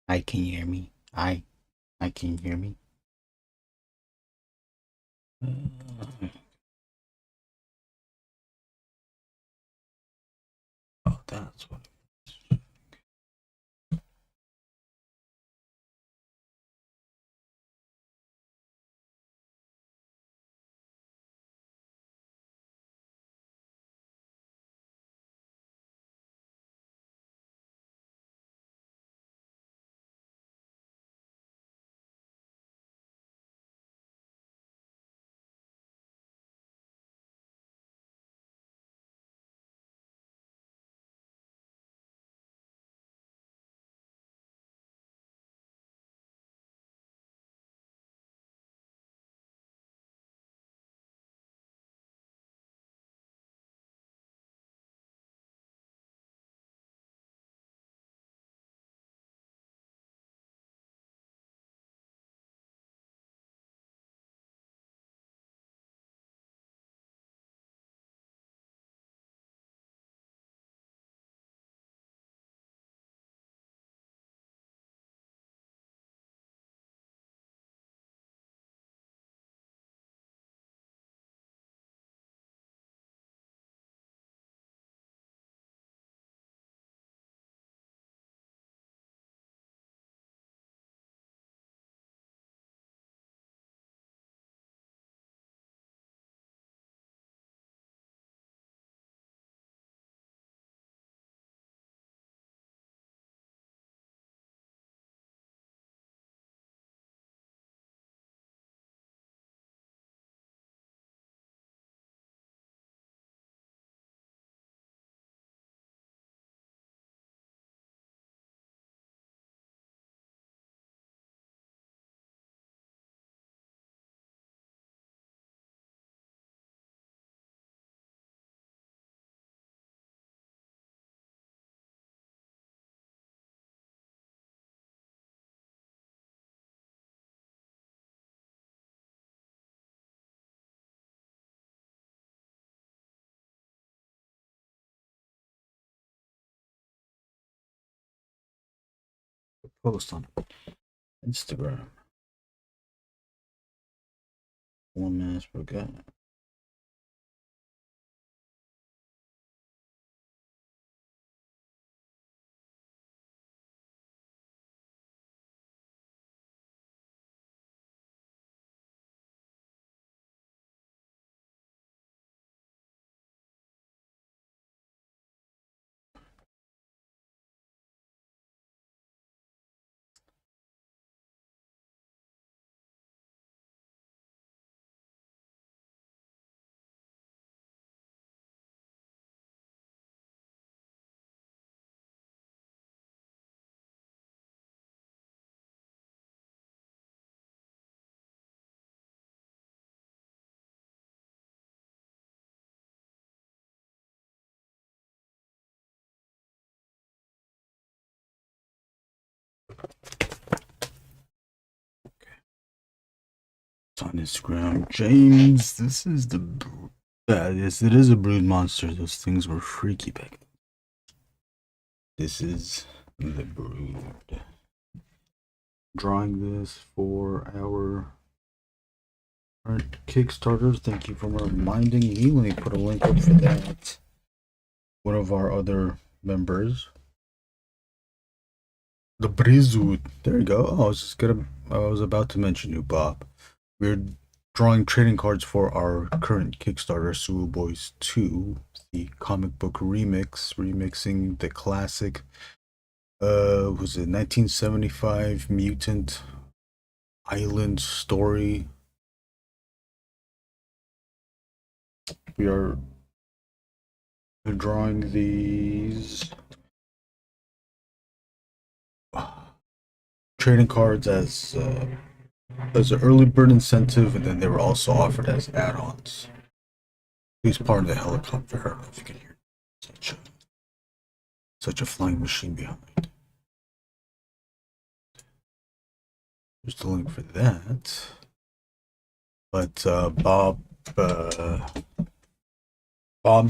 I can hear me. I can hear me. Oh, that's what. Post on Instagram. One man's forgot. It's on Instagram. James, this is the. Yes, it is a brood monster. Those things were freaky back then. This is the brood. Drawing this for our Kickstarter. Thank you for reminding me. Let me put a link up for that. One of our other members, the Brizud. There you go. I was about to mention you, Bob. We're drawing trading cards for our current Kickstarter, Sulu Boys 2, the comic book remixing the classic. Was it 1975 Mutant Island story? We are drawing these trading cards as an early bird incentive, and then they were also offered as add-ons. He's part of the helicopter. I don't know if you can hear such a flying machine behind. There's the link for that. But Bob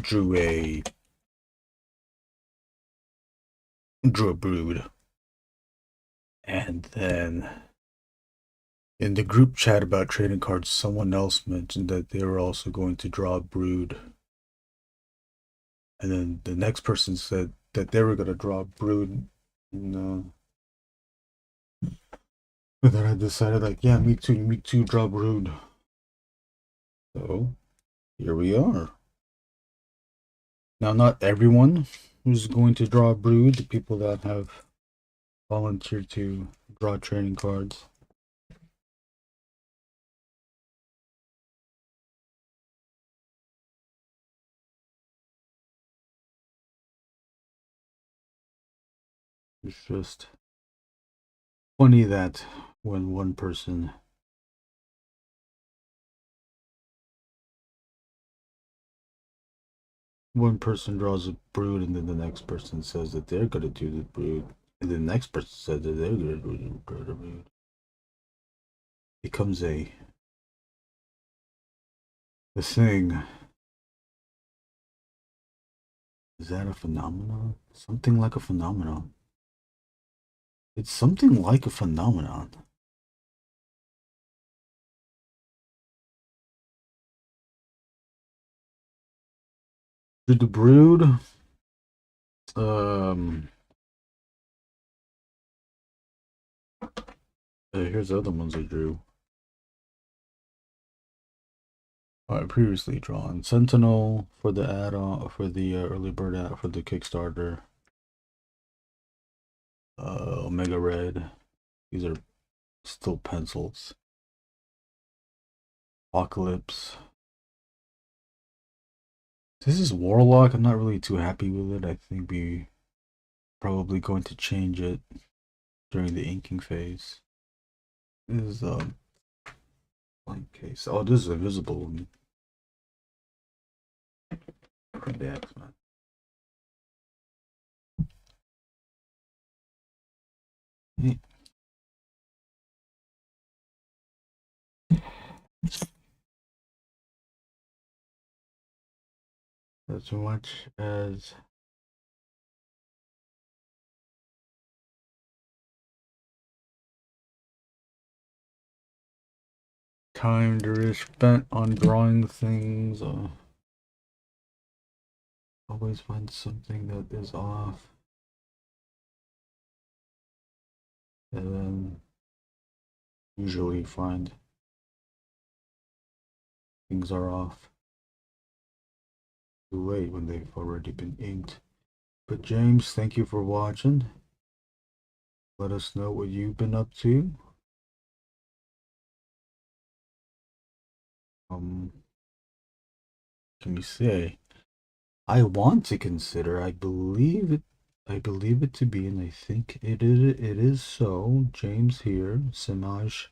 drew a brood. And then in the group chat about trading cards, someone else mentioned that they were also going to draw a brood. And then the next person said that they were going to draw a brood. No. But then I decided, like, yeah, me too, draw brood. So here we are. Now, not everyone who's going to draw a brood, the people that have volunteered to draw trading cards. It's just funny that when one person draws a brood and then the next person says that they're gonna do the brood and the next person says that they're gonna do the brood, becomes a the thing. Is that a phenomenon? Something like a phenomenon. It's something like a phenomenon. Did the brood here's the other ones I drew. Previously drawn Sentinel for the add-on for the early bird ad for the Kickstarter. Omega Red. These are still pencils. Apocalypse. This is Warlock. I'm not really too happy with it. I think we probably going to change it during the inking phase. This is blank case. Oh, this is invisible. The X-Men. As much as time there is spent on drawing things, always find something that is off. And then usually find things are off too late when they've already been inked. But James, thank you for watching. Let us know what you've been up to. Can you say? I want to consider. I believe it. I believe it to be, and I think it is. It is so. James here, Samaj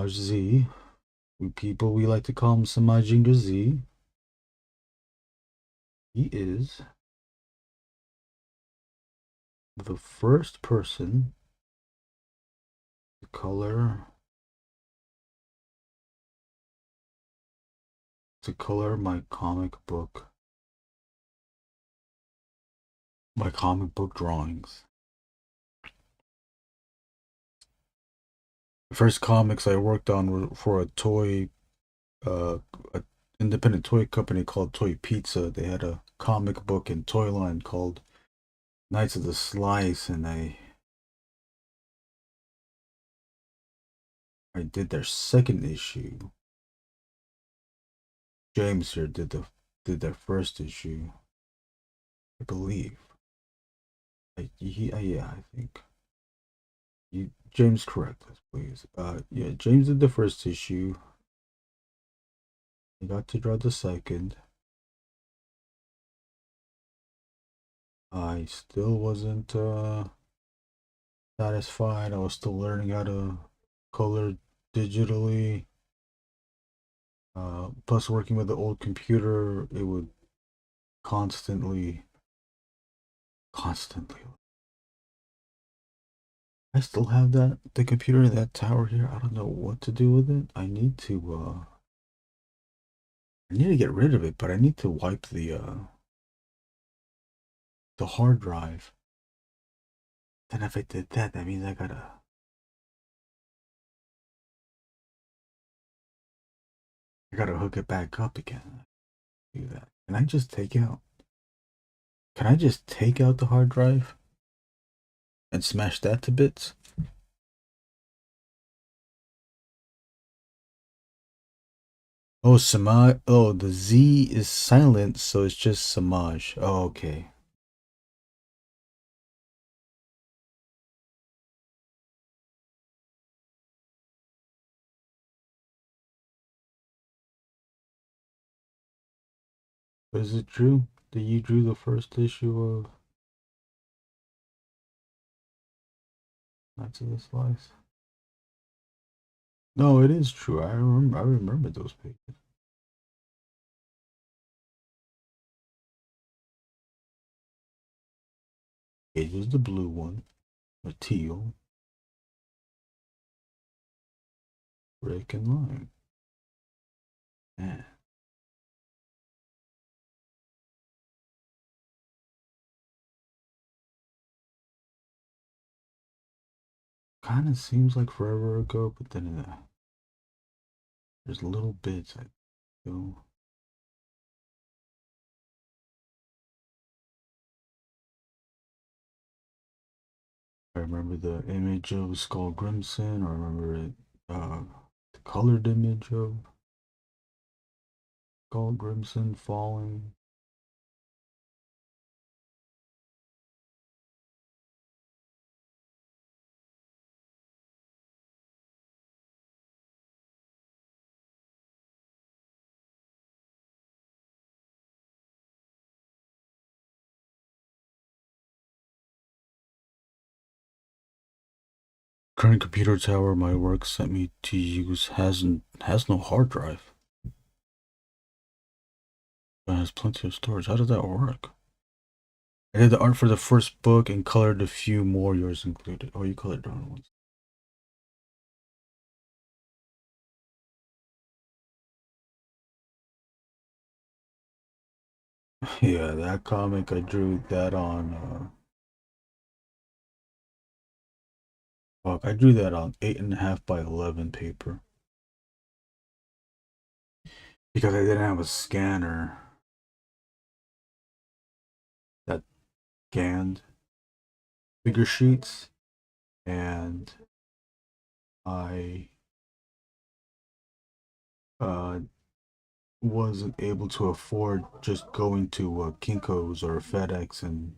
Z. We like to call him Samajinga Z. He is the first person to color my comic book drawings. The first comics I worked on were for a independent toy company called ToyPizza. They had a comic book and toy line called Knights of the Slice, and I did their second issue. James here did their first issue, I believe. Yeah, I think. James, correct us, please. Yeah, James did the first issue. I got to draw the second. I still wasn't satisfied. I was still learning how to color digitally. Plus, working with the old computer, it would constantly. I still have the computer in that tower here. I don't know what to do with it. I need to get rid of it, but I need to wipe the hard drive. Then if I did that, that means I gotta hook it back up again. Do that. Can I just take out? Can I just take out the hard drive and smash that to bits? Oh, Samaj. Oh, the Z is silent, so it's just Samaj. Oh, okay. But is it true that you drew the first issue of Knights of the Slice? No, it is true. I remember those pages. It was the blue one, or teal, brick and lime. Man. Kind of seems like forever ago, but then there's little bits I feel. I remember the image of Skull Grimson. I remember it, the colored image of Skull Grimson falling. Current computer tower my work sent me to use has no hard drive. But has plenty of storage. How does that work? I did the art for the first book and colored a few more, yours included. Oh, you colored your own ones. Yeah, that comic I drew that on. Fuck, I drew that on 8.5 by 11 paper because I didn't have a scanner that scanned bigger sheets, and I uh wasn't able to afford just going to Kinko's or FedEx and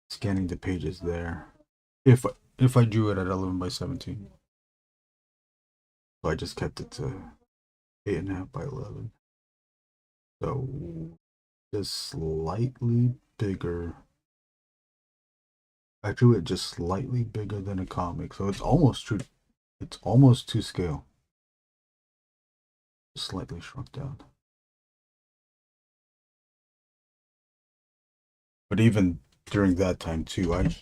scanning the pages there. If I drew it at 11 by 17, so I just kept it to 8.5 by 11. So just slightly bigger. I drew it just slightly bigger than a comic, so it's almost true. It's almost to scale. Just slightly shrunk down. But even during that time too, I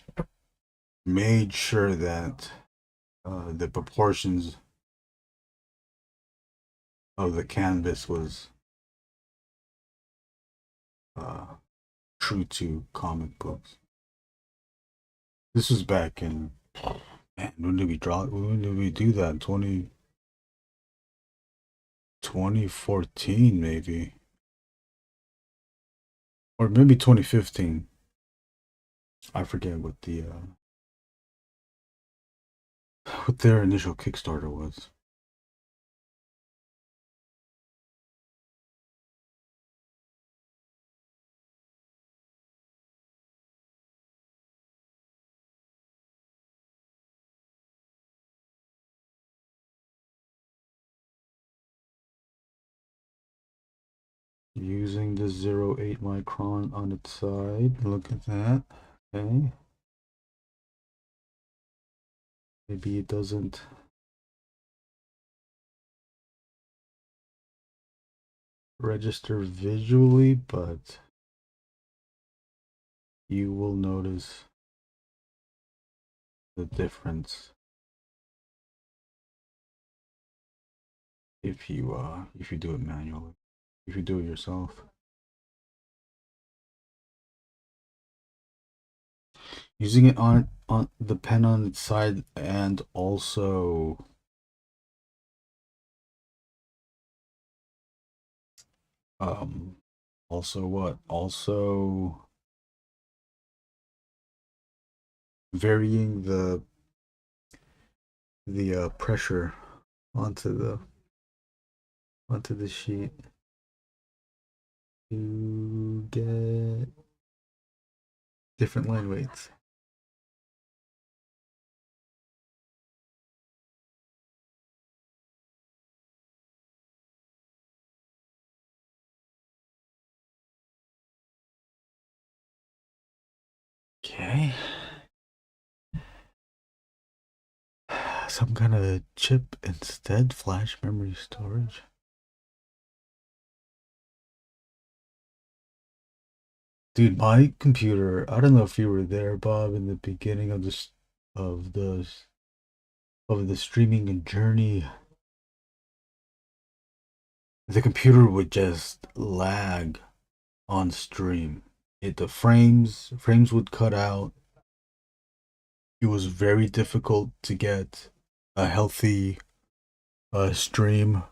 made sure that the proportions of the canvas was uh, true to comic books. This was back in, man, when did we draw? When did we do that? 2014 maybe, or maybe 2015. I forget what their initial Kickstarter was. Using the 0.8 micron on its side. Look at that. Okay. Maybe it doesn't register visually, but you will notice the difference if you do it manually. If you do it yourself. Using it on on the pen on its side, and um also what? Also varying the pressure onto the sheet to get different line weights. Okay. Some kind of chip instead, flash memory storage. Dude, my computer, I don't know if you were there, Bob, in the beginning of this of the of the streaming journey. The computer would just lag on stream. The frames would cut out. It was very difficult to get a healthy stream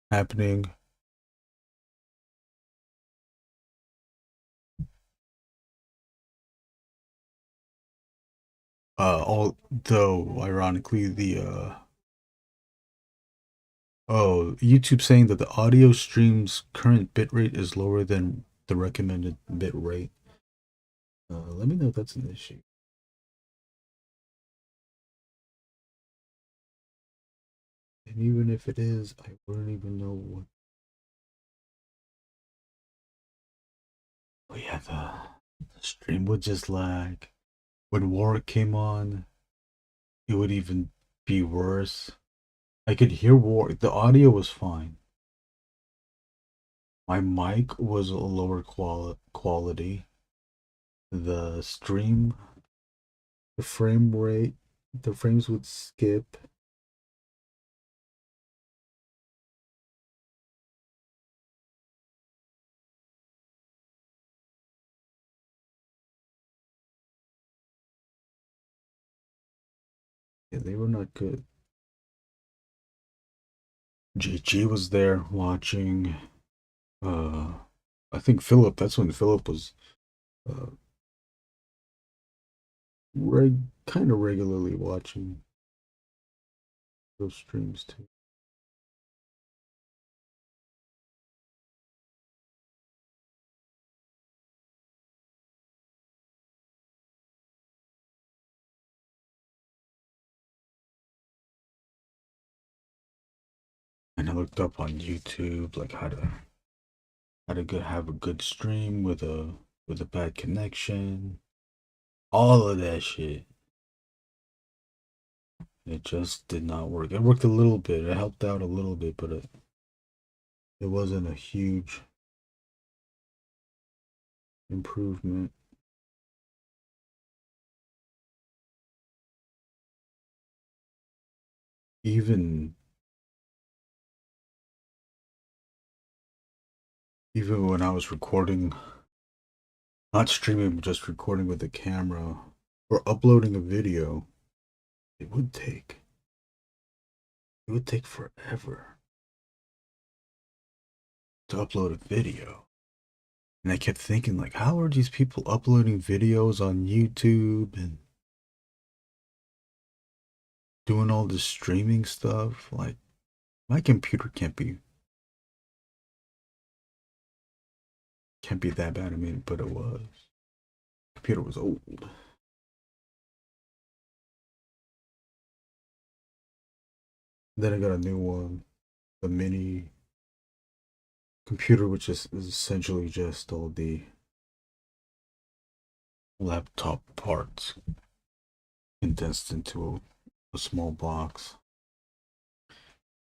happening. Although ironically YouTube saying that the audio stream's current bitrate is lower than the recommended bitrate. Let me know if that's an issue. And even if it is, I wouldn't even know what. Oh yeah, the stream would just lag. When Warrick came on, it would even be worse. I could hear Warrick. The audio was fine. My mic was a lower quality. The stream, the frame rate, the frames would skip. Yeah, they were not good. GG was there watching. I think Philip. That's when Philip was uh, kind of regularly watching those streams too. And I looked up on YouTube like how to have a good stream with a bad connection. All of that shit. It just did not work. It worked a little bit. It helped out a little bit, but it wasn't a huge improvement. Even even when I was recording, not streaming, but just recording with a camera or uploading a video, it would take forever to upload a video. And I kept thinking like, how are these people uploading videos on YouTube and doing all this streaming stuff? Like, my computer can't be that bad. I mean, but it was. Computer was old. Then I got a new one, the mini computer, which is essentially just all the laptop parts condensed into a small box.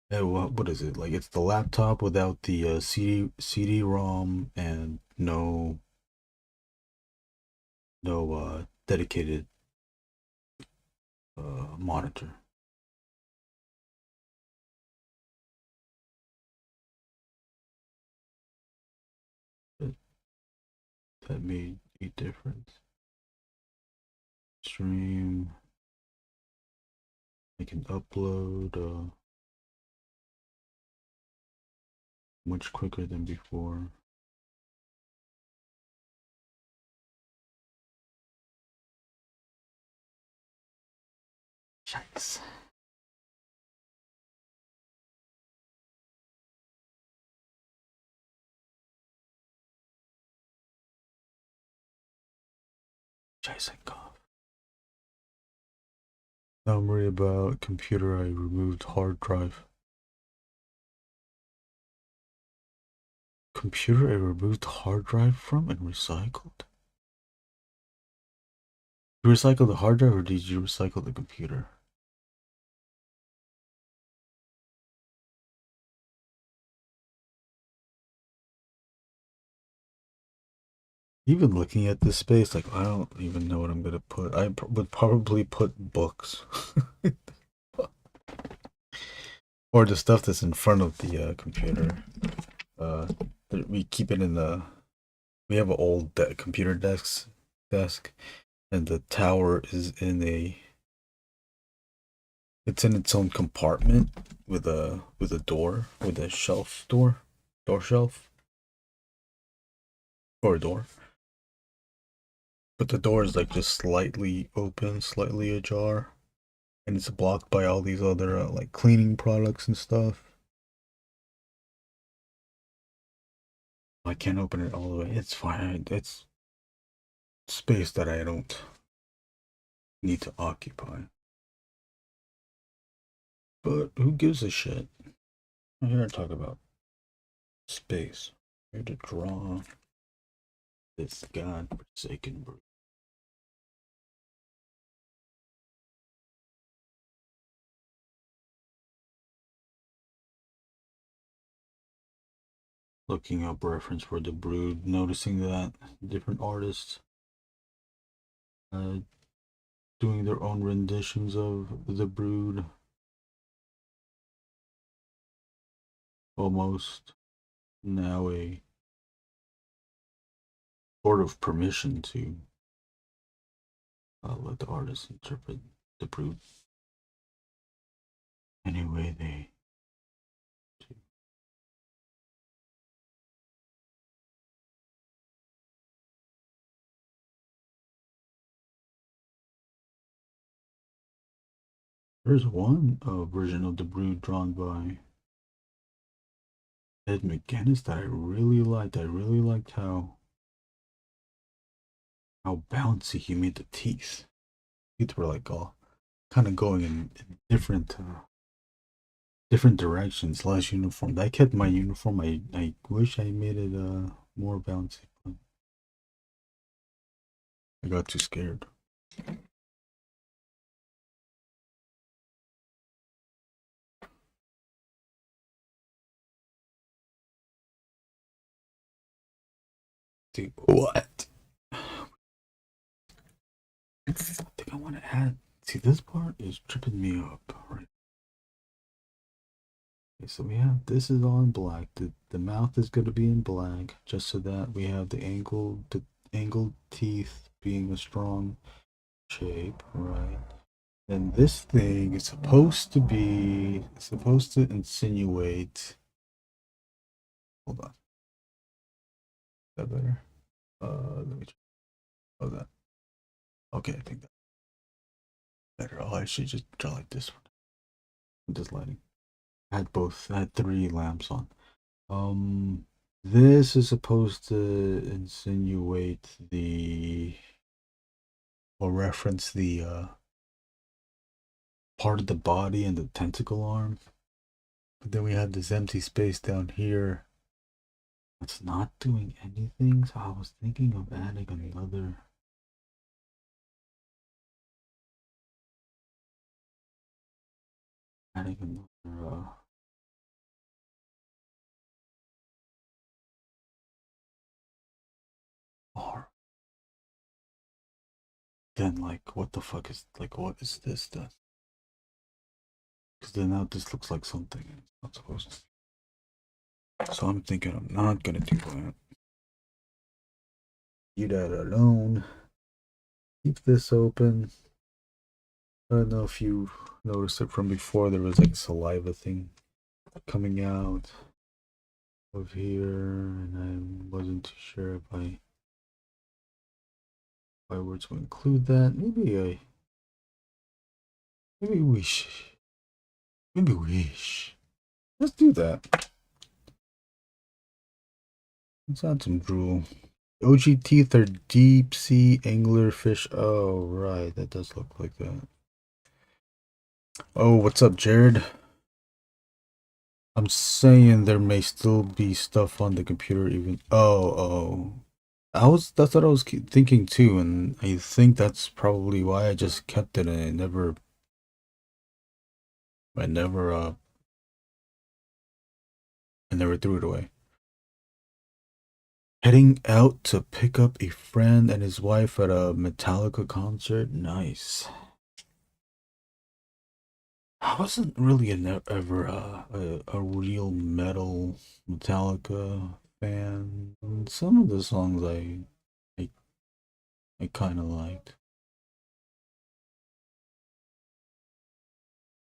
What is it like? It's the laptop without the CD-ROM and no dedicated monitor. That, that made a difference. stream. I can upload much quicker than before. Yikes. Jason cough. Summary about computer I removed hard drive. Computer I removed hard drive from and recycled? You recycled the hard drive or did you recycle the computer? Even looking at this space, like I don't even know what I'm gonna put. I would probably put books. Or the stuff that's in front of the computer. We keep it in the. We have an old computer desk, and the tower is in a. It's in its own compartment with a door, with a shelf door shelf, or a door. But the door is like just slightly open, slightly ajar, and it's blocked by all these other like cleaning products and stuff. I can't open it all the way. It's fine. It's space that I don't need to occupy. But who gives a shit? I'm here to talk about space. I'm here to draw this godforsaken bird. Looking up reference for the brood, noticing that different artists doing their own renditions of the brood. Almost now a sort of permission to let the artist interpret the brood any way they do. There's one version of the brood drawn by Ed McGinnis that I really liked. I really liked how bouncy he made the teeth. Teeth were like all kind of going in different directions, less uniform. I kept my uniform. I wish I made it more bouncy, but I got too scared. Dude, what? I think I want to add. See, this part is tripping me up, right? Okay, so we have this is all in black. The mouth is going to be in black, just so that we have the angled teeth being a strong shape, right? And this thing is supposed to insinuate. Hold on. Is that better? Let me try. Oh, that. Okay, I think that's better. Oh, I should just draw like this one. This lighting. I had both. I had 3 lamps on. This is supposed to insinuate the or reference the part of the body and the tentacle arm. But then we have this empty space down here. It's not doing anything, so I was thinking of adding another. Adding another R. Then like what the fuck is like what is this then? Because then now this looks like something it's not supposed to. So I'm thinking I'm not gonna do that. Leave that alone. keep this open. I don't know if you noticed it from before. There was like a saliva thing coming out of here, and I wasn't too sure if I were to include that. Maybe wish. Maybe wish. Let's do that. Let's add some drool. OG teeth are deep sea anglerfish. Oh, right. That does look like that. Oh, what's up, Jared? I'm saying there may still be stuff on the computer even. Oh. That's what I was thinking too, and I think that's probably why I just kept it and I never, I never threw it away. Heading out to pick up a friend and his wife at a Metallica concert. Nice. I wasn't really ever a real metal Metallica fan. Some of the songs I, I kind of liked.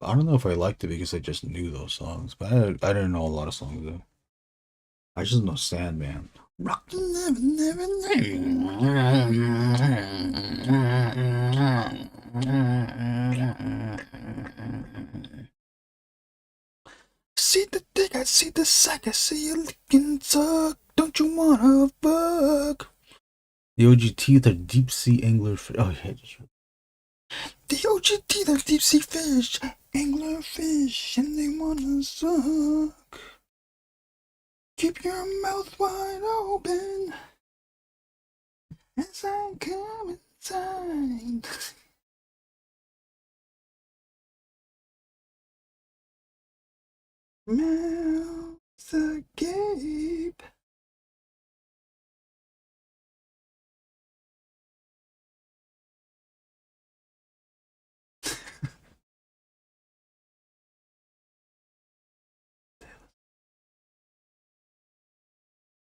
I don't know if I liked it because I just knew those songs, but I didn't know a lot of songs though. I just know Sandman. Rock never, never, never. See the dick, I see the sack, I see you licking suck. Don't you wanna fuck? The OG teeth are deep sea angler fish. Oh, yeah, just the OG teeth are deep sea fish, angler fish, and they wanna suck. Keep your mouth wide open as I come inside. Mouths agape.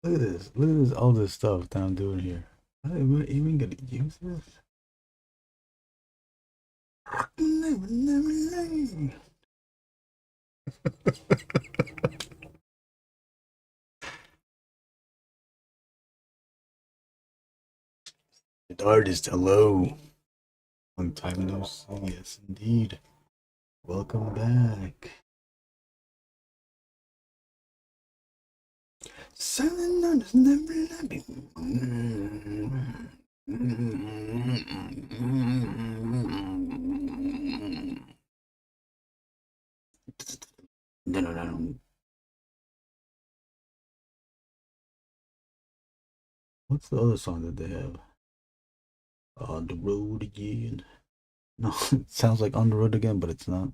Look at this. Look at this. All this stuff that I'm doing here. Am I even gonna use this? Never, never, never. The artist, hello. Long time no see. Yes, indeed. Welcome back. Silent artist never let me. What's the other song that they have? On the road again. No, it sounds like on the road again, but it's not.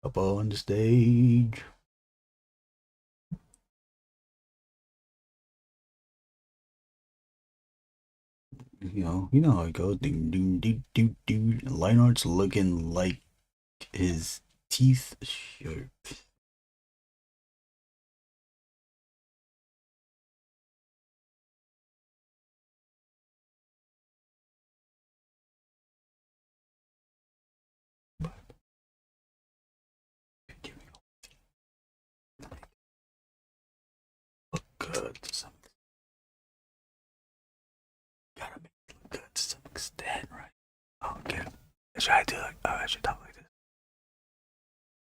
Up on the stage. You know how it goes. Ding, ding, ding, ding, ding. Lionheart's looking like his teeth sharp. Look good to some extent. Gotta make it look good to some extent, right? Okay. Should I do like, I should talk like this.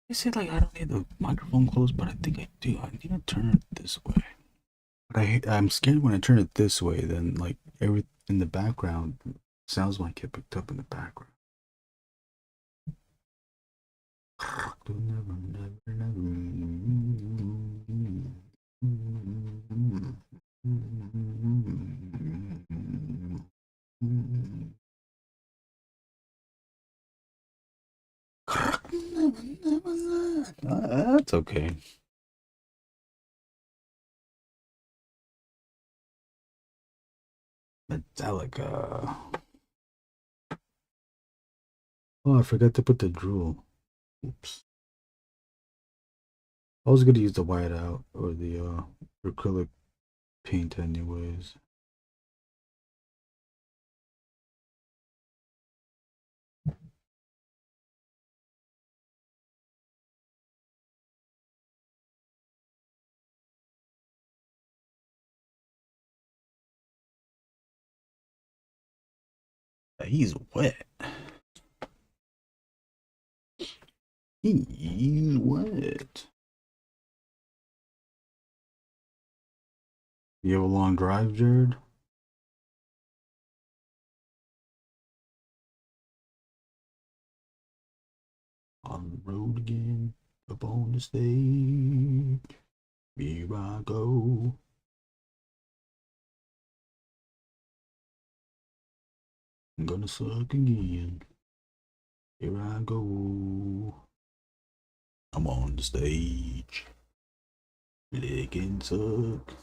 You say like I don't need the microphone close, but I think I do. I need to turn it this way. But I'm scared when I turn it this way, then like every in the background sounds might get picked up in the background. That's okay. Metallica. Oh, I forgot to put the drool. Oops. I was gonna use the white out or the acrylic paint anyways. He's wet. He's wet. You have a long drive, Jared? On the road again, up on the stage. Here I go. I'm gonna suck again. Here I go. I'm on the stage. Lick and suck.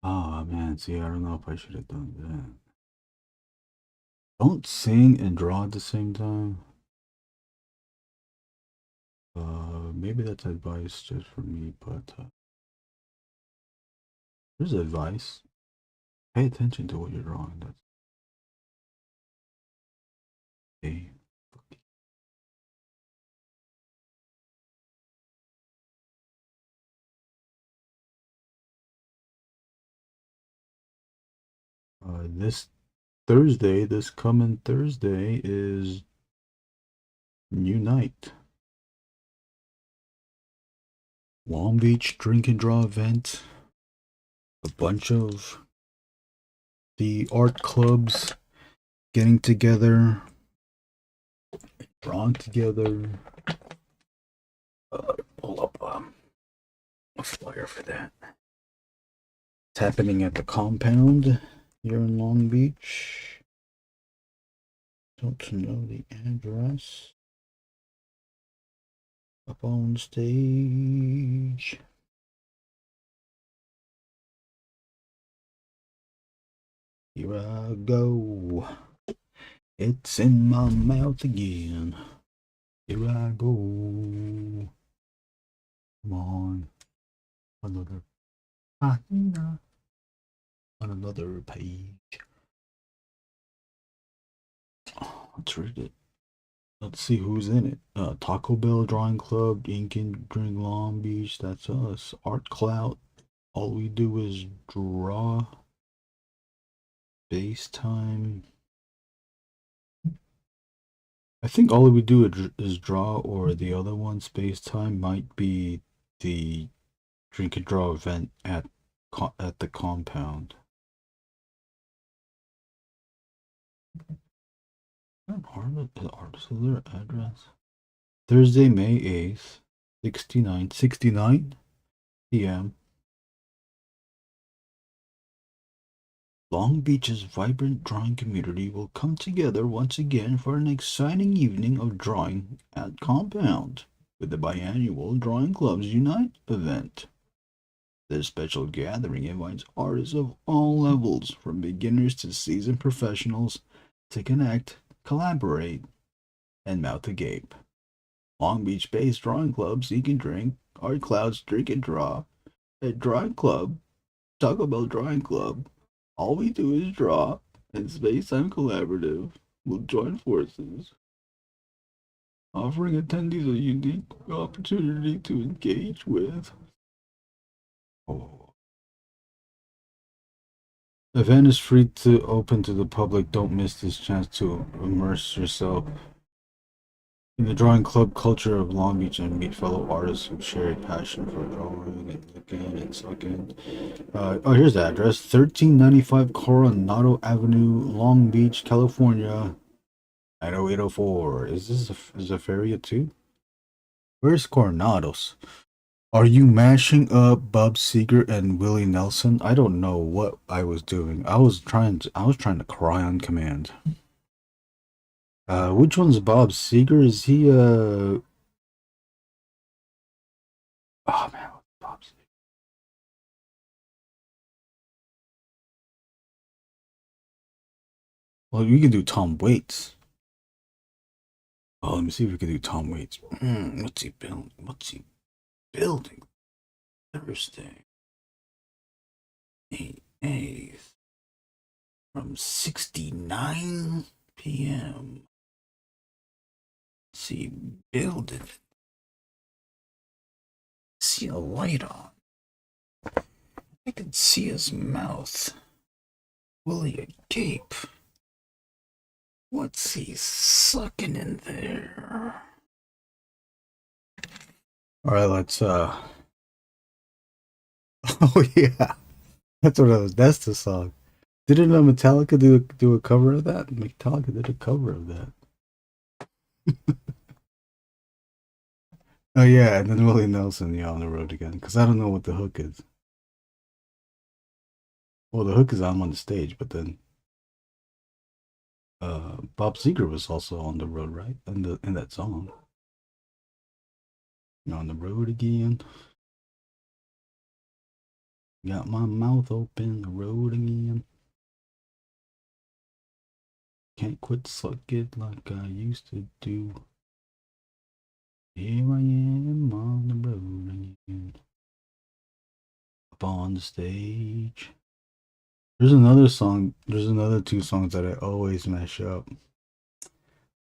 Oh man, see, I don't know if I should have done that. Don't sing and draw at the same time. Maybe that's advice just for me, but there's advice. Pay attention to what you're drawing. That's okay. This Thursday, this coming Thursday is New Night. Long Beach drink and draw event. A bunch of the art clubs getting together, drawing together. Pull up a flyer for that. It's happening at the compound here in Long Beach. Don't know the address. Up on stage. Here I go. It's in my mouth again. Here I go. Come on. Another. On another page. Let's read it. Let's see who's in it. Taco Bell Drawing Club, Ink and Drink Long Beach. That's us. Art Cloud. All we do is draw. Base time. I think all we do is draw, or the other one, space time, might be the drink and draw event at the compound. Artist is their address. Thursday, May 8th, 69 p.m. Long Beach's vibrant drawing community will come together once again for an exciting evening of drawing at Compound with the biannual Drawing Clubs Unite event. This special gathering invites artists of all levels, from beginners to seasoned professionals, to connect, collaborate, and mouth agape. Long Beach-based drawing clubs Eat and Drink, Art Clouds Drink and Draw, a drawing club, Taco Bell Drawing Club, All We Do Is Draw, and Space Time Collaborative will join forces, offering attendees a unique opportunity to engage with. The event is free to open to the public. Don't miss this chance to immerse yourself in the drawing club culture of Long Beach and meet fellow artists who share a passion for drawing and looking and sucking. Here's the address: 1395 Coronado Avenue, Long Beach, California, 90804. Is this is Feria too? Where's Coronados? Are you mashing up Bob Seger and Willie Nelson? I don't know what I was doing. I was trying to cry on command. Which one's Bob Seger? Is he Oh man, Bob Seger. Well, we can do Tom Waits. Oh, let me see if we can do Tom Waits. What's he building? Building? Thursday. 8th. From 69 p.m. See, building. See a light on. I can see his mouth. Will he gape? What's he sucking in there? All right, let's Oh yeah, that's what it was. That's the song. Didn't Metallica do a cover of that? Metallica did a cover of that. Oh yeah, and then Willie Nelson, yeah, on the road again. Because I don't know what the hook is. Well, the hook is I'm on the stage, but then Bob Seger was also on the road, right? In that song, on the road again. Got my mouth open, the road again. Can't quit suck it like I used to do. Here I am on the road again. Up on the stage. There's another song. There's another two songs that I always mash up.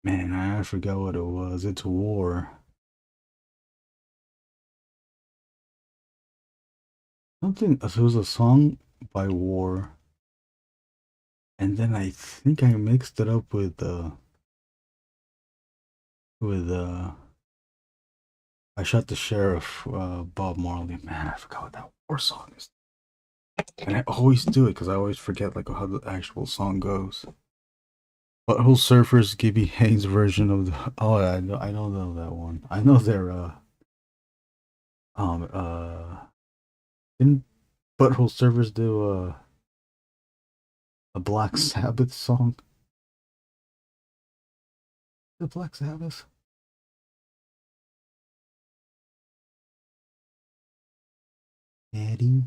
Man, I forgot what it was. It's War. Something. It was a song by War, and then I think I mixed it up with I Shot the Sheriff, Bob Marley. Man, I forgot what that War song is. And I always do it because I always forget like how the actual song goes. Butthole Surfers, Gibby Haynes version of the. Oh, I know that one. I know their um uh didn't Butthole Surfers do a Black Sabbath song? The Black Sabbath. Eddie,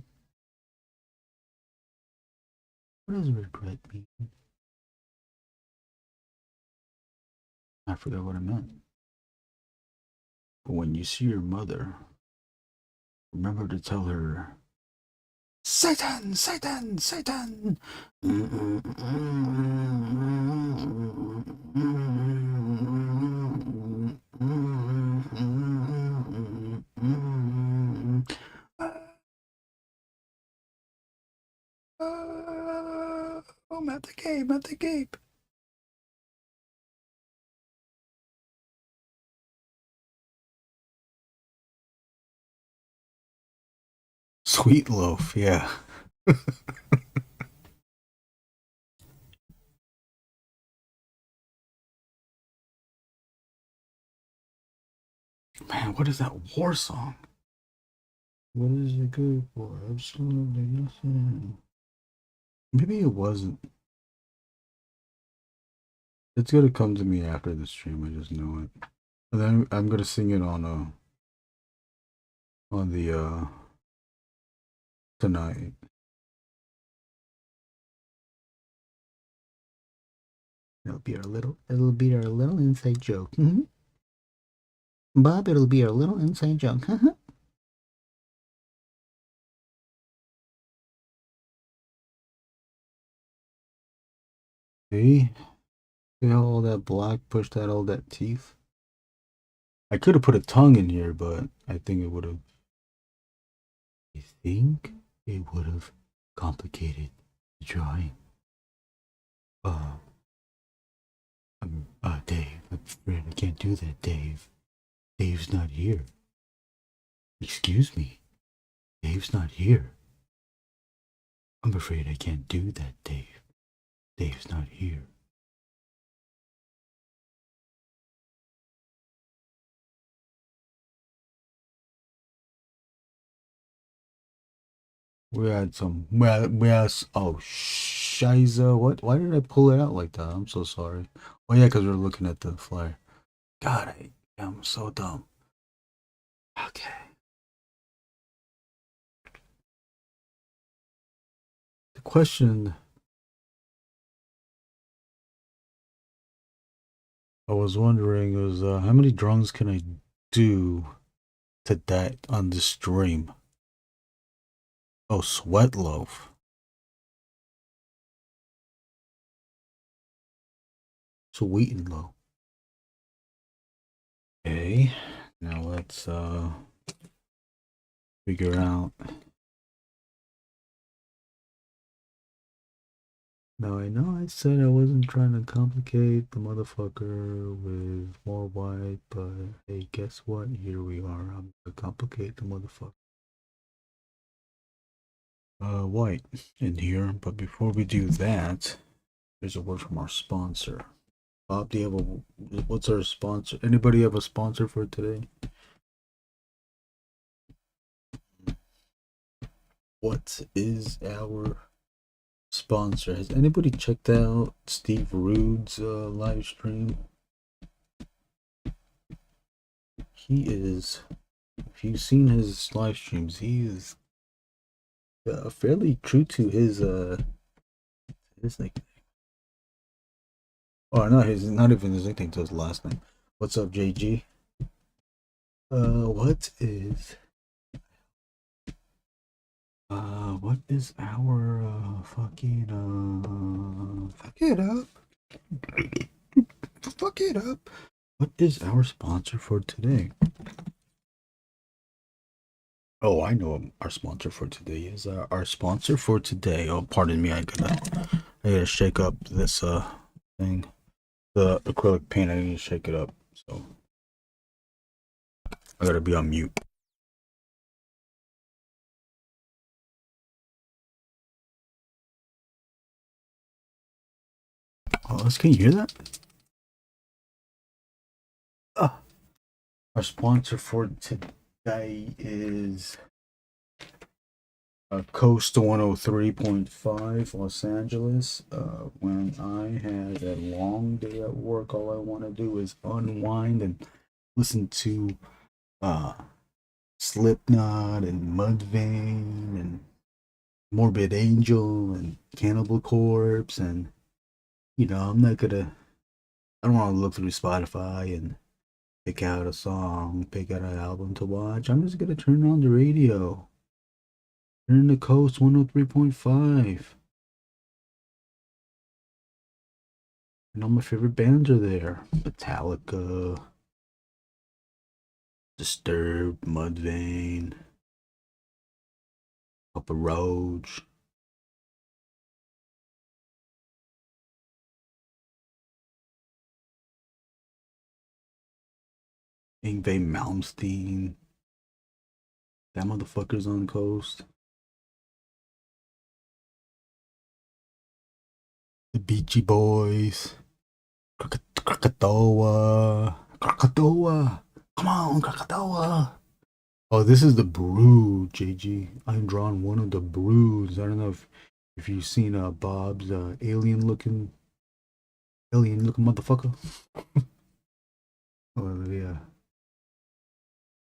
what does regret mean? I forgot what I meant. But when you see your mother, remember to tell her, Satan, Satan, Satan. I'm at the game, at the game. Sweet Loaf, yeah. Man, what is that War song? What is it good for? Absolutely nothing. Maybe it wasn't. It's gonna come to me after the stream. I just know it. And then I'm gonna sing it on the tonight. It'll be our little inside joke. Mm-hmm. Bob, it'll be our little inside joke. See? See how all that black pushed out all that teeth? I could have put a tongue in here, but I think it would have. I think it would have complicated the drawing. Dave, I'm afraid I can't do that, Dave. Dave's not here. Excuse me. Dave's not here. I'm afraid I can't do that, Dave. Dave's not here. We had some. We had. Oh, Shiza. What? Why did I pull it out like that? I'm so sorry. Oh, yeah, because we're looking at the flyer. God, I'm so dumb. Okay. The question I was wondering was how many drums can I do to that on the stream? Oh, Sweat Loaf. Sweet and low. Okay. Now let's figure out Now I know I said I wasn't trying to complicate the motherfucker with more white, but hey, guess what? Here we are. I'm gonna complicate the motherfucker. White in here, but before we do that, there's a word from our sponsor. Bob, do you have a, what's our sponsor? Anybody have a sponsor for today? What is our sponsor? Has anybody checked out Steve Rude's live stream? He is, if you've seen his live streams, he is fairly true to his nickname. Oh no, his not even his nickname, to his last name. What's up, JG? What is our fuck it up. Fuck it up. What is our sponsor for today? Oh, I know what our sponsor for today is. Our sponsor for today. Oh, pardon me. I gotta shake up this thing. The acrylic paint. I need to shake it up. So I gotta be on mute. Oh, can you hear that? Our sponsor for today is Coast 103.5 Los Angeles. When I had a long day at work, all I want to do is unwind and listen to Slipknot and Mudvayne and Morbid Angel and Cannibal Corpse, and I don't want to look through Spotify and pick out a song, pick out an album to watch. I'm just gonna turn on the radio. Turn the Coast 103.5. And all my favorite bands are there. Metallica, Disturbed, Mudvayne, Papa Roach. Yngwie Malmsteen. That motherfucker's on the coast. The Beachy Boys. Krakatoa. Krakatoa. Come on, Krakatoa. Oh, this is the Brood, JG. I'm drawing one of the Broods. I don't know if you've seen Bob's alien looking motherfucker. Oh yeah.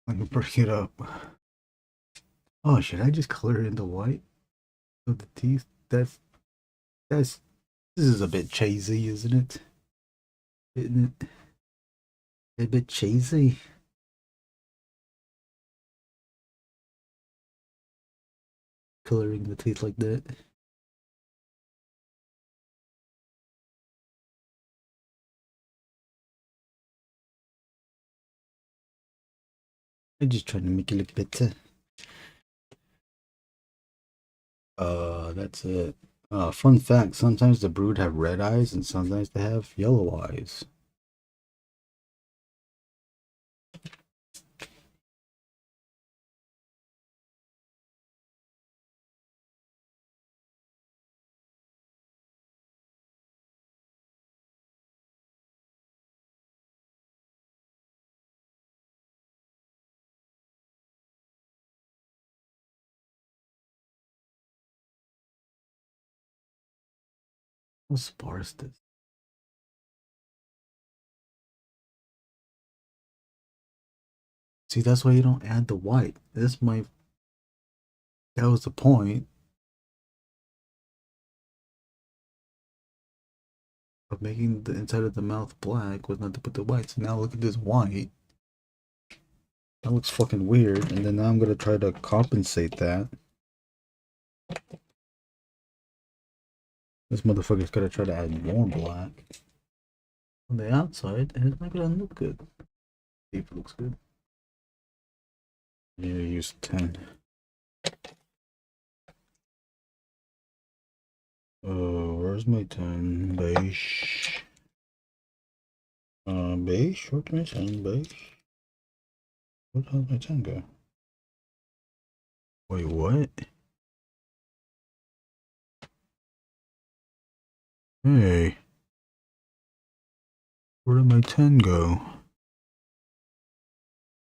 Let me break it up. Oh, should I just color it into white? With the teeth? This is a bit cheesy, isn't it? Isn't it? A bit cheesy. Coloring the teeth like that. I'm just trying to make it look better. That's it. Fun fact, sometimes the Brood have red eyes and sometimes they have yellow eyes. How sparse this? See, that's why you don't add the white. That was the point of making the inside of the mouth black, was not to put the white. So now look at this white. That looks fucking weird. And then now I'm gonna try to compensate that. This motherfucker's gonna try to add more black on the outside, and it's not gonna look good. See if it looks good. Yeah, use 10. Where where's my 10? Beige. Beige? What can I send? Beige? Where the hell did my 10 go? Wait, what? Hey. Where did my 10 go?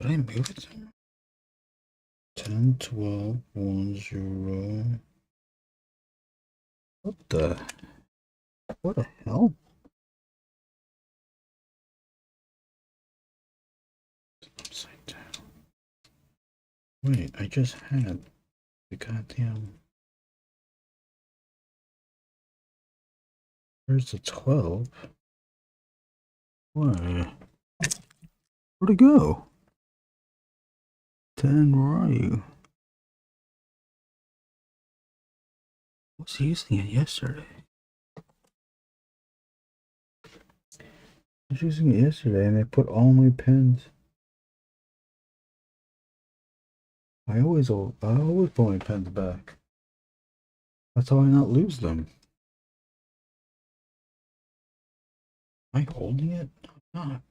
Did I move it somewhere? 10, 12, 1, 0. What the hell? Upside down. Wait, I just had the goddamn. Where's the 12? Why? Where'd it go? 10, where are you? I was using it yesterday. I was using it yesterday and I put all my pens. I always put my pens back. That's how I not lose them. Am I holding it? No, I'm not.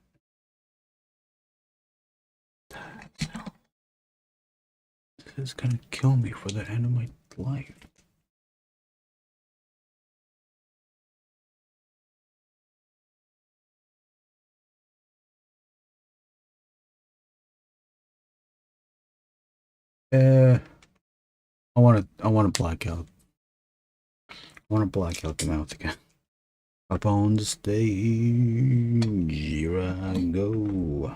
This is gonna kill me for the end of my life. I want to black out. I want to black out the mouth again. Up on the stage, here I go.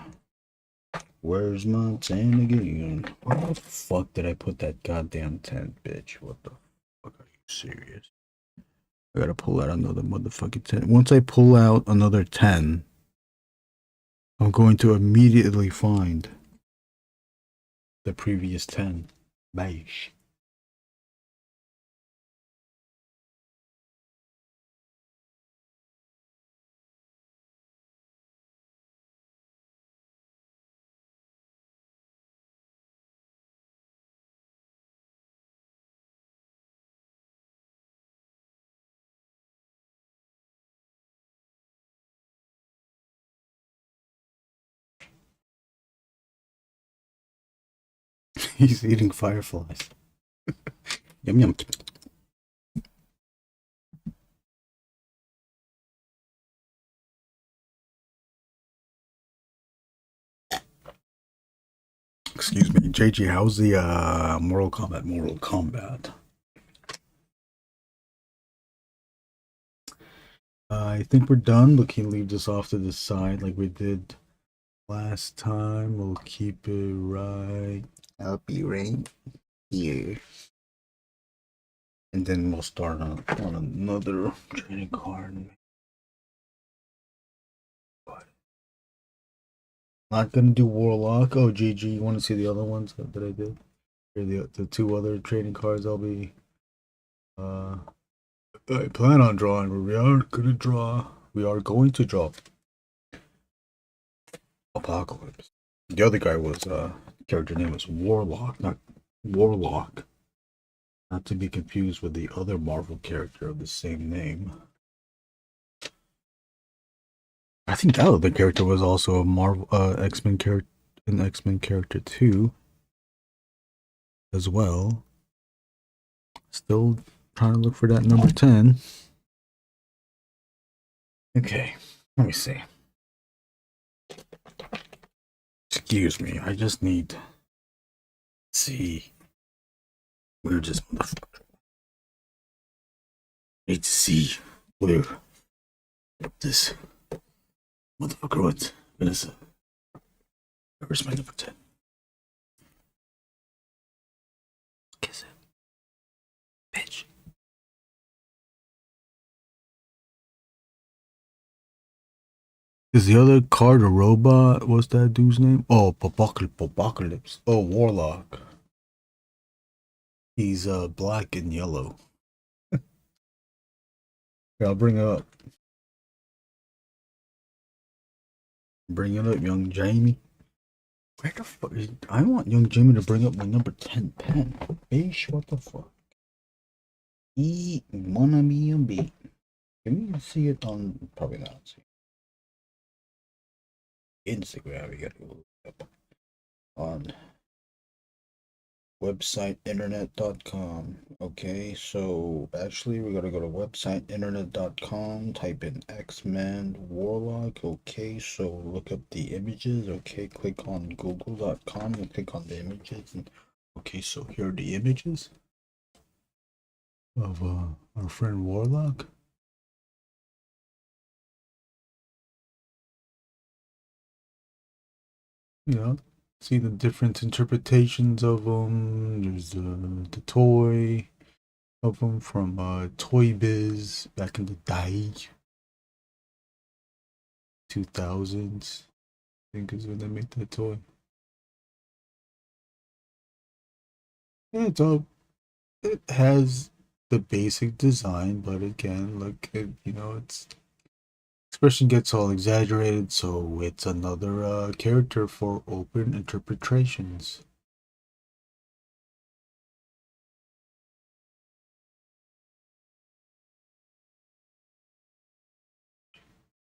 Where's my 10 again? Where the fuck did I put that goddamn 10, bitch? What the fuck? Are you serious? I gotta pull out another motherfucking 10. Once I pull out another 10, I'm going to immediately find the previous 10. Beige. He's eating fireflies. Yum yum. Excuse me, JG, how's the Mortal Kombat? I think we're done, but can you leave this off to the side like we did last time? We'll keep it right. I'll be right here. And then we'll start on another trading card. But not gonna do Warlock. Oh, GG, you want to see the other ones that I did? Here, the two other trading cards I'll be I plan on drawing, but we are going to draw Apocalypse. The other guy was character name was Warlock, not Warlock. Not to be confused with the other Marvel character of the same name. I think that other character was also a Marvel X-Men character, an X-Men character too, as well. Still trying to look for that number 10. Okay, let me see. Excuse me, I just need to see. We're just motherfucker. Need to see where this motherfucker went. Vanessa. Where's my number 10? Kiss it. Bitch. Is the other card a robot? What's that dude's name? Oh, Apocalypse. Oh, Warlock. He's black and yellow. Yeah, I'll bring it up. Bring it up, young Jamie. Where the fuck is... I want young Jamie to bring up my number 10 pen. Bitch, what the fuck? Mon ami, Can you see it on? Probably not. See. Instagram. We gotta look up on website internet.com. Okay, so actually we're gonna go to website internet.com, type in X-Men Warlock. Okay, so look up the images. Okay, click on google.com and click on the images. And okay, so here are the images of our friend Warlock. Yeah, see the different interpretations of them. There's the toy of them from ToyBiz back in the day, 2000s. I think is when they made that toy. Yeah, it's all, it has the basic design, but again, look, you know, its expression gets all exaggerated, so it's another character for open interpretations.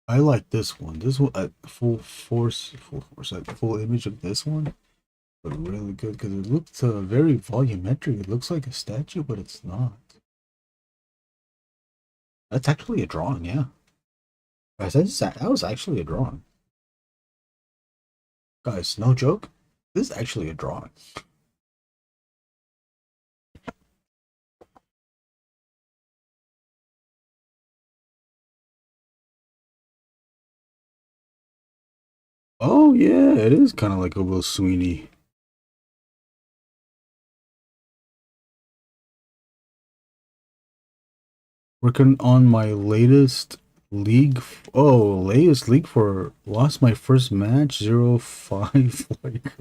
I like this one. This one at full image of this one, but really good because it looks very volumetric. It looks like a statue, but it's not. That's actually a drawing, yeah. That was actually a drawing. Guys, no joke. This is actually a drawing. Oh yeah, it is kind of like a Will Sweeney. Working on my latest league. Oh, latest league for lost my first match 0-5. Like,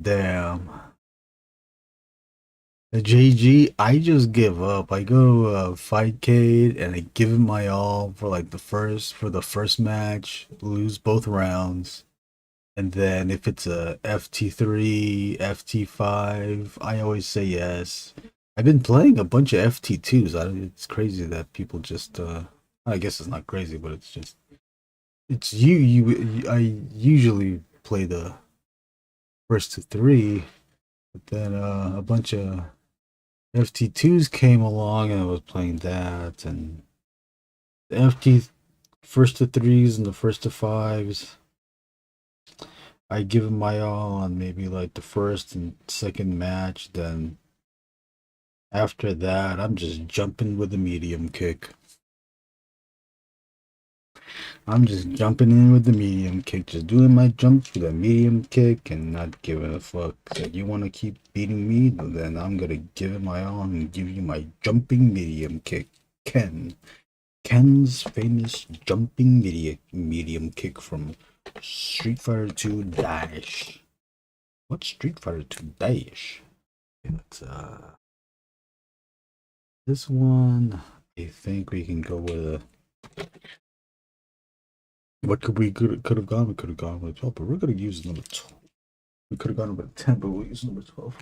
damn. The JG, I just give up. I go fight Cade and I give it my all for like the first match, lose both rounds. And then if it's a FT3, FT5, I always say yes. I've been playing a bunch of FT2s. It's crazy that people just I guess it's not crazy, but it's just it's I usually play the first to three, but then a bunch of FT2s came along and I was playing that, and the FT first to threes and the first to fives. I give it my all on maybe like the first and second match. Then after that, I'm just jumping with a medium kick. I'm just jumping in with the medium kick, just doing my jumps with a medium kick and not giving a fuck. That you want to keep beating me, then I'm gonna give it my all and give you my jumping medium kick. Ken's famous jumping medium kick from Street Fighter 2 Dash. What's Street Fighter 2 Dash? It's this one. I think we can go with a. What could have gone? We could have gone with 12, but we're gonna use number 12. We could have gone with 10, but we'll use number 12.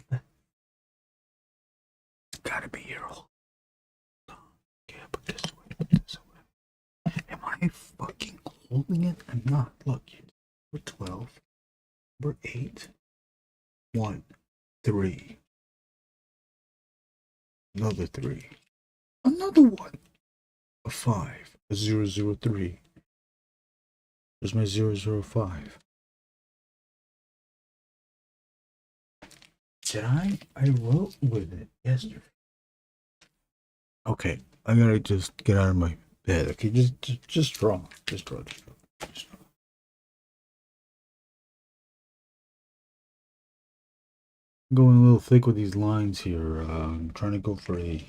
Gotta be here. Okay, put this away. Put this away. Am I fucking holding it? I'm not. Look, number 12, number 8, 1, 3, another 3, another 1, a 5, a 003. There's my 005. Did I wrote with it yesterday. Okay, I gotta just get out of my bed. Okay, just draw. Just draw. I'm going a little thick with these lines here. I'm trying to go for a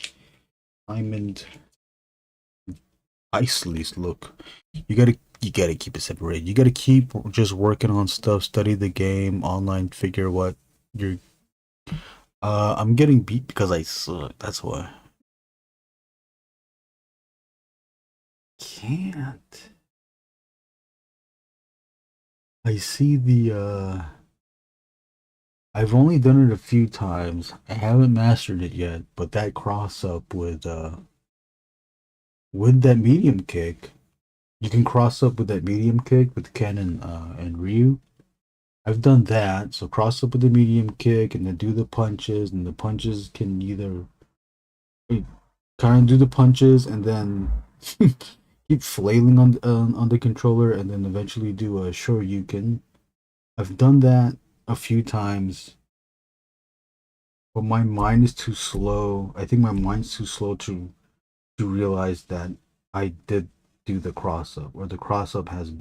diamond iceless look. You gotta keep it separated. You gotta keep just working on stuff, study the game, online, figure what you're. I'm getting beat because I suck. That's why. Can't. I see the. I've only done it a few times. I haven't mastered it yet, but that cross up with with that medium kick, you can cross up with that medium kick with Ken and Ryu. I've done that. So cross up with the medium kick and then do the punches, and the punches can either kind of do the punches and then keep flailing on the controller, and then eventually do a Shoryuken. I've done that a few times, but my mind is too slow. I think my mind's too slow to realize that I did do the cross up, or the cross up has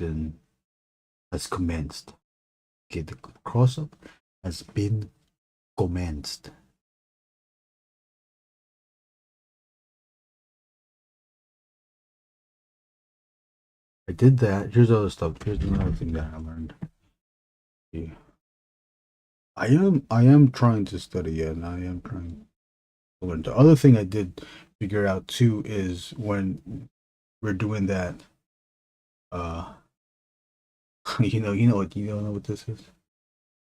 commenced. Okay, the cross up has been commenced. I did that. Here's other stuff. Here's another thing that I learned. Yeah. I am trying to study it, and I am trying to learn. The other thing I did figure out too is when we're doing that, uh, you don't know what this is.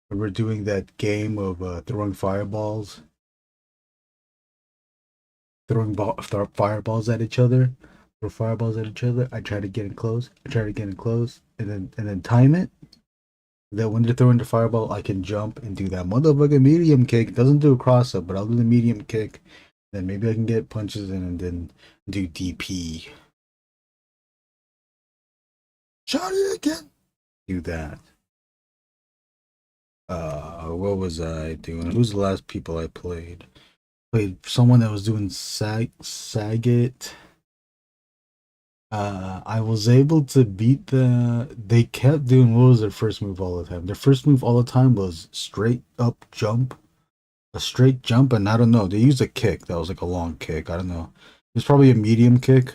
When we're doing that game of throwing fireballs, throw fireballs at each other, throw fireballs at each other. I try to get in close. I try to get in close, and then time it. That when they're throwing the fireball, I can jump and do that motherfucking medium kick. It doesn't do a cross up, but I'll do the medium kick. Then maybe I can get punches in and then do DP. Shot it again. Do that. What was I doing? Who's the last people I played? Played someone that was doing Saget. I was able to beat they kept doing, what was their first move all the time? Their first move all the time was straight up jump. A straight jump, and I don't know. They used a kick that was like a long kick. I don't know. It's probably a medium kick.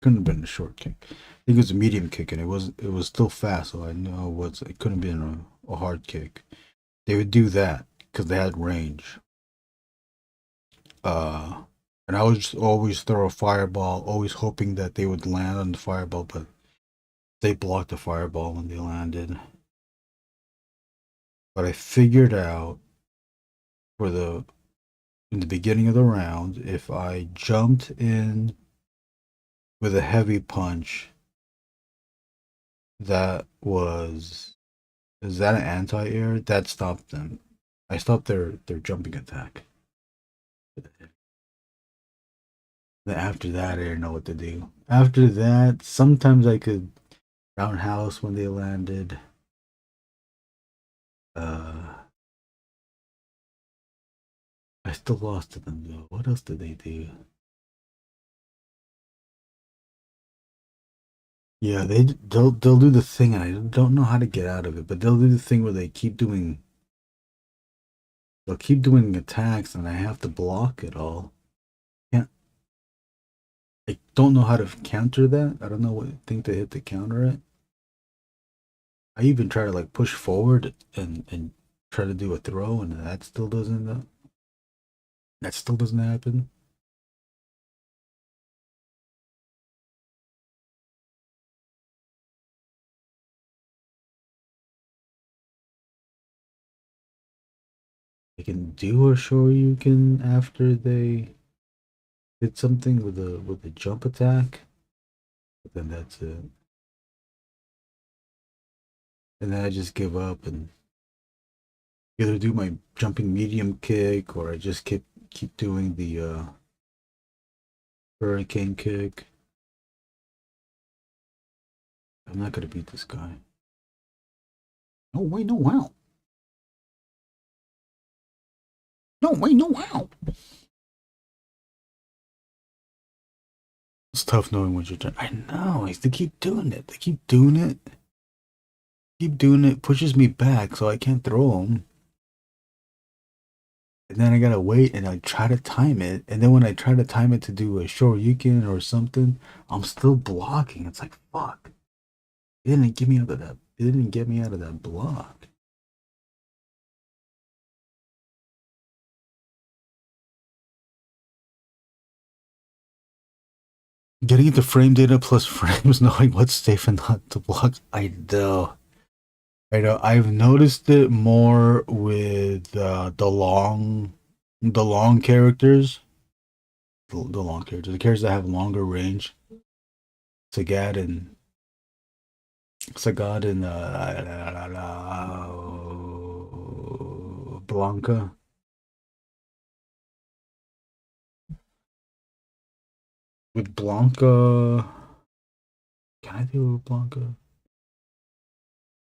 Couldn't have been a short kick. I think it was a medium kick, and it was still fast, so I know it couldn't have been a hard kick. They would do that because they had range. Uh, and I would just always throw a fireball, always hoping that they would land on the fireball, but they blocked the fireball when they landed. But I figured out for the in the beginning of the round, if I jumped in with a heavy punch, that was is that an anti-air? That stopped them. I stopped their jumping attack. Then after that, I didn't know what to do. After that, sometimes I could roundhouse when they landed. I still lost to them though. What else did they do? Yeah, they'll do the thing, and I don't know how to get out of it. But they'll do the thing where they'll keep doing attacks, and I have to block it all. Can't I don't know how to counter that. I don't know what thing to hit to counter it. I even try to like push forward and try to do a throw, and that still doesn't happen. They can do a Shoryuken after they did something with a jump attack, but then that's it. And then I just give up and either do my jumping medium kick, or I just keep doing the hurricane kick. I'm not gonna beat this guy. No way, no how. No way, no how. It's tough knowing what you're doing. I know. They keep doing it. They keep doing it. Keep doing it. Pushes me back, so I can't throw them. And then I gotta wait, and I try to time it. And then when I try to time it to do a Shoryuken or something, I'm still blocking. It's like fuck. It didn't get me out of that. It didn't get me out of that block. Getting into frame data plus frames, knowing what's safe and not to block. I know. I know. I've noticed it more with the long characters. the long characters, the characters that have longer range. Sagat and Sagat and Blanca. With Blanca, can I do with Blanca?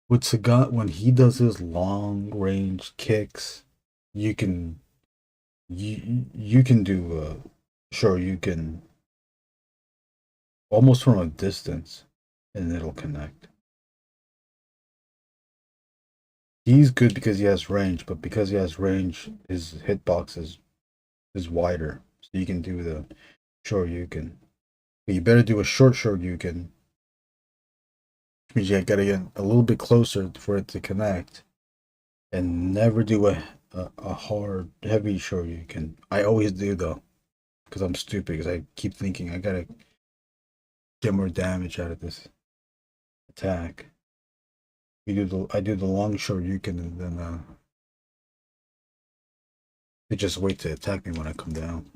With Sagat, when he does his long range kicks, you can you can do sure you can almost from a distance, and it'll connect. He's good because he has range, but because he has range, his hitbox is wider, so you can do the sure you can. But you better do a short you can. Which means you gotta get a little bit closer for it to connect, and never do a hard heavy short you can. I always do though, because I'm stupid. Because I keep thinking I gotta get more damage out of this attack. I do the long short you can, and then they just wait to attack me when I come down.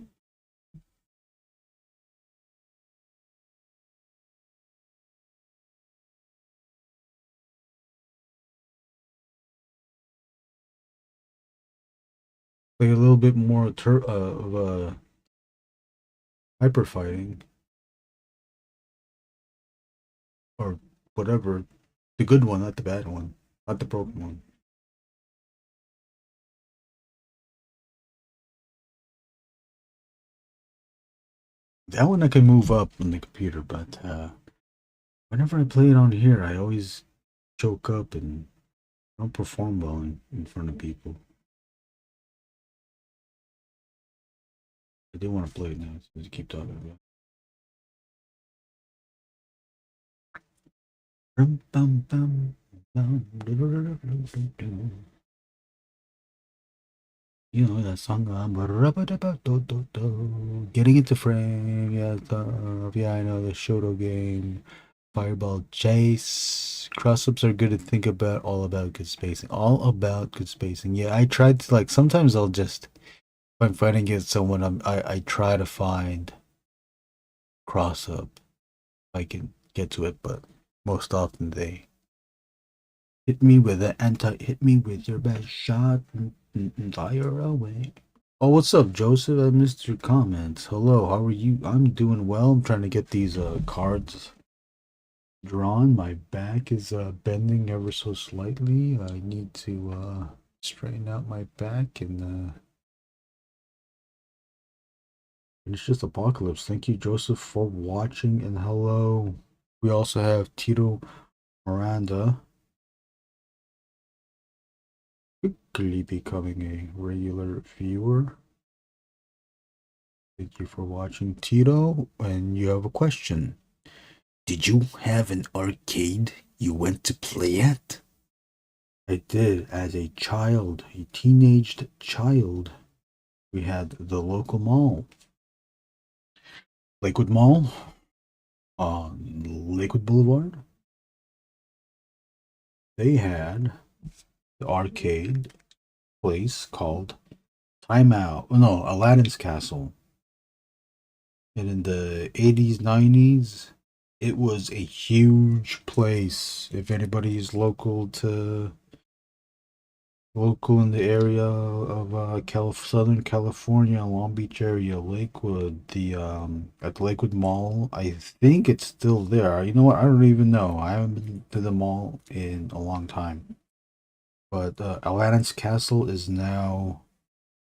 Like a little bit more of hyper fighting or whatever. The good one, not the bad one, not the broken one. That one I can move up on the computer, but whenever I play it on here, I always choke up and don't perform well in front of people. I do want to play it now, so just keep talking about it. You know that song, getting into frame, yeah, yeah, I know the Shoto game, Fireball Chase, cross-ups are good to think about, all about good spacing. Yeah, I tried to, like, sometimes I'll just, if I'm fighting against someone, I try to find cross-up, if I can get to it, but most often they hit me with hit me with your best shot, fire away. Oh, what's up, Joseph? I missed your comments. Hello, how are you? I'm doing well. I'm trying to get these cards drawn. My back is bending ever so slightly. I need to straighten out my back and it's just Apocalypse. Thank you, Joseph, for watching, and hello. We also have Tito Miranda quickly becoming a regular viewer. Thank you for watching, Tito, and you have a question. Did you have an arcade you went to play at? I did as a child, a teenaged child. We had the local mall, Lakewood Mall on Lakewood Boulevard. They had the arcade place called Aladdin's Castle. And in the 80s, 90s, it was a huge place. If anybody is local in the area of Southern California, Long Beach area, Lakewood, the at the Lakewood Mall, I think it's still there. You know what? I don't even know. I haven't been to the mall in a long time. But Aladdin's Castle is now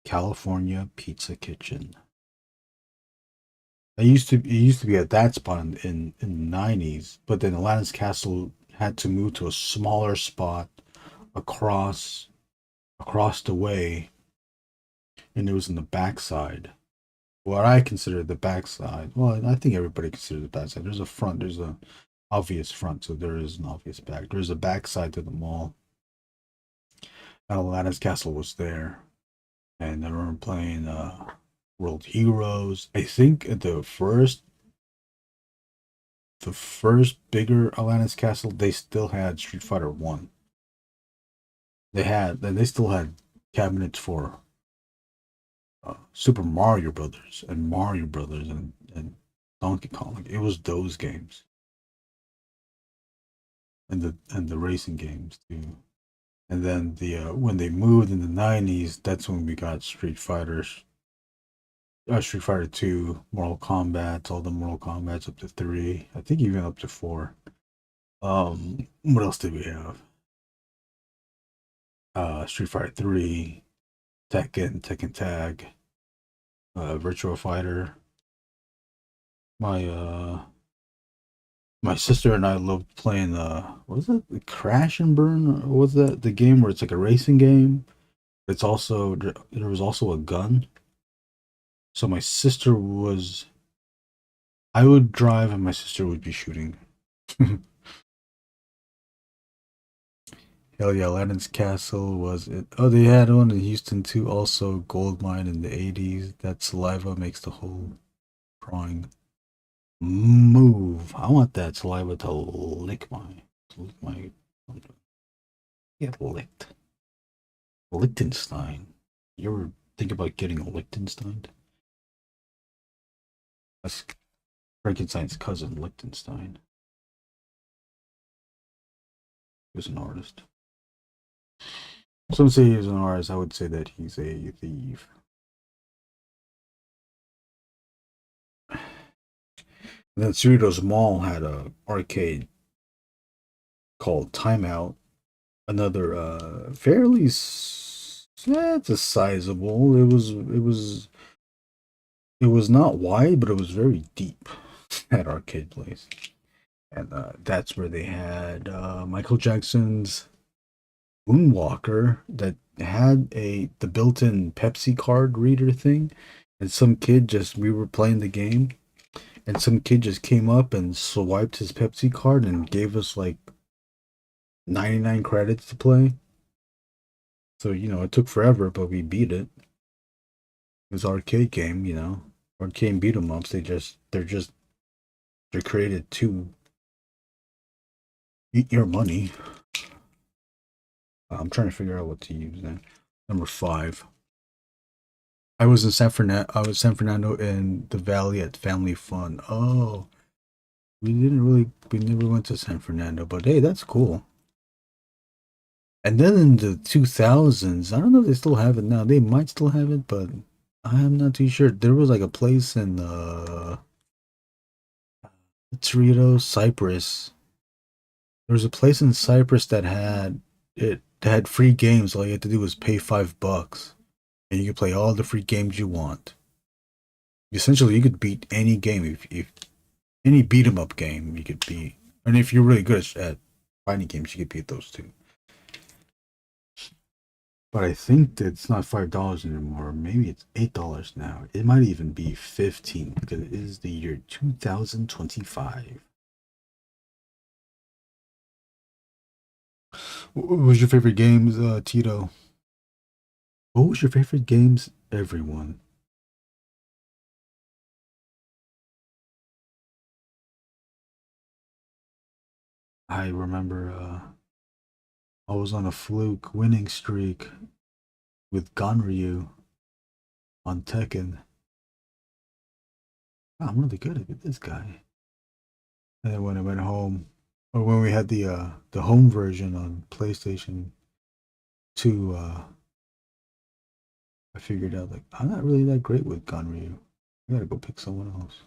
California Pizza Kitchen. It used to be at that spot in the 90s, but then Aladdin's Castle had to move to a smaller spot across the way, and it was in the backside. What I consider the backside. Well, I think everybody considers the backside. There's a front. There's a obvious front, so there is an obvious back. There's a backside to the mall. And Aladdin's Castle was there, and I remember playing World Heroes. I think the first bigger Aladdin's Castle, they still had Street Fighter One. They still had cabinets for Super Mario Brothers and Mario Brothers and Donkey Kong. Like, it was those games and the racing games too. And then when they moved in the '90s, that's when we got Street Fighter 2, Mortal Kombat, all the Mortal Kombat's up to 3. I think even up to 4. What else did we have? Street Fighter 3, Tekken Tag, Virtua Fighter. My my sister and I loved playing what was it? The Crash and Burn? Or was that the game where it's like a racing game? It's also there was also a gun. So my sister was I would drive and my sister would be shooting. Hell yeah, Aladdin's Castle was it? Oh, they had one in Houston too. Also, gold mine in the '80s. That saliva makes the whole drawing move. I want that saliva to lick my, get licked. Liechtenstein. You ever think about getting a Liechtenstein? That's Frankenstein's cousin, Liechtenstein. He was an artist. Some say he's an artist. I would say that he's a thief. And then Cerritos Mall had a arcade called Timeout. Another fairly it's a sizable. It was not wide, but it was very deep. That arcade place, and that's where they had Michael Jackson's Moonwalker that had the built-in Pepsi card reader thing, and some kid just we were playing the game, and some kid just came up and swiped his Pepsi card and gave us like 99 credits to play. So, it took forever, but we beat it. It was arcade game, arcade beat 'em ups. They're created to eat your money. I'm trying to figure out what to use now. Number 5. I was in San Fernando. I was San Fernando in the Valley at Family Fun. Oh, we never went to San Fernando, but hey, that's cool. And then in the 2000s, I don't know if they still have it now. They might still have it, but I'm not too sure. There was like a place in Cerritos, Cyprus. There was a place in Cyprus that had free games. All you had to do was pay $5, and you could play all the free games you want. Essentially, you could beat any game if any beat 'em up game you could beat. And if you're really good at fighting games, you could beat those too. But I think that it's not $5 anymore. Maybe it's $8 now. It might even be 15 because it is the year 2025. What was your favorite games, Tito? What was your favorite games, everyone? I remember I was on a fluke winning streak with Ganryu on Tekken. Wow, I'm really good at this guy. And then when I went home, or when we had the home version on PlayStation 2, I figured out like I'm not really that great with Ganryu. I gotta go pick someone else.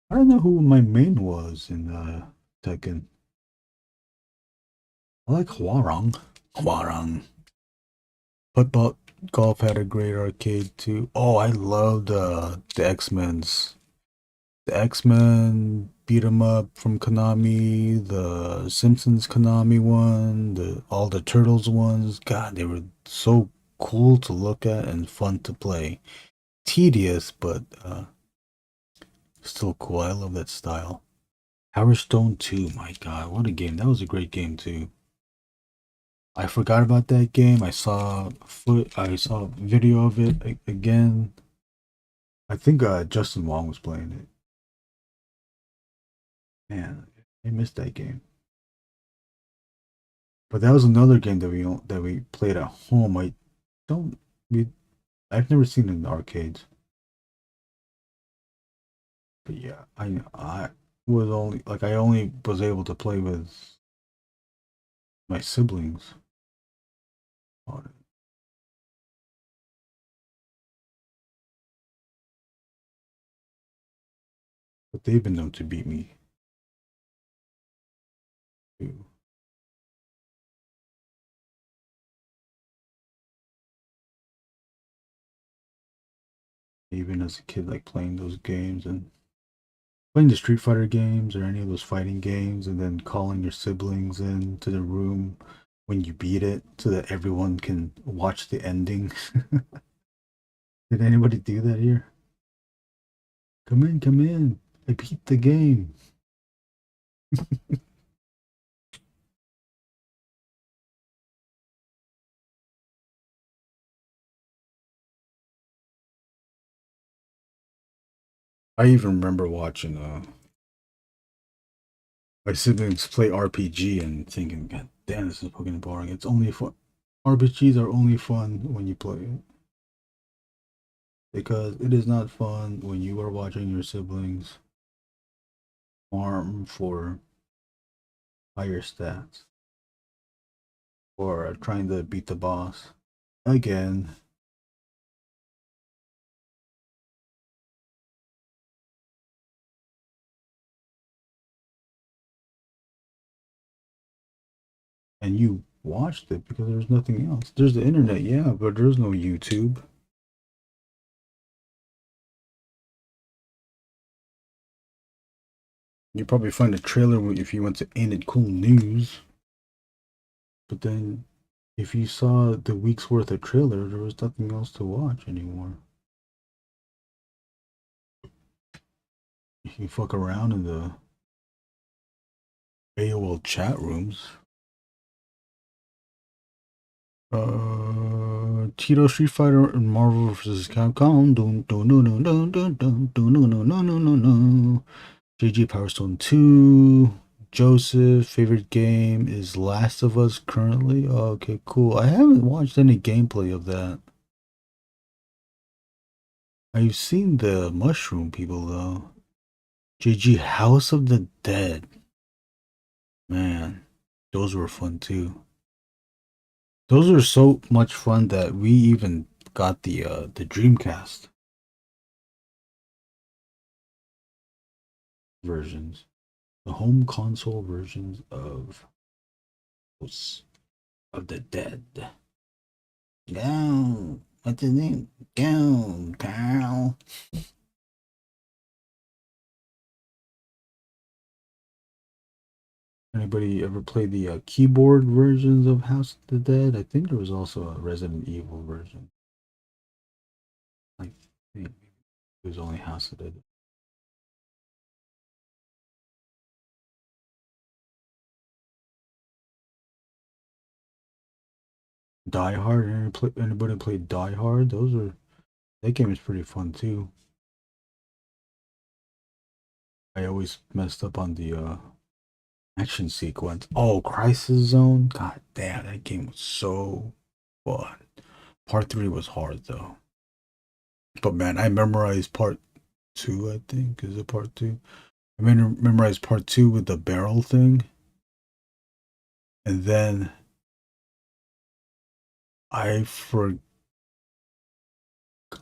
I don't know who my main was in Tekken. I like Hwarang. Hwarang. Football Golf had a great arcade too. Oh, I loved the X-Men's. The X-Men beat 'em up from Konami, the Simpsons Konami one, the all the Turtles ones. God, they were so cool to look at and fun to play. Tedious, but still cool. I love that style. Power Stone 2, my God, what a game. That was a great game too. I forgot about that game. I saw video of it again. I think Justin Wong was playing it. Man, I missed that game. But that was another game that we played at home. Don't we I've never seen it in the arcades. But yeah, I was only like I only was able to play with my siblings on it. But they've been known to beat me too. Even as a kid, like playing those games and playing the Street Fighter games or any of those fighting games, and then calling your siblings into the room when you beat it so that everyone can watch the ending. Did anybody do that here? Come in, come in. I beat the game. I even remember watching my siblings play RPG and thinking, God damn, this is fucking boring. It's only fun. RPGs are only fun when you play it. Because it is not fun when you are watching your siblings farm for higher stats or trying to beat the boss again. And you watched it because there's nothing else. There's the internet, yeah, but there's no YouTube. You probably find a trailer if you went to Ain't It Cool News. But then if you saw the week's worth of trailer, there was nothing else to watch anymore. You can fuck around in the AOL chat rooms. Tito Street Fighter and Marvel vs. Capcom. GG Power Stone 2. Joseph, favorite game is Last of Us currently. Oh, okay, cool. I haven't watched any gameplay of that. I've seen the mushroom people though. GG House of the Dead. Man, those were fun too. Those were so much fun that we even got the Dreamcast versions, the home console versions of the Dead. Go, what's his name? Go, Carl. Anybody ever play the keyboard versions of House of the Dead? I think there was also a Resident Evil version. I think it was only House of the Dead. Die Hard. Anybody play Die Hard? That game is pretty fun too. I always messed up on the action sequence. Oh, Crisis Zone. God damn, that game was so fun. Part 3 was hard though. But man, I memorized part 2, I think. Is it part 2? I memorized part 2 with the barrel thing. And then I for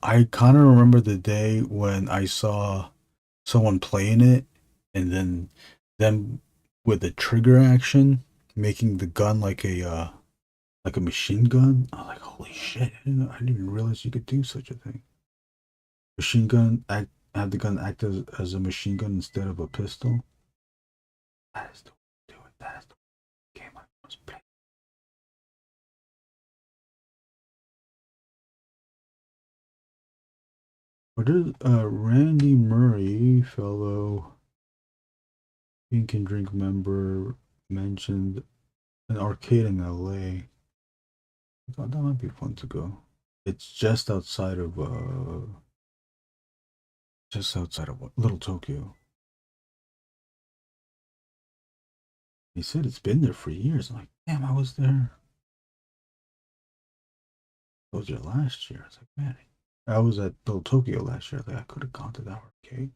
I kind of remember the day when I saw someone playing it and then them with the trigger action making the gun like a machine gun. I was like, holy shit! I didn't even realize you could do such a thing. Machine gun act have the gun act as a machine gun instead of a pistol. That is the way to do it. That is the game I must play. What is Randy Murray, fellow Ink and Drink member, mentioned an arcade in LA? I thought that might be fun to go. It's just outside of what, Little Tokyo. He said it's been there for years. I'm like, damn, I was there. I was there last year. I was like, man, I was at Little Tokyo last year. Like I could have gone to that arcade.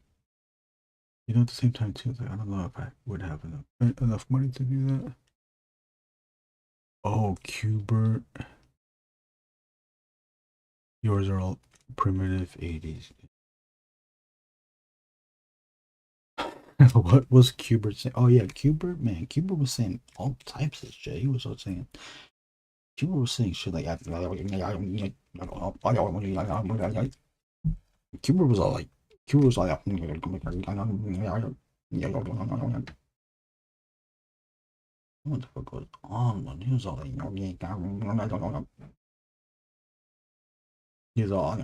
You know, at the same time too, like I don't know if I would have enough money to do that. Oh, Cubert. Yours are all primitive 80s. What was Cubert saying? Oh yeah, Cubert, man. Cubert was saying all types of shit. He was all saying Cubert was saying shit like Cubert was all like Cubert was like what the fuck was on, man? He was all like he was all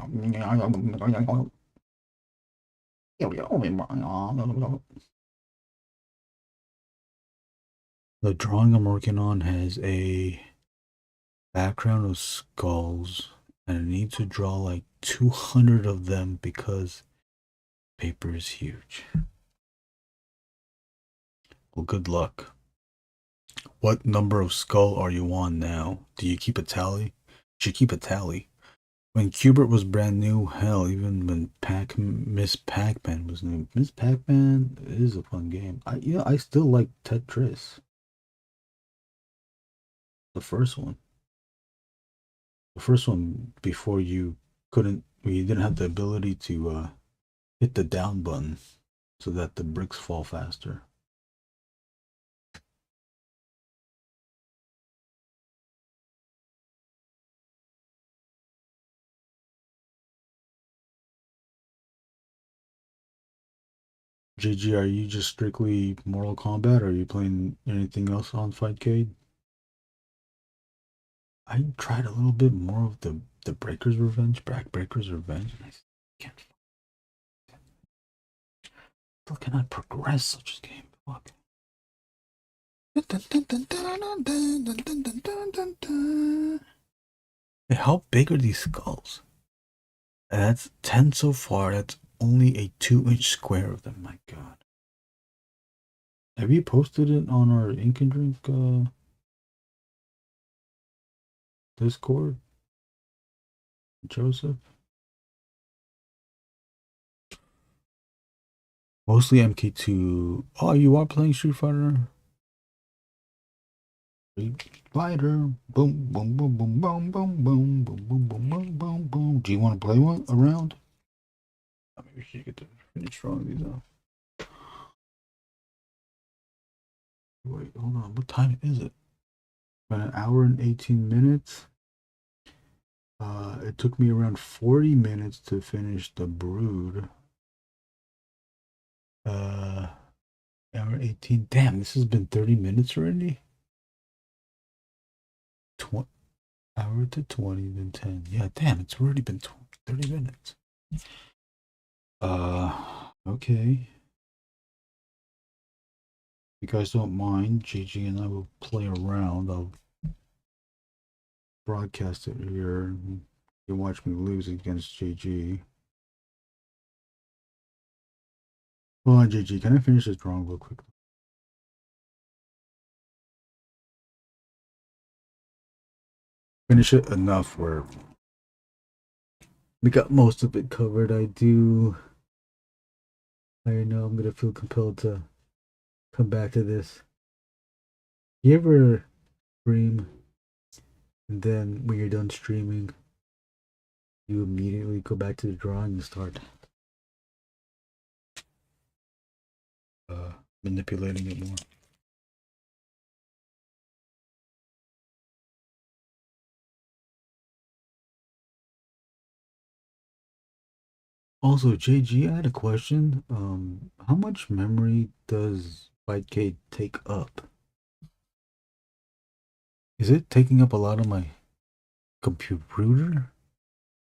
the drawing I'm working on has a background of skulls, and I need to draw like 200 of them because paper is huge. Well, good luck. What number of skull are you on now? Do you keep a tally? You should keep a tally. When Cubert was brand new, hell, even when Miss Pac-Man was new. Miss Pac-Man is a fun game. I still like Tetris. The first one. The first one before you didn't have the ability to hit the down button so that the bricks fall faster. GG, are you just strictly Mortal Kombat or are you playing anything else on Fightcade? I tried a little bit more of the Breaker's Revenge, Backbreaker's Revenge, and I can't. How can I progress such a game? Fuck. Hey, how big are these skulls? That's 10 so far. That's only a 2-inch square of them. My god. Have you posted it on our Ink and Drink Discord, Joseph? Mostly MK2. Oh, you are playing Street Fighter? Street Fighter. Boom, boom, boom, boom, boom, boom, boom, boom, boom, boom, boom, boom, boom. Do you want to play one around? Maybe we should get to finish drawing these out. Wait, hold on. What time is it? About an hour and 18 minutes. It took me around 40 minutes to finish the brood. Hour 18. Damn, this has been 30 minutes already. 20 hour to 20, then 10. Yeah, damn, it's already been 30 minutes. Okay. If you guys don't mind, Gigi and I will play around. I'll broadcast it here. You can watch me lose against JG. Hold on, JG. Can I finish this drawing real quick? Finish it enough where we got most of it covered. I know I'm gonna feel compelled to come back to this. You ever stream and then when you're done streaming, you immediately go back to the drawing and start manipulating it more? Also, JG, I had a question. How much memory does Bytecade take up? Is it taking up a lot of my computer?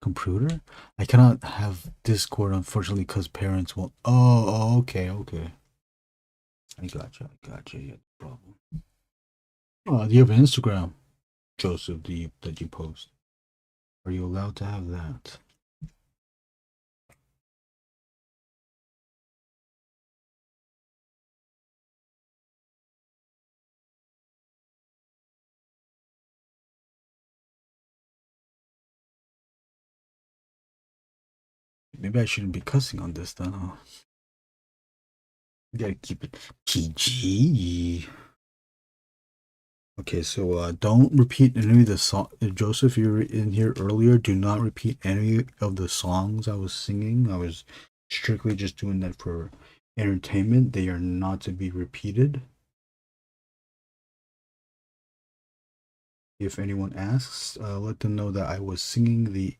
Computer? I cannot have Discord, unfortunately, because parents won't. Oh, okay. I gotcha. Yeah, no problem. Do you have an Instagram, Joseph? That you post? Are you allowed to have that? Maybe I shouldn't be cussing on this then, huh? You gotta keep it PG. Okay, so don't repeat any of the song. Joseph, you were in here earlier. Do not repeat any of the songs I was singing. I was strictly just doing that for entertainment. They are not to be repeated. If anyone asks, let them know that I was singing the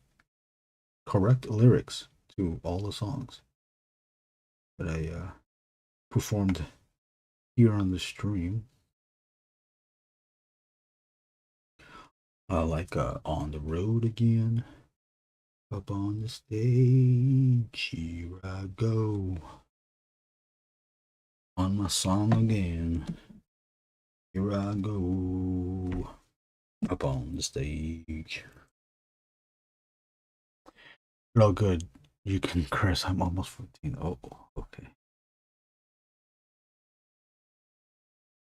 correct lyrics to all the songs that I performed here on the stream. Like On the Road Again. Up on the stage, here I go. On my song again. Here I go. Up on the stage. Real good. You can curse. I'm almost 14. Oh, okay.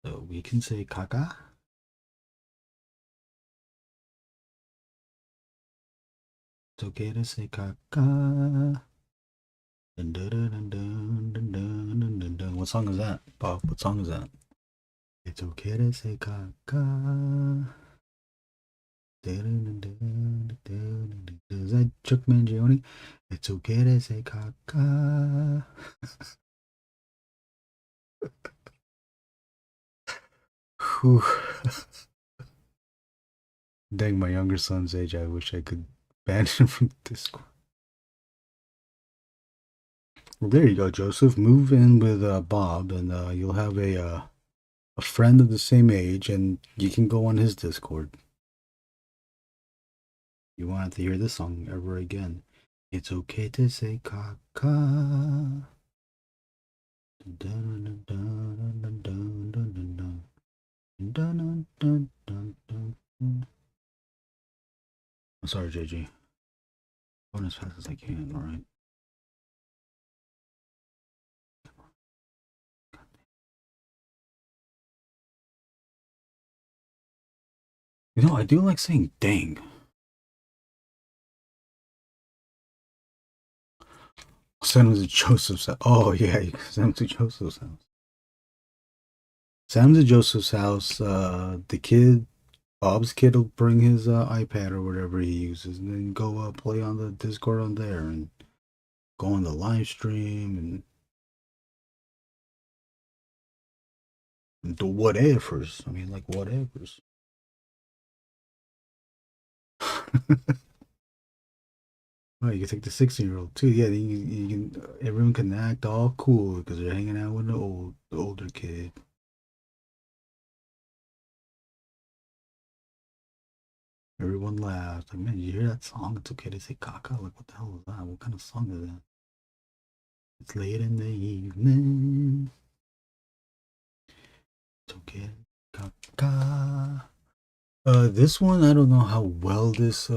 So we can say caca. It's okay to say caca. Dun, dun, dun, dun, dun, dun, dun, dun, dun. What song is that, Bob? What song is that? It's okay to say caca. Is that Chuck Mangione? It's okay to say caca. Dang, my younger son's age, I wish I could ban him from Discord. Well, there you go, Joseph. Move in with Bob, and you'll have a friend of the same age, and you can go on his Discord. You won't have to hear this song ever again. It's okay to say caca. I'm sorry, JG. Going as fast as I can, alright? You know, I do like saying dang. Send him to Joseph's house. Oh, yeah, you can send him to Joseph's house. Send him to Joseph's house. The kid, Bob's kid, will bring his iPad or whatever he uses, and then go play on the Discord on there and go on the live stream and do whatevers. I mean, like, whatevers. Oh, you can take the 16-year-old too. Yeah, you can. Everyone can act all cool because they're hanging out with the older kid. Everyone laughed. Like, man, you hear that song? It's okay to say caca. Like, what the hell is that? What kind of song is that? It's late in the evening. It's okay. Caca. This one, I don't know how well this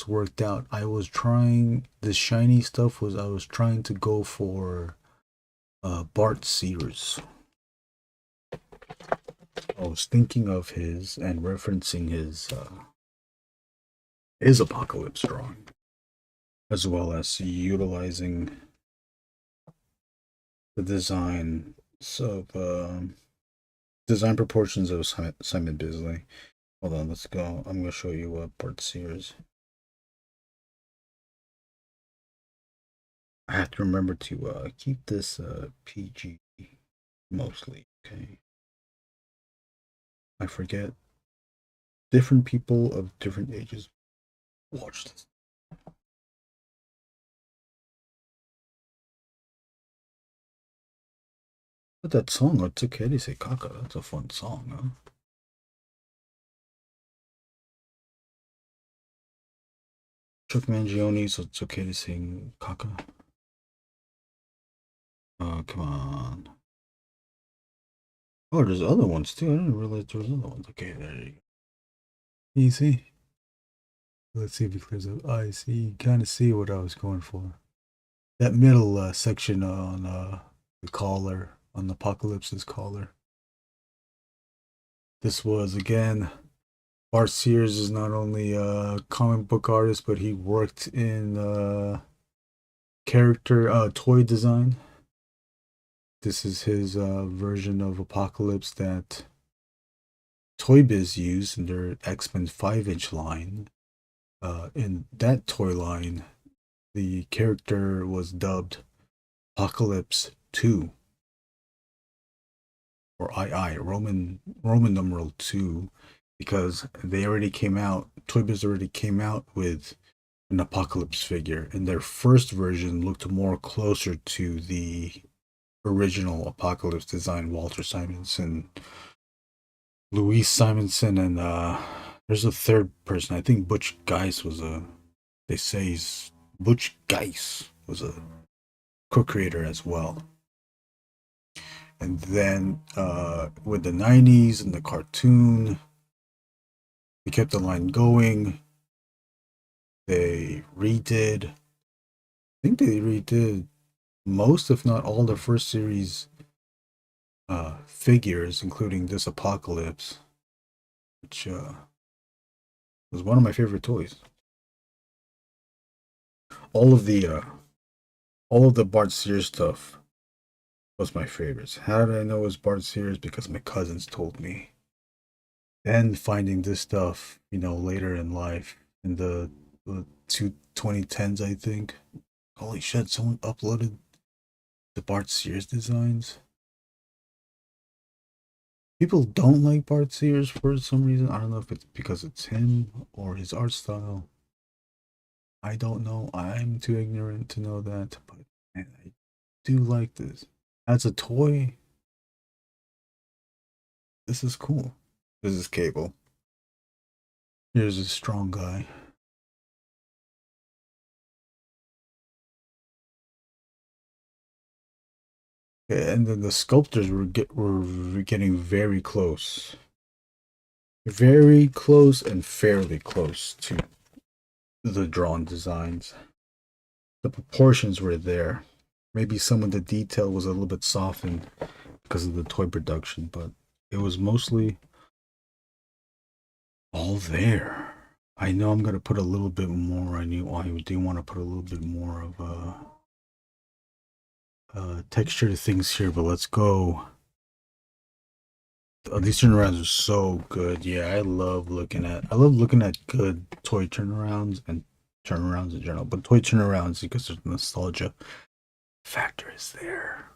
worked out. I was trying this shiny stuff was I was trying to go for Bart Sears. I was thinking of his and referencing his apocalypse drawing, as well as utilizing the design of design proportions of Simon Bisley. Hold on, let's go. I'm gonna show you Bart Sears. I have to remember to keep this PG mostly. Okay. I forget. Different people of different ages watch this. But that song, It's okay to say caca. That's a fun song, huh? Chuck Mangione, so it's okay to sing caca. Oh, come on. Oh, there's other ones too. I didn't realize there was other ones. Okay, there you go. Easy. Let's see if it clears up. I see. You kind of see what I was going for. That middle section on the collar, on the Apocalypse's collar. This was, again, Bart Sears is not only a comic book artist, but he worked in character toy design. This is his version of Apocalypse that ToyBiz used in their X-Men 5-inch line. In that toy line, the character was dubbed Apocalypse 2, or II, Roman numeral 2, because they already came out, ToyBiz already came out with an Apocalypse figure, and their first version looked more closer to the original Apocalypse design, Walter Simonson, Louise Simonson, and there's a third person. I think Butch Geis was Butch Geis was a co-creator as well. And then with the 90s and the cartoon, they kept the line going. They redid, I think they redid most, if not all, the first series figures, including this Apocalypse, which was one of my favorite toys. All of the Bart Sears stuff was my favorites. How did I know it was Bart Sears? Because my cousins told me. Then finding this stuff, later in life, in the 2010s, I think. Holy shit, someone uploaded the Bart Sears designs. People don't like Bart Sears for some reason. I don't know if it's because it's him or his art style. I don't know. I'm too ignorant to know that, but man, I do like this. As a toy, this is cool. This is Cable. Here's a strong guy. Okay, and then the sculptors were getting very close. Very close and fairly close to the drawn designs. The proportions were there. Maybe some of the detail was a little bit softened because of the toy production, but it was mostly all there. I know I'm gonna put a little bit more. I do want to put a little bit more of texture to things here, but let's go. Oh, these turnarounds are so good. Yeah, I love looking at good toy turnarounds and turnarounds in general, but toy turnarounds because there's nostalgia factor is there.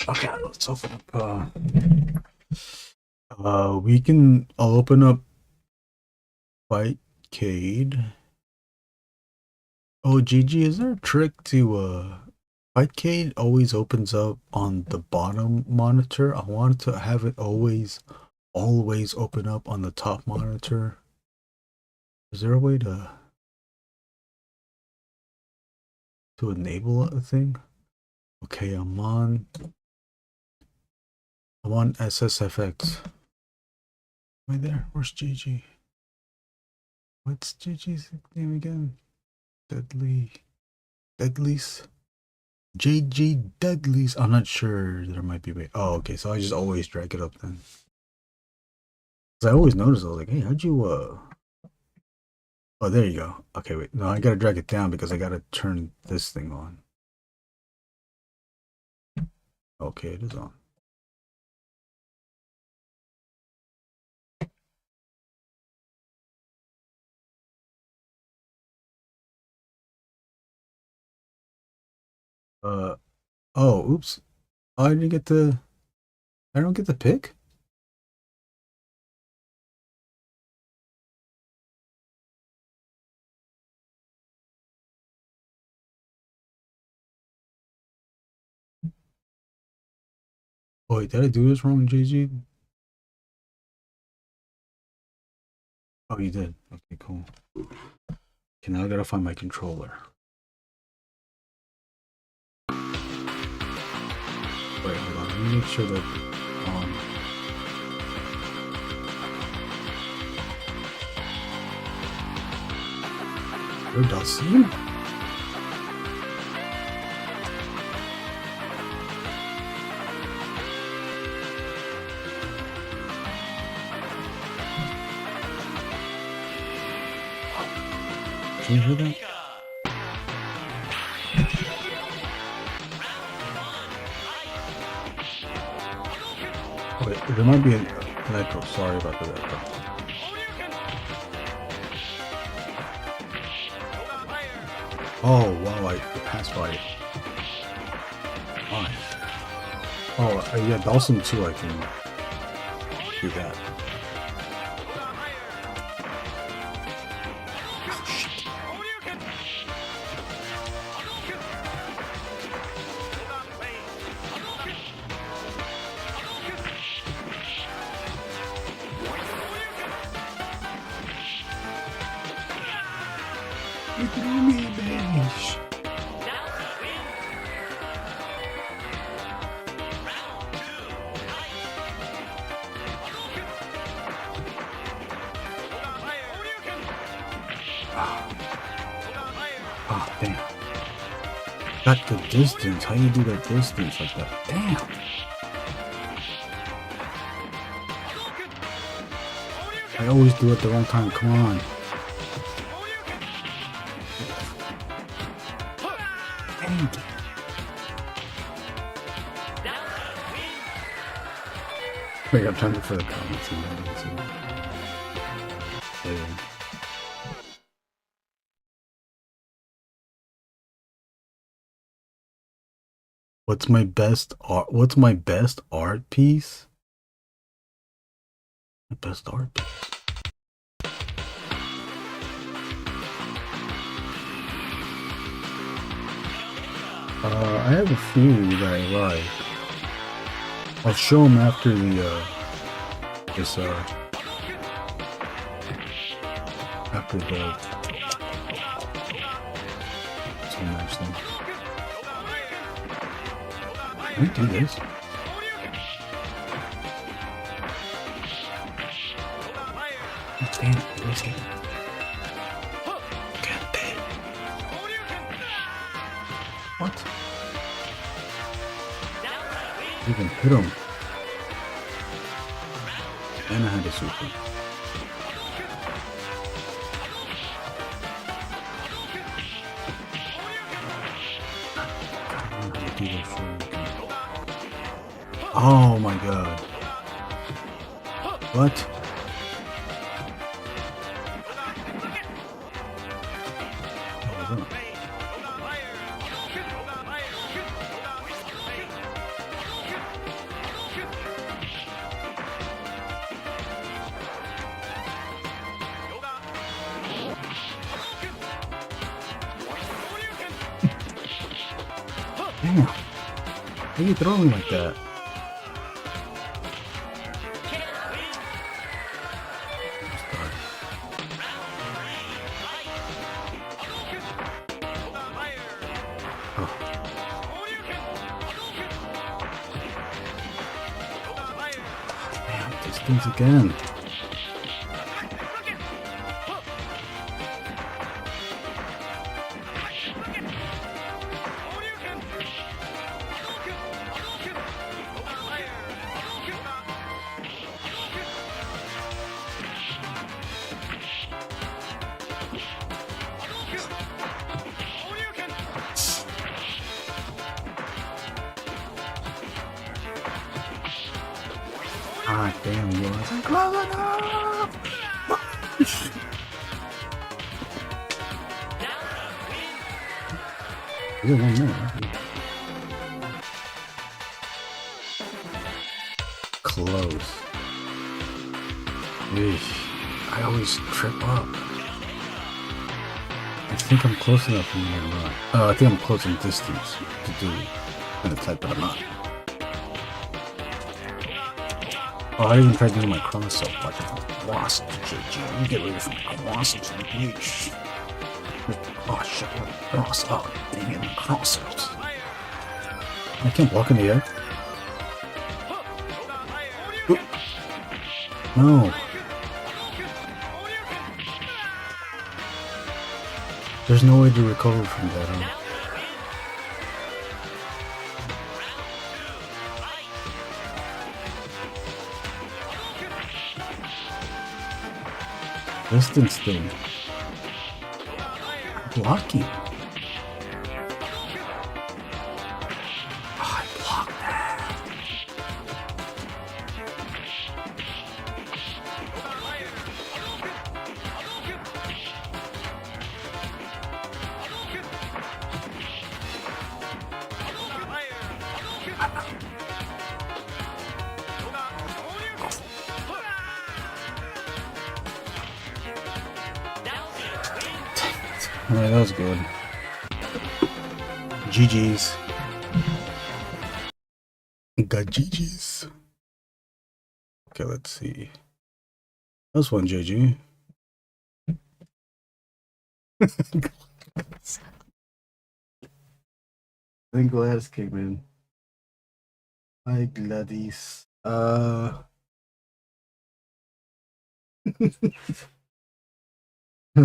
Okay, let's open up. I'll open up Fightcade. Oh, Gigi, is there a trick to Fightcade always opens up on the bottom monitor? I want to have it always open up on the top monitor. Is there a way to enable a thing? Okay, I'm on SSFX. Am I there? Where's Gigi? What's Gigi's name again? Deadlies? JG Deadlies. I'm not sure. There might be a way. Oh, okay. So I just always drag it up then. Cause I always notice. I was like, hey, how'd you Oh, there you go. Okay, wait. No, I gotta drag it down because I gotta turn this thing on. Okay, it is on. Oh, oops. Oh, I don't get the pick? Oh, wait, did I do this wrong, JG? Oh, you did. Okay, cool. Okay, now I gotta find my controller. Wait, hold on. Let me make sure that where does he? Can you hear that? There might be an echo. Sorry about the echo. Oh wow! I passed by it. Nice. Oh yeah, Dawson too. I can do that. Oh shit! You threw me, baby. Oh, damn. Got the distance. How you do that distance like that? Damn. I always do it the wrong time. Come on. Dang it. Wait, I'm trying to look for the comments. What's my best art? What's my best art piece? My best art piece. I have a few that I like. I'll show them after the after the some nice thing. Can we do this? Damn it, where's it? God damn. What? You can hit him. And I had a super. Oh my god. What? Damn. How you throwing like that? Things again. Ah, damn, you wasn't close enough! There's one more. Close. Eesh. I always trip up. I think I'm close enough and I'm not. I think I'm close in distance to do an attack, but I'm not. Oh, I even tried doing my cross up like a wasp. You get rid of my cross ups, please. Oh shit, cross up. Dang it, my cross ups. I can't walk in the air. Oop. No. There's no way to recover from that, huh? Distance thing. Blocking. Oh, I blocked that. Alright, that was good. GG's. Got GG's. Okay, let's see. That's one GG. Then Gladys came in. Hi, Gladys. I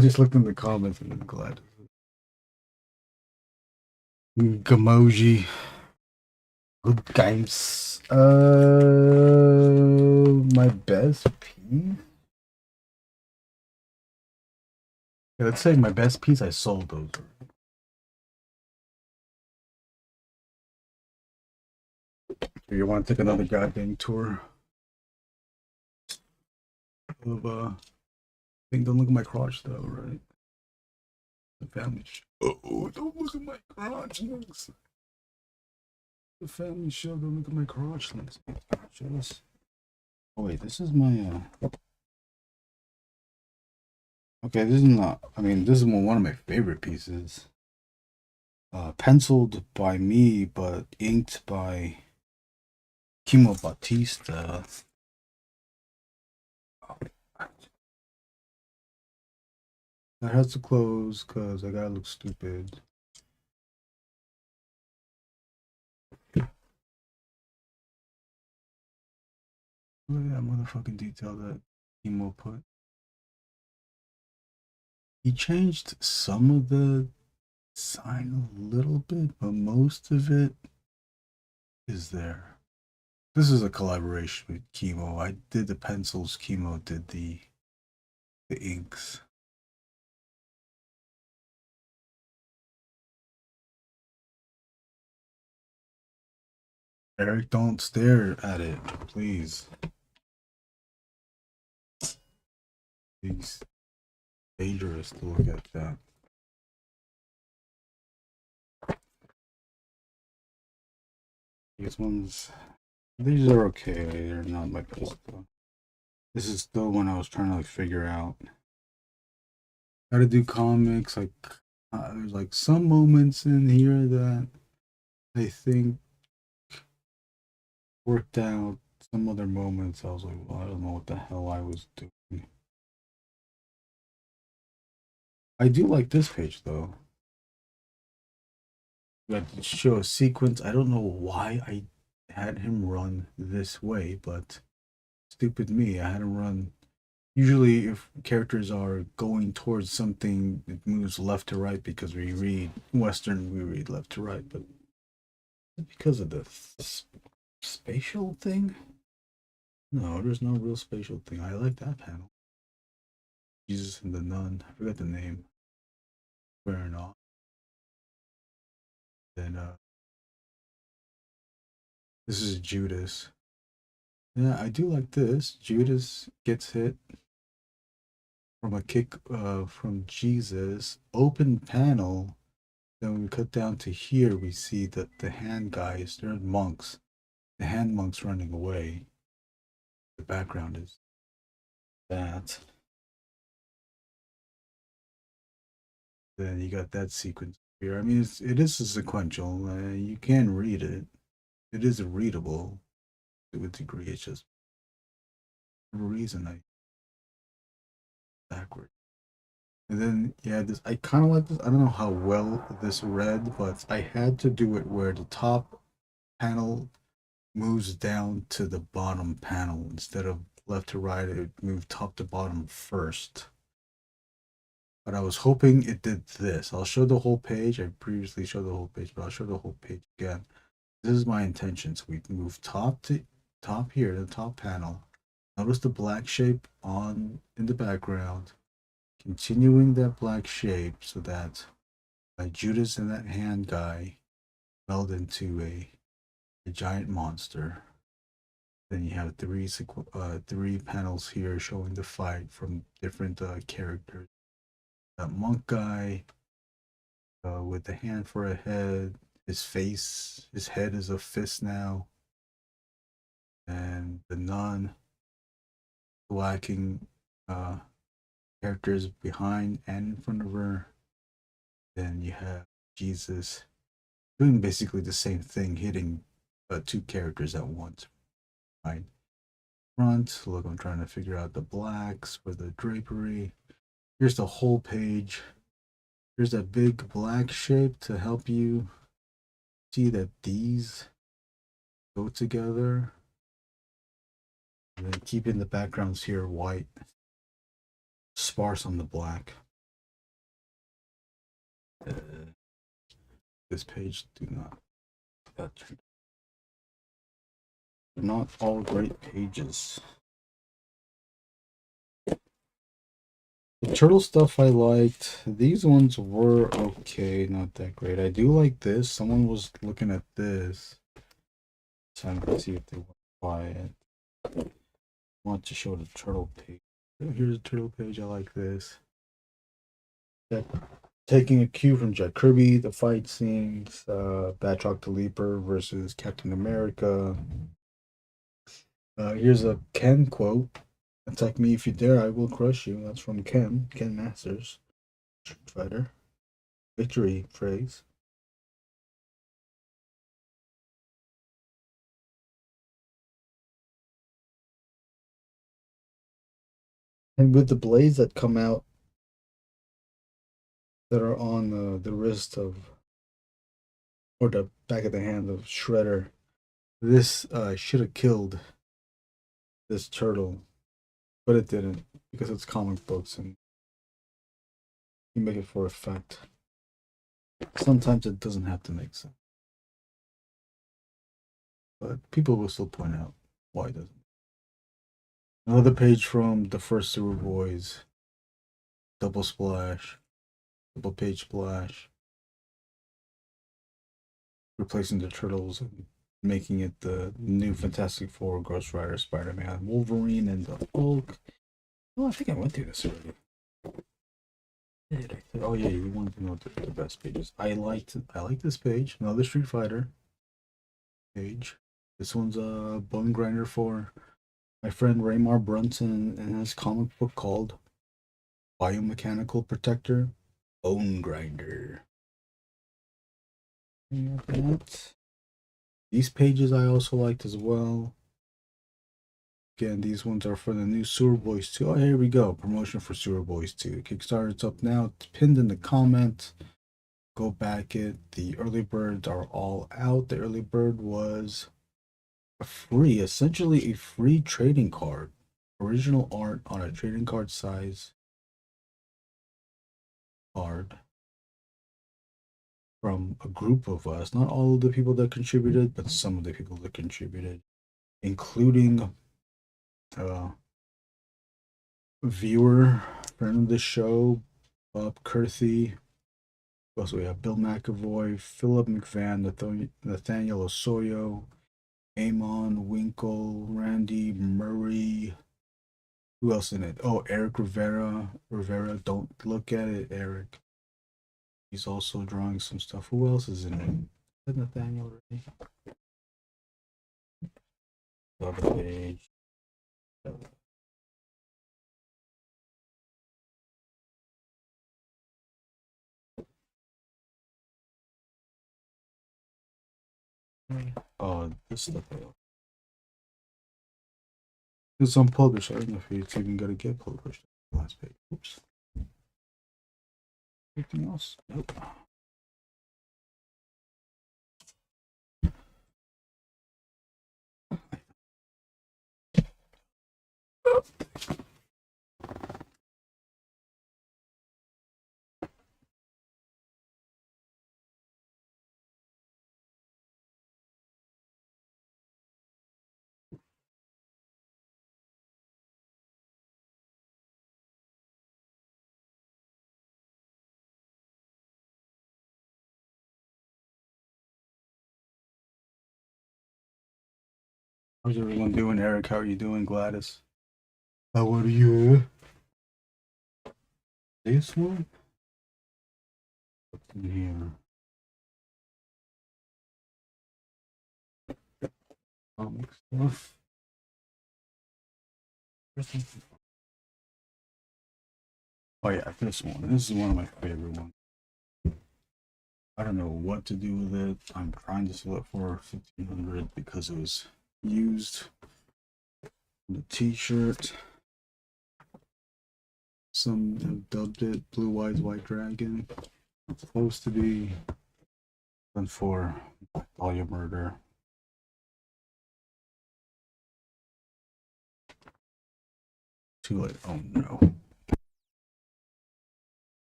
just looked in the comments and then Gladys. Gamoji. Good games. My best piece? Yeah, let's say my best piece, I sold those. You want to take another goddamn tour of thing? Don't look at my crotch though, right? The family show. Oh, don't look at my crotch links. The family show. Don't look at my crotch links. Oh wait, this is my okay, this is not, I mean, this is one of my favorite pieces. Penciled by me, but inked by Kimo Batista. That has to close because I gotta look stupid. Look at that motherfucking detail that Kimo put. He changed some of the sign a little bit, but most of it is there. This is a collaboration with Kimo. I did the pencils, Kimo did the inks. Eric, don't stare at it, please. It's dangerous to look at that. These ones, these are okay. They're not my best though. This is still one I was trying to like figure out how to do comics. Like, there's like some moments in here that I think worked out. Some other moments I was like, well, I don't know what the hell I was doing. I do like this page though. Got to show a sequence. I don't know why I had him run this way, but stupid me. I had him run. Usually, if characters are going towards something, it moves left to right because we read Western, we read left to right. But because of the spatial thing? No, there's no real spatial thing. I like that panel. Jesus and the nun. I forgot the name. Fair enough. Then this is Judas. Yeah, I do like this. Judas gets hit from a kick from Jesus. Open panel. Then we cut down to here. We see that the hand guys, they're monks. The hand monks running away. The background is that. Then you got that sequence here. I mean, it is a sequential. You can read it. It is readable to a degree. It's just for a reason I backward. And then yeah, this I kind of like this. I don't know how well this read, but I had to do it where the top panel moves down to the bottom panel instead of left to right. It moved top to bottom first. But I was hoping it did this. I'll show the whole page. I previously showed the whole page, but I'll show the whole page again. This is my intention. So we move top to top here, the top panel. Notice the black shape on in the background. Continuing that black shape so that Judas and that hand guy meld into a giant monster. Then you have three panels here showing the fight from different characters. That monk guy with the hand for a head. His head is a fist now. And the nun whacking characters behind and in front of her. Then you have Jesus doing basically the same thing, hitting two characters at once. Right front. Look, I'm trying to figure out the blacks for the drapery. Here's the whole page. Here's that big black shape to help you see that these go together. And then keeping the backgrounds here white, sparse on the black. This page do not. They're not all great pages. The turtle stuff I liked. These ones were okay, not that great. I do like this. Someone was looking at this. So I'm gonna see if they want to buy it. I want to show the turtle page. Here's a turtle page. I like this. Taking a cue from Jack Kirby, the fight scenes, Batroc the Leaper versus Captain America. Here's a Ken quote. Attack me if you dare, I will crush you. That's from Ken Masters, Street Fighter. Victory phrase. And with the blades that come out that are on the wrist of, or the back of the hand of Shredder, this should have killed this turtle, but it didn't because it's comic books and you make it for effect. Sometimes it doesn't have to make sense, but people will still point out why it doesn't. Another page from the first Sewer Boys. Double splash, double page splash, replacing the turtles and making it the new Fantastic Four, Ghost Rider, Spider-Man, Wolverine, and the Hulk. Oh, I think I went through this already. Oh yeah, you wanted to know the best pages. I like this page. Another Street Fighter page. This one's a bone grinder for my friend Raymar Brunson and his comic book called Biomechanical Protector Bone Grinder. These pages I also liked as well. Again, these ones are for the new Sewer Boys 2. Oh, here we go. Promotion for Sewer Boys 2. Kickstarter's up now. It's pinned in the comments. Go back it. The early birds are all out. The early bird was free, essentially a free trading card. Original art on a trading card size card from a group of us. Not all of the people that contributed, but some of the people that contributed, including viewer, friend of the show, Bob Kurthy. Also, we have Bill McAvoy, Philip McVan, Nathaniel Osoyo, Amon Winkle, Randy Murray. Who else in it? Oh, Eric Rivera. Don't look at it, Eric. He's also drawing some stuff. Who else is in it? Is that Nathaniel already? Other page. Oh, this stuff. It's unpublished. I don't know if it's even gonna get published. Last page. Oops. Anything else? Nope. How's everyone doing? Eric, how are you doing? Gladys? How are you? This one? What's in here? Comic stuff. Oh yeah, this one. This is one of my favorite ones. I don't know what to do with it. I'm trying to sell it for 1,500 because it was used. The T-shirt. Some have dubbed it Blue Eyes White Dragon. It's supposed to be done for Dahlia murder. Too late. Oh no.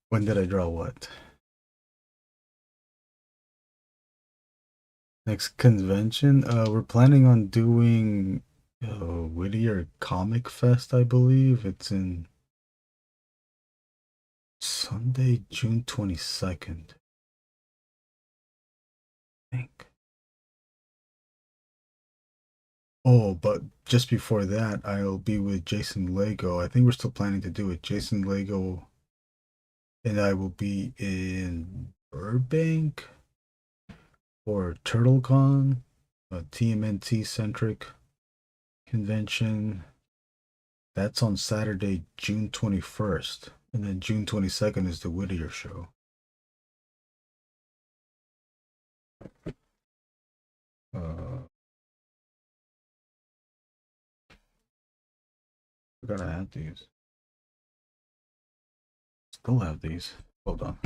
When did I draw what? Next convention? We're planning on doing Whittier Comic Fest, I believe. It's in Sunday, June 22nd. I think. Oh, but just before that, I'll be with Jason Lego. I think we're still planning to do it. Jason Lego and I will be in Burbank for TurtleCon, a TMNT centric convention. That's on Saturday, June 21st. And then June 22nd is the Whittier show. Uh, I gotta add these. Still have these. Hold on.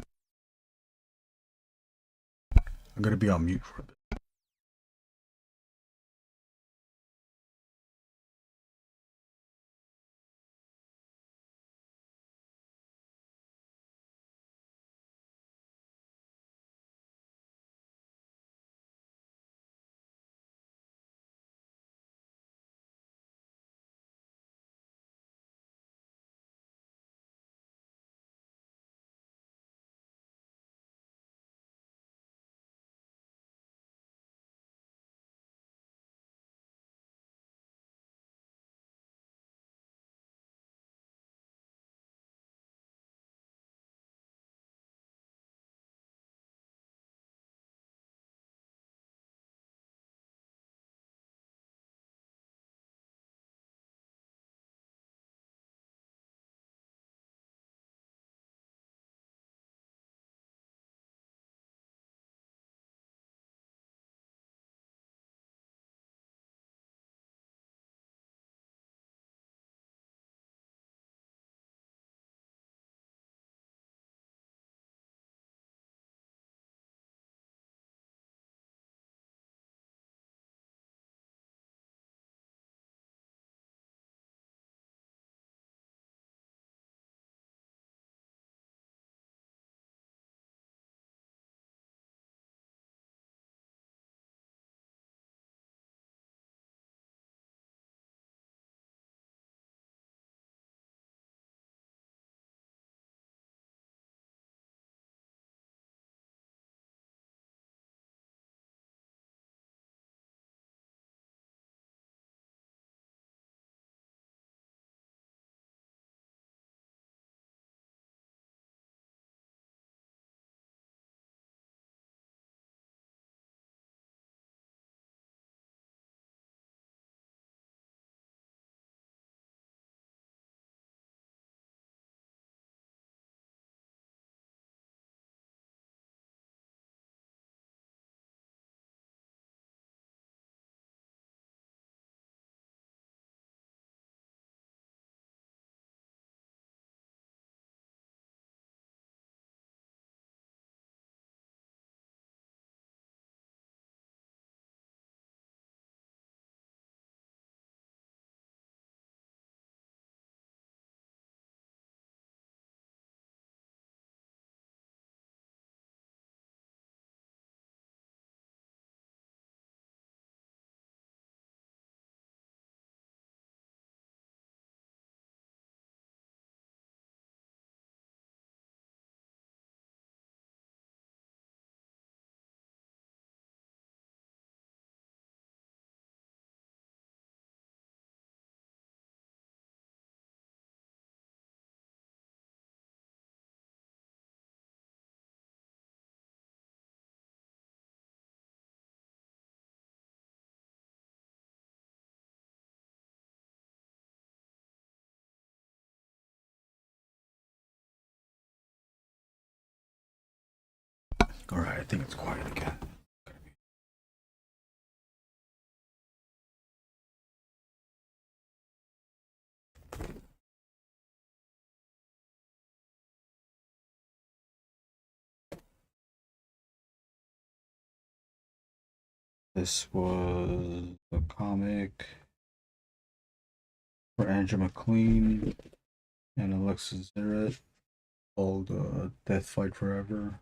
I'm gonna be on mute for a bit. All right, I think it's quiet again. This was a comic for Andrew McLean and Alexis Zeret called Death Fight Forever.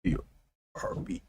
BRB.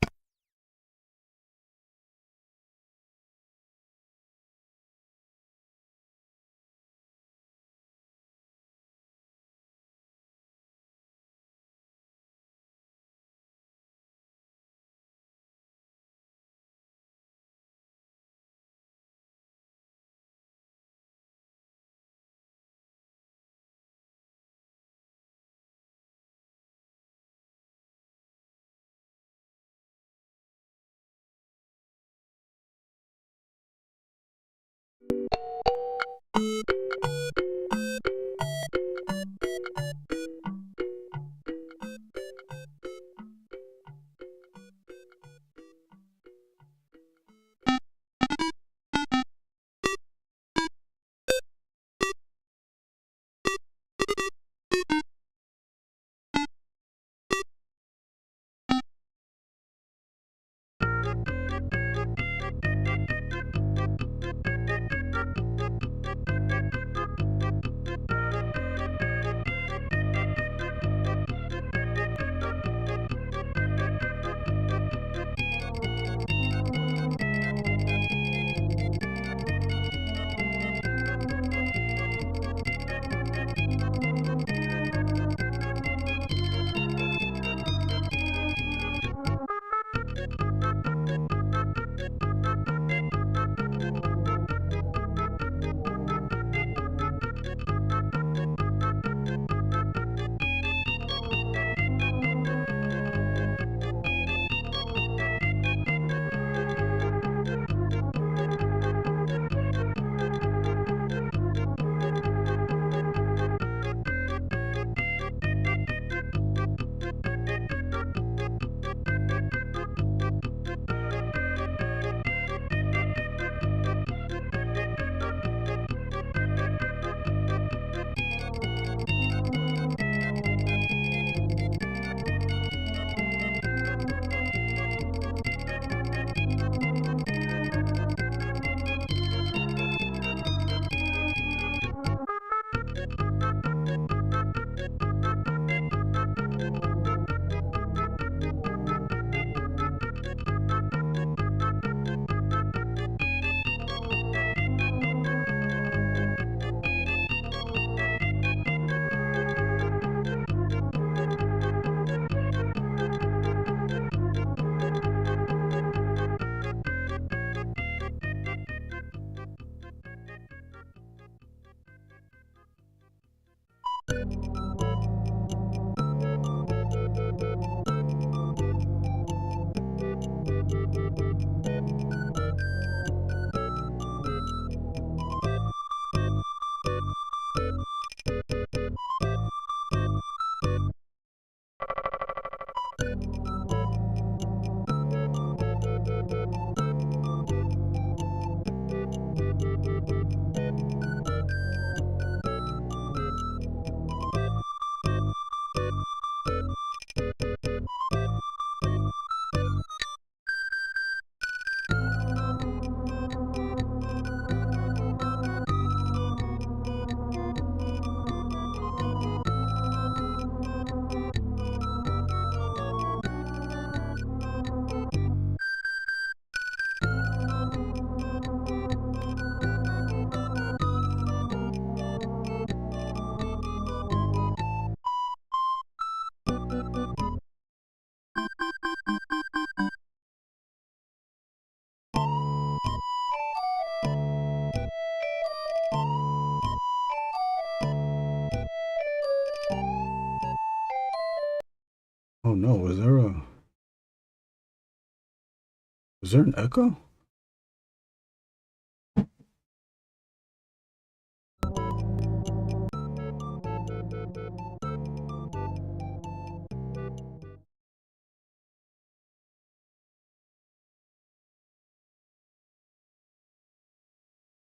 Was there an echo?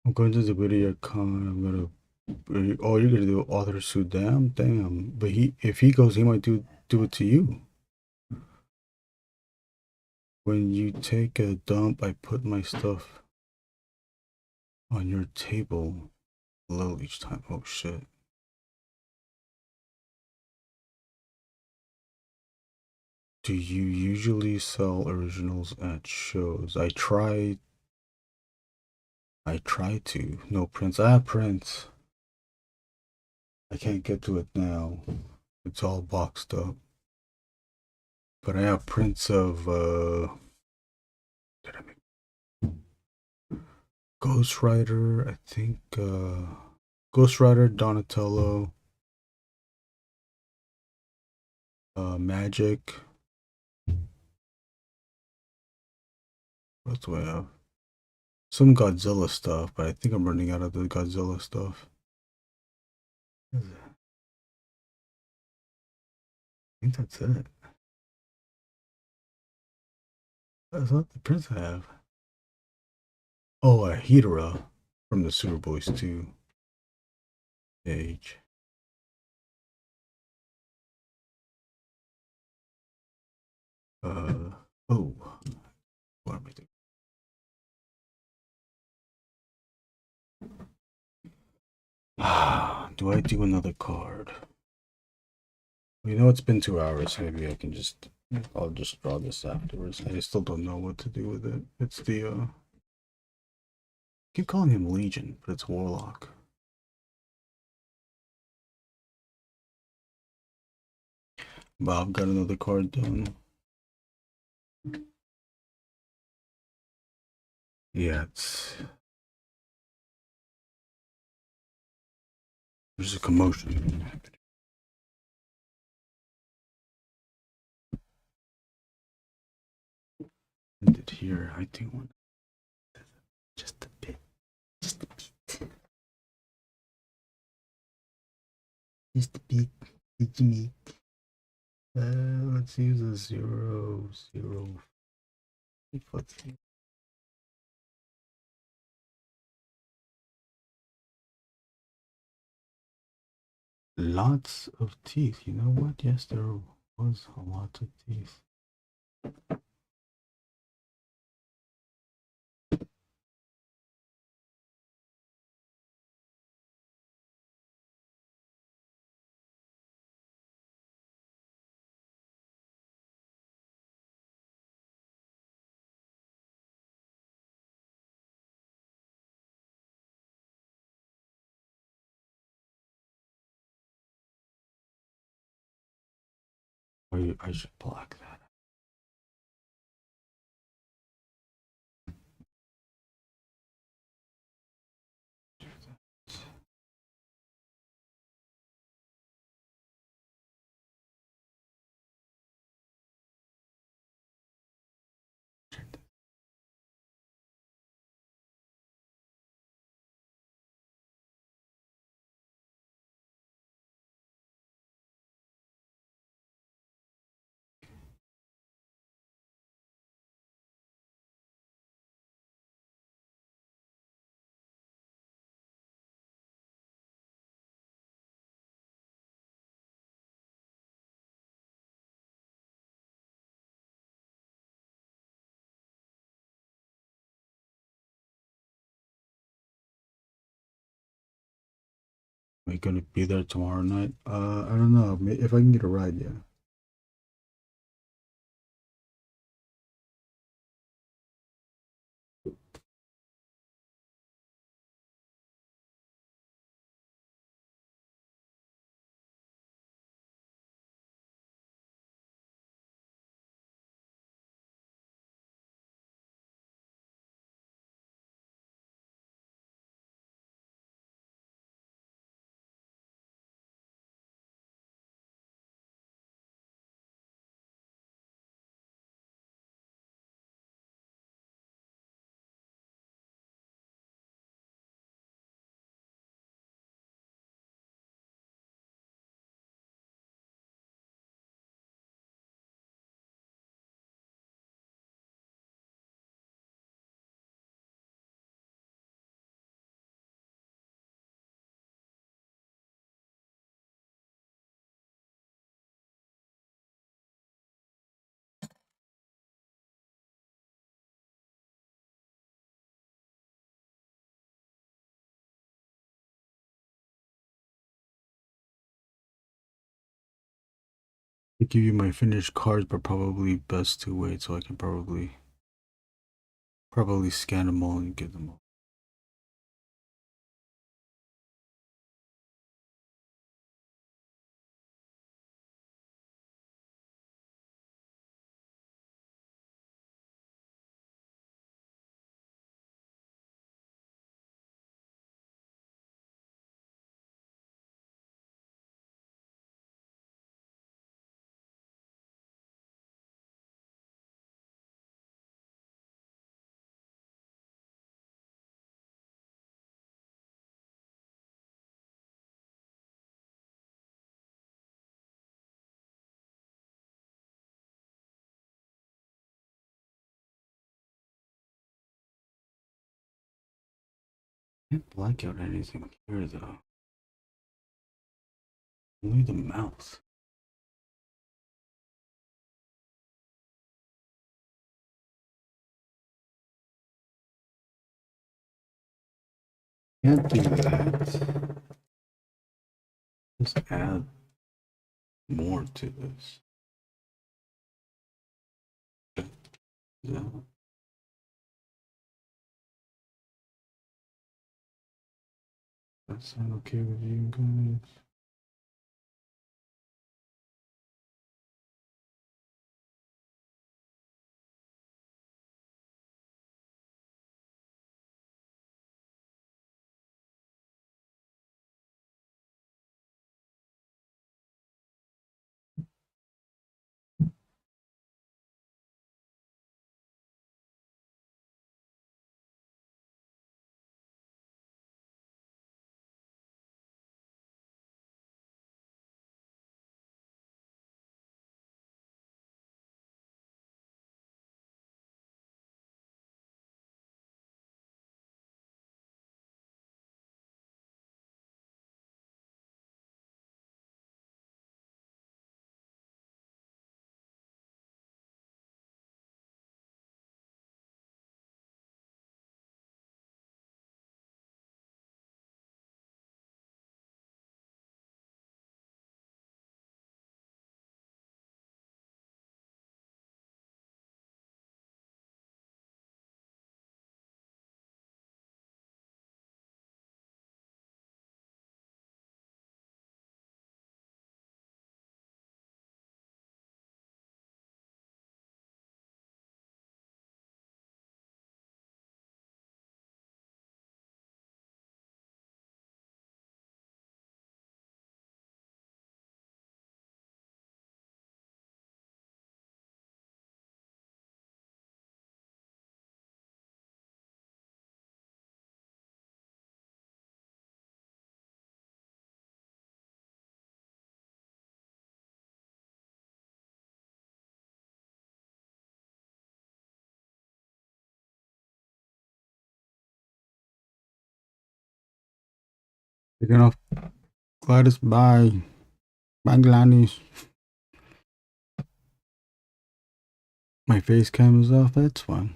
I'm going to the video con. I'm gonna. Oh, you're gonna do author suit. Damn. But if he goes, he might do it to you. When you take a dump, I put my stuff on your table a little each time. Oh shit. Do you usually sell originals at shows? I try to. No prints. I have prints. I can't get to it now. It's all boxed up. But I have prints of did I make Ghost Rider, I think Ghost Rider, Donatello, Magic. What do I have? Some Godzilla stuff, but I think I'm running out of the Godzilla stuff. I think that's it. That's not the prints I have. Oh, a Hedorah from the Super Boys 2 page. Oh, what am I doing? Do I do another card? You know, it's been 2 hours. Maybe I'll just draw this afterwards. I still don't know what to do with it. It's the, I keep calling him Legion, but it's Warlock. Bob got another card done. Yeah, there's a commotion happening. Ended here. I think one. Just a bit. Just a bit. Just a bit. It's me. Let's use a 0, 0. Let's see. Lots of teeth. You know what? Yes, there was a lot of teeth. I should block that. Are you gonna be there tomorrow night? I don't know. If I can get a ride, yeah. I give you my finished cards, but probably best to wait so I can probably scan them all and give them all. Can't black out anything here though. Only the mouth. Can't do that. Let's add more to this. Yeah. That sound okay with you guys? Taking off. Gladys, bye. Bye, Gladys. My face cam is off, that's fine.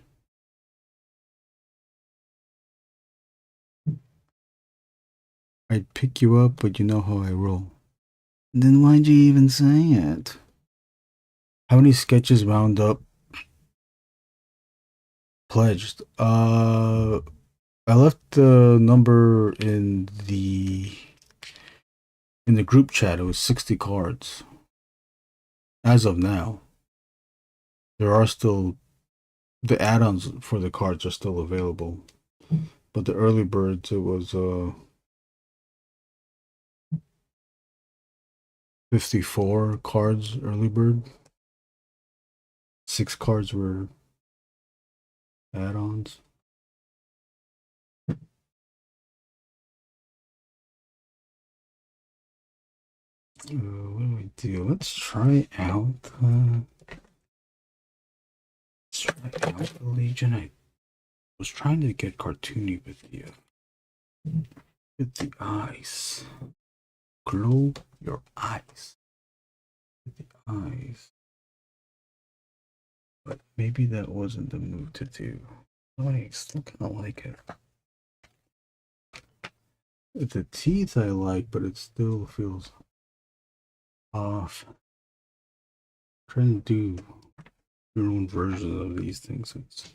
I'd pick you up, but you know how I roll. Then why'd you even say it? How many sketches wound up pledged? I left the number in the group chat. It was 60 cards. As of now, there are still the add-ons for the cards are still available, but the early birds, it was 54 cards early bird. 6 cards were add-ons. What do we do? Let's try out the Legion. I was trying to get cartoony with the eyes. Glow your eyes. With the eyes. But maybe that wasn't the move to do. I still kind of like it. The teeth I like, but it still feels off. Trying to do your own version of these things. It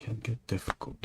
can get difficult.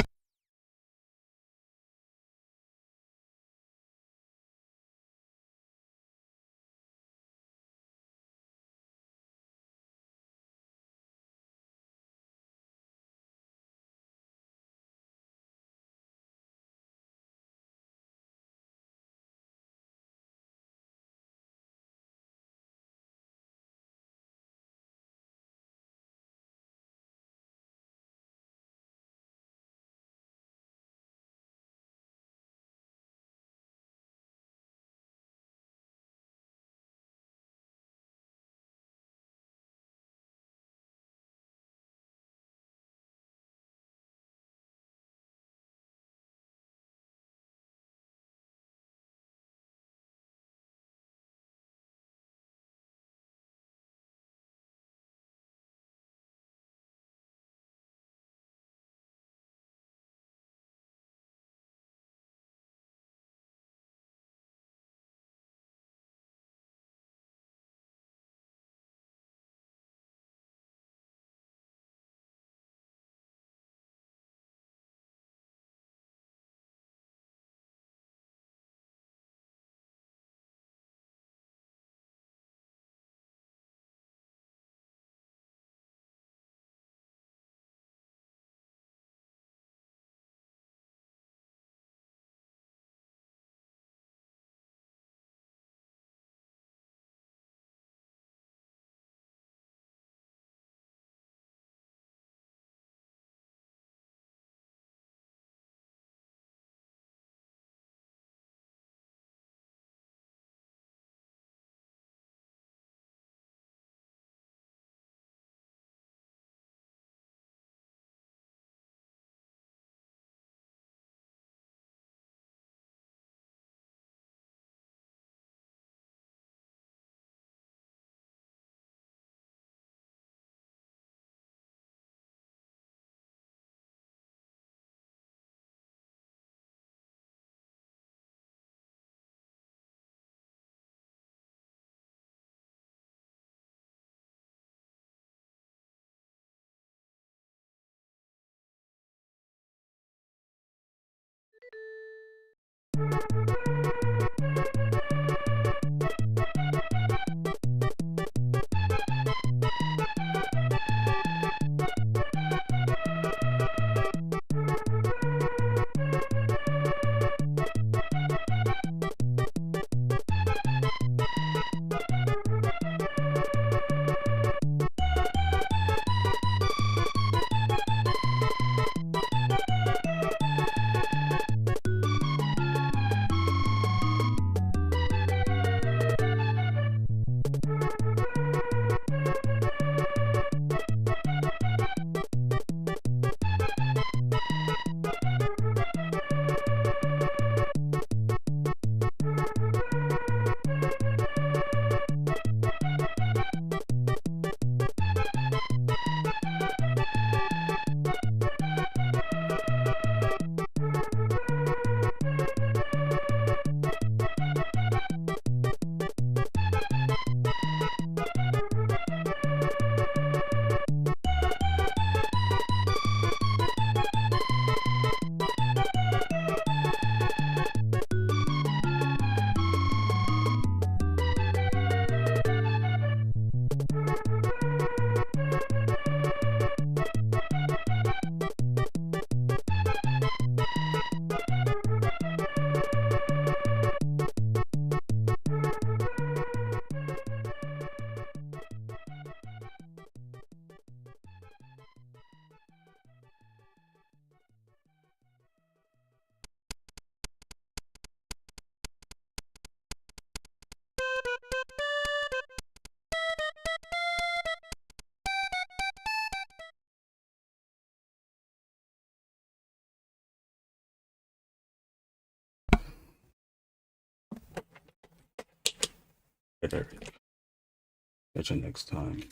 Catch you next time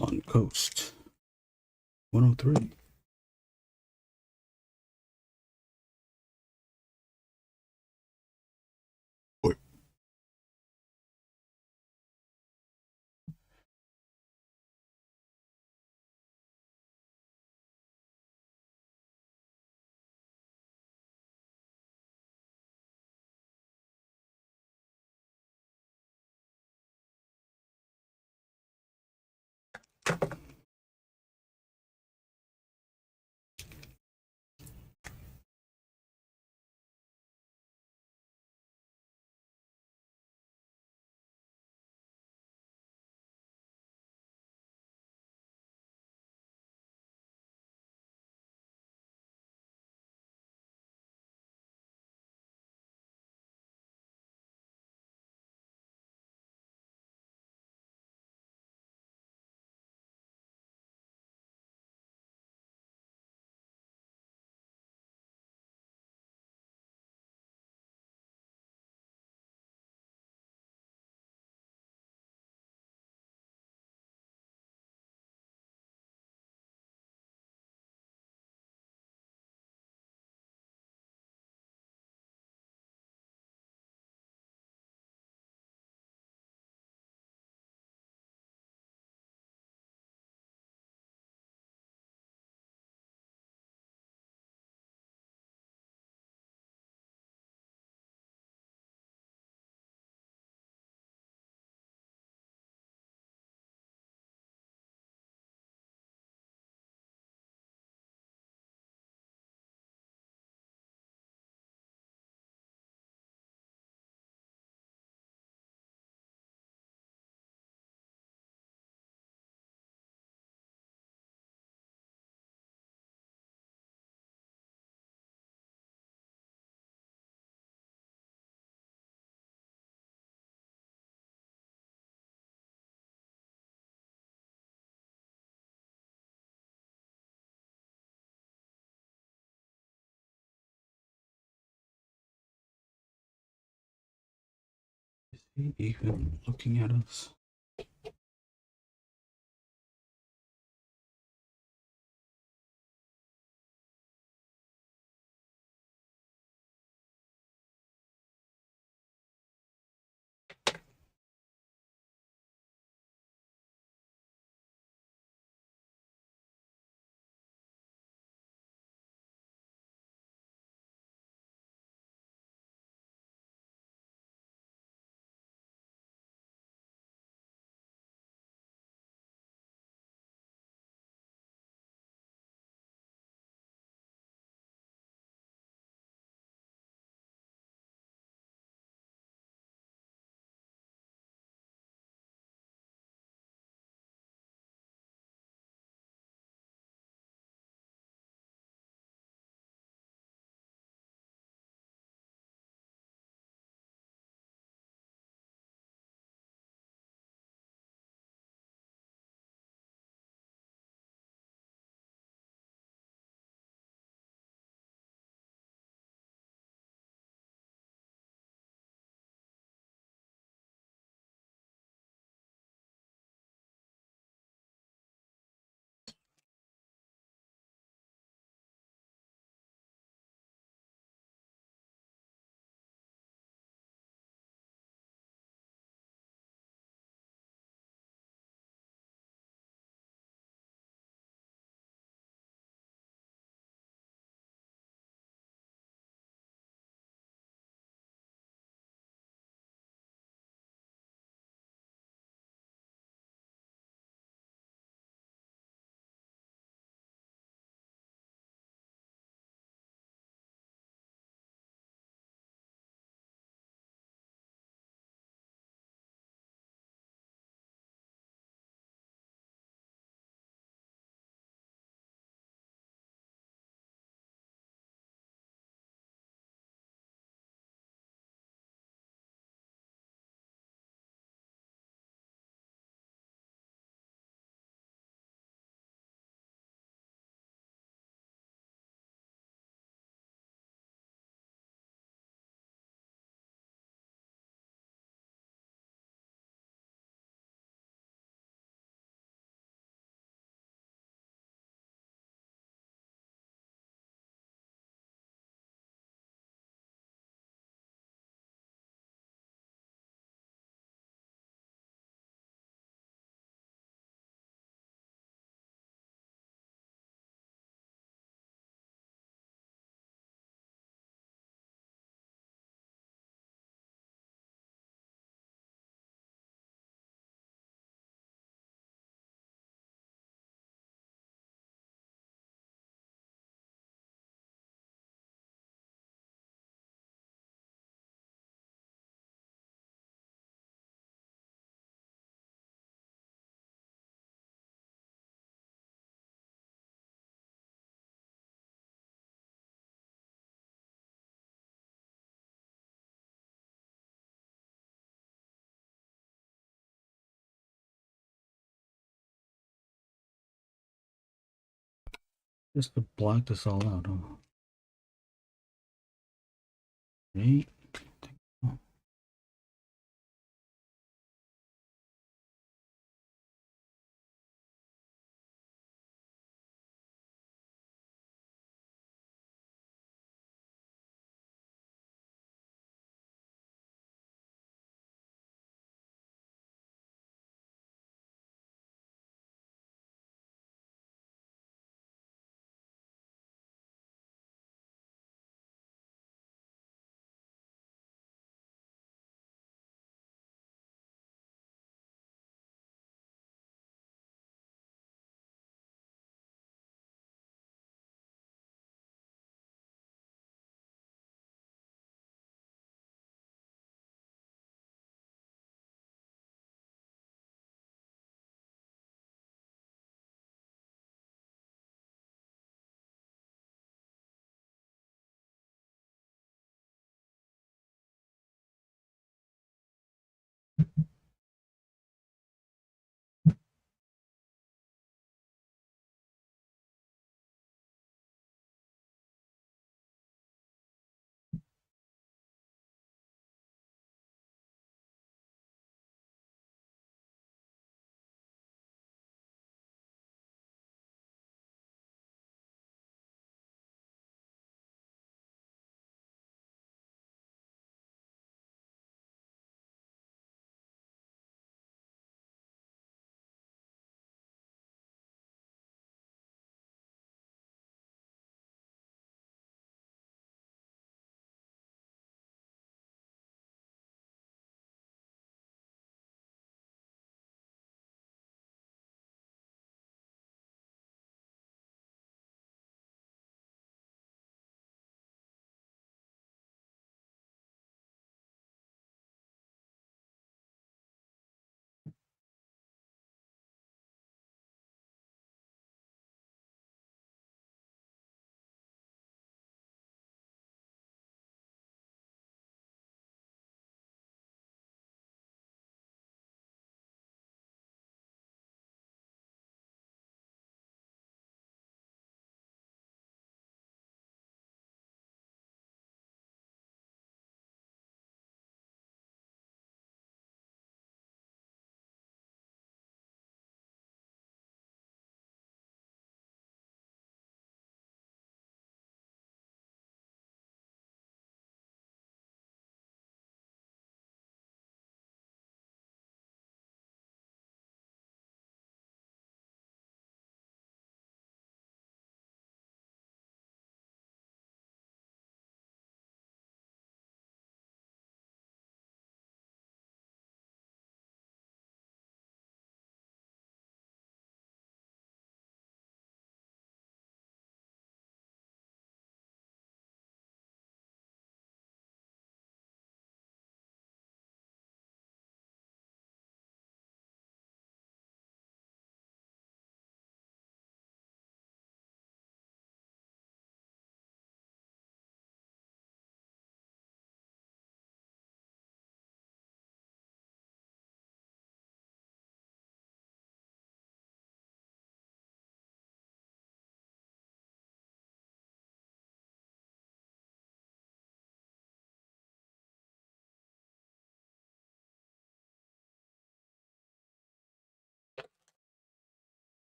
on Coast 103. he even looking at us? Just to black this all out, huh? Right? Oh,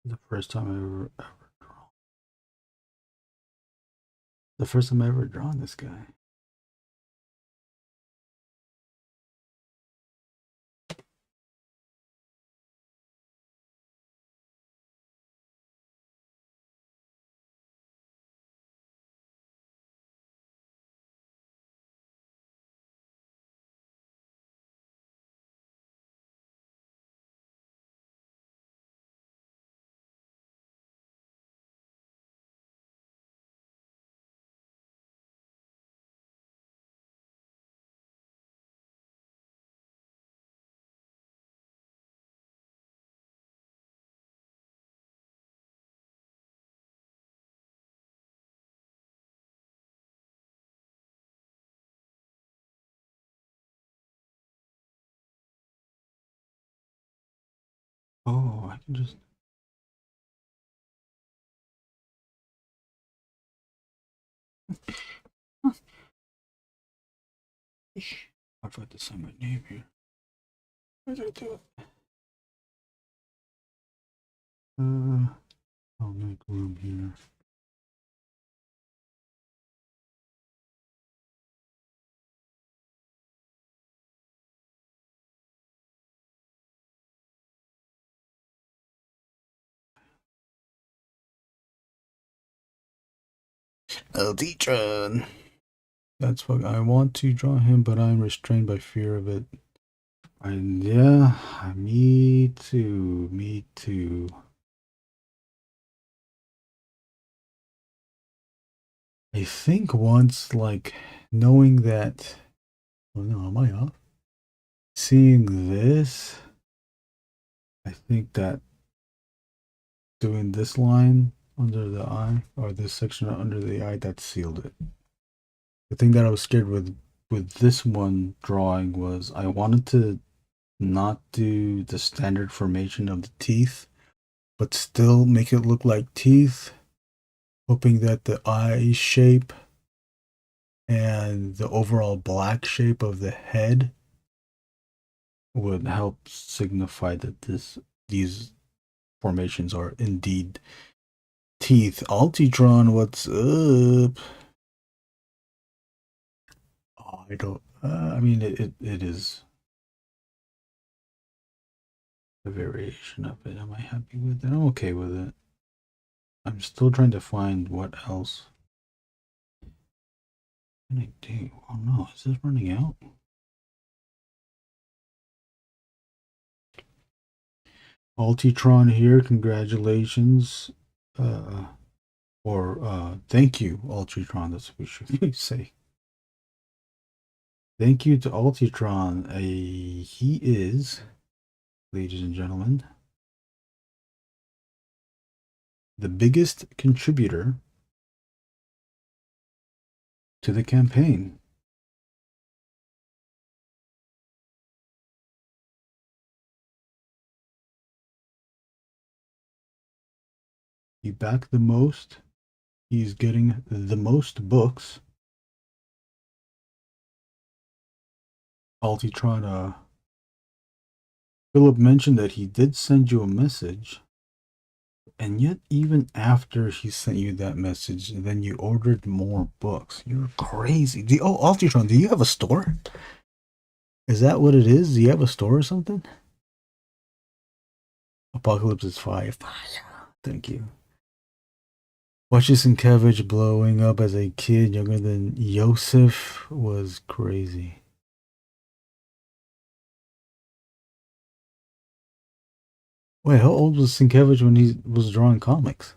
The first time I ever drawn. The first time I ever drawn this guy. Oh, I can just. I forgot to sign my name here. Where did I do it? I'll make room here. Elditron. That's what I want to draw him, but I'm restrained by fear of it. And yeah, me too. Me too. I think once, like, knowing that. Oh no, am I off? Seeing this, I think that doing this line under the eye, or this section under the eye, that sealed it. The thing that I was scared with this one drawing was I wanted to not do the standard formation of the teeth, but still make it look like teeth, hoping that the eye shape and the overall black shape of the head would help signify that these formations are indeed teeth. Altitron, what's up? Oh, I don't. I mean, it is a variation of it. Am I happy with it? I'm okay with it. I'm still trying to find what else can I do. Oh no, is this running out? Altitron here, congratulations. Or thank you, Altitron. That's what we should say. Thank you to Altitron. He is, ladies and gentlemen, the biggest contributor to the campaign. He backed the most. He's getting the most books. Altitron, Philip mentioned that he did send you a message. And yet, even after he sent you that message, then you ordered more books. You're crazy. Altitron, do you have a store? Is that what it is? Do you have a store or something? Apocalypse is fire. Fire. Thank you. Watching Sienkiewicz blowing up as a kid younger than Yosef was crazy. Wait, how old was Sienkiewicz when he was drawing comics?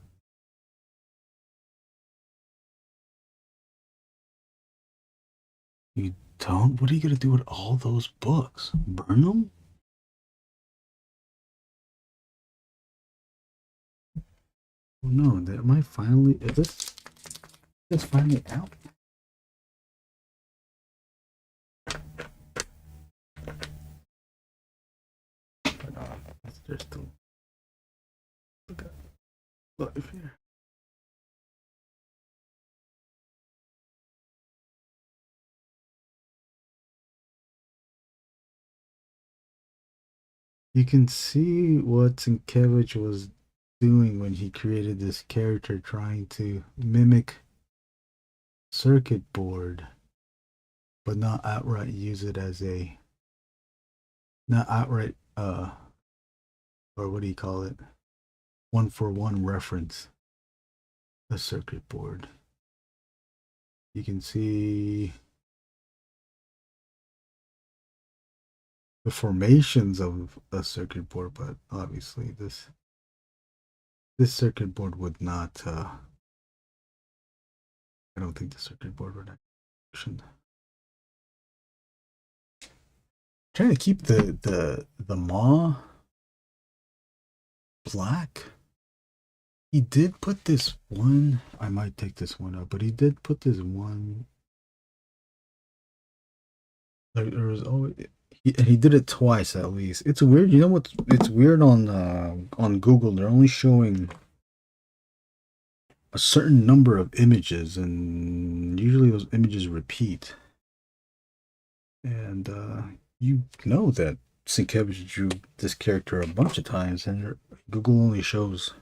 You don't? What are you going to do with all those books? Burn them? Oh no, am I finally. Is this finally out? But there's still. Look at life here. You can see what Sienkiewicz was doing when he created this character, trying to mimic circuit board, but not outright use it as a, not outright, or what do you call it? One for one reference the circuit board. You can see the formations of a circuit board, but obviously this circuit board would not. I don't think the circuit board would action. Trying to keep the maw black. He did put this one. I might take this one out, but he did put this one. There was always he did it twice at least. It's weird. You know what? It's weird on Google. They're only showing a certain number of images, and usually those images repeat. And you know that Sienkiewicz drew this character a bunch of times, and Google only shows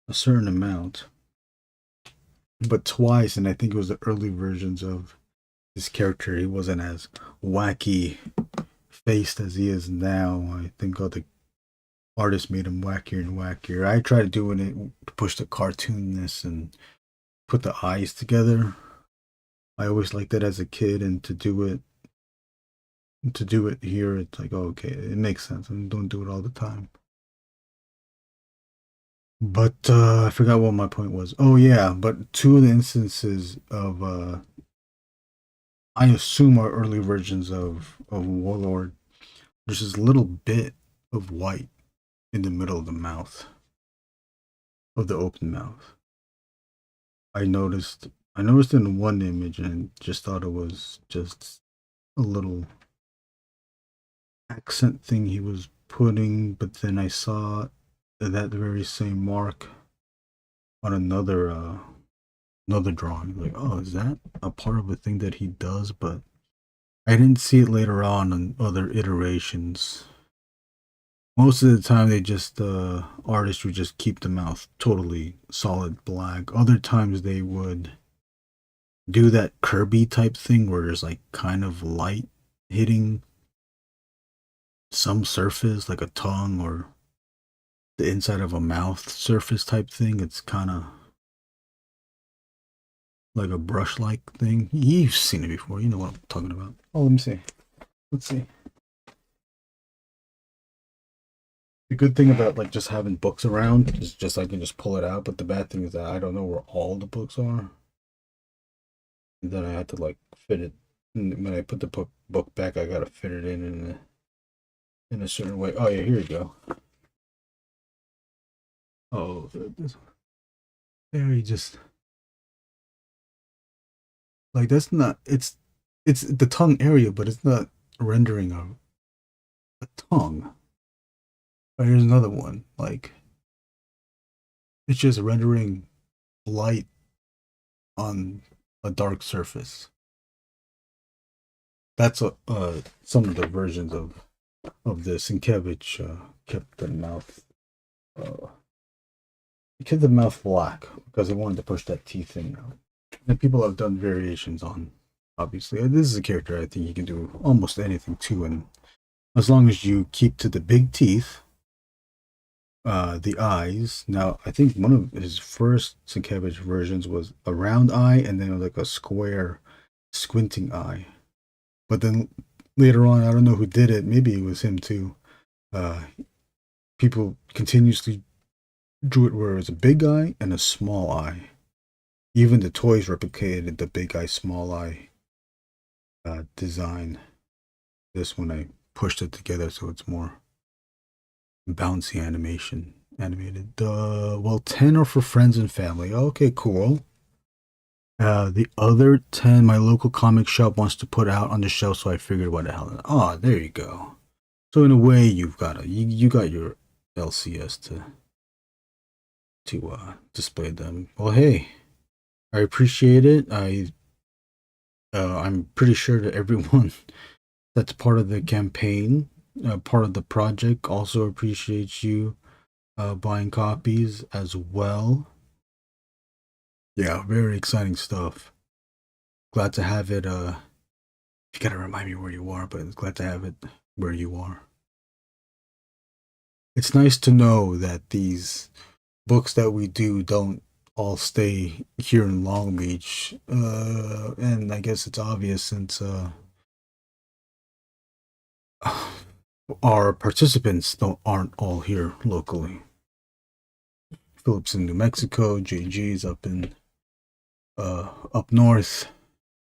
a certain amount, but twice. And I think it was the early versions of this character. He wasn't as wacky faced as he is now. I think all the artists made him wackier and wackier. I tried doing it to push the cartoonness and put the eyes together. I always liked that as a kid, and to do it here, it's like, oh, okay, it makes sense. And don't do it all the time. But I forgot what my point was. Oh yeah, but two of the instances of I assume are early versions of Warlord. There's this little bit of white in the middle of the mouth, of the open mouth. I noticed in one image and just thought it was just a little accent thing he was putting, but then I saw that very same mark on another drawing. Like, oh, is that a part of a thing that he does? But I didn't see it later on other iterations. Most of the time they just artists would just keep the mouth totally solid black. Other times they would do that Kirby type thing where there's like kind of light hitting some surface, like a tongue or the inside of a mouth surface type thing. It's kind of like a brush like thing. You've seen it before. You know what I'm talking about. Oh, let me see. Let's see. The good thing about like just having books around is just I can just pull it out, but the bad thing is that I don't know where all the books are. And then I had to like fit it. And when I put the book back, I gotta fit it in a certain way. Oh yeah, here you go. Oh, this one. There you just like that's not. It's the tongue area, but it's not rendering a tongue. Oh, here's another one. Like it's just rendering light on a dark surface. That's some of the versions of this. Sienkiewicz kept the mouth he kept the mouth black because he wanted to push that teeth thing out. And people have done variations on. Obviously, this is a character I think you can do almost anything to, and as long as you keep to the big teeth, the eyes. Now, I think one of his first Sienkiewicz versions was a round eye and then like a square, squinting eye. But then later on, I don't know who did it. Maybe it was him too. People continuously drew it where it was a big eye and a small eye. Even the toys replicated the big eye, small eye design. This one I pushed it together so it's more bouncy animated. Well, 10 are for friends and family. Okay, cool. The other 10 my local comic shop wants to put out on the shelf, so I figured what the hell. Oh, there you go. So in a way you've got you got your LCS to display them. Well, hey, I appreciate it. I'm pretty sure that everyone that's part of the campaign, part of the project, also appreciates you buying copies as well. Yeah, very exciting stuff. Glad to have it. You gotta remind me where you are, but glad to have it where you are. It's nice to know that these books that we do don't all stay here in Long Beach. And I guess it's obvious since our participants aren't all here locally. Philip's in New Mexico, JG's up in up north.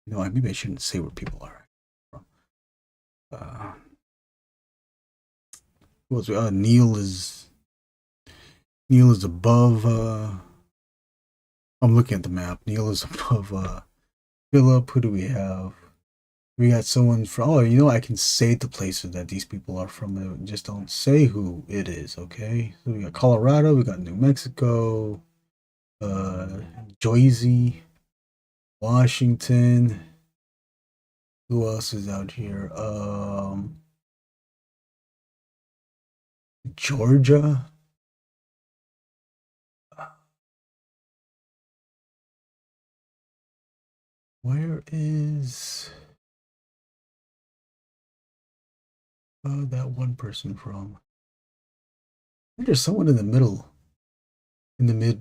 You know, maybe I shouldn't say where people are from. Uh, Neil is above. I'm looking at the map. Neil is above Philip. Who do we have? We got someone from. Oh, you know, I can say the places that these people are from. Just don't say who it is, okay? So we got Colorado. We got New Mexico. Uh, Jersey, Washington. Who else is out here? Georgia. Where is that one person from? I think there's someone in the middle, in the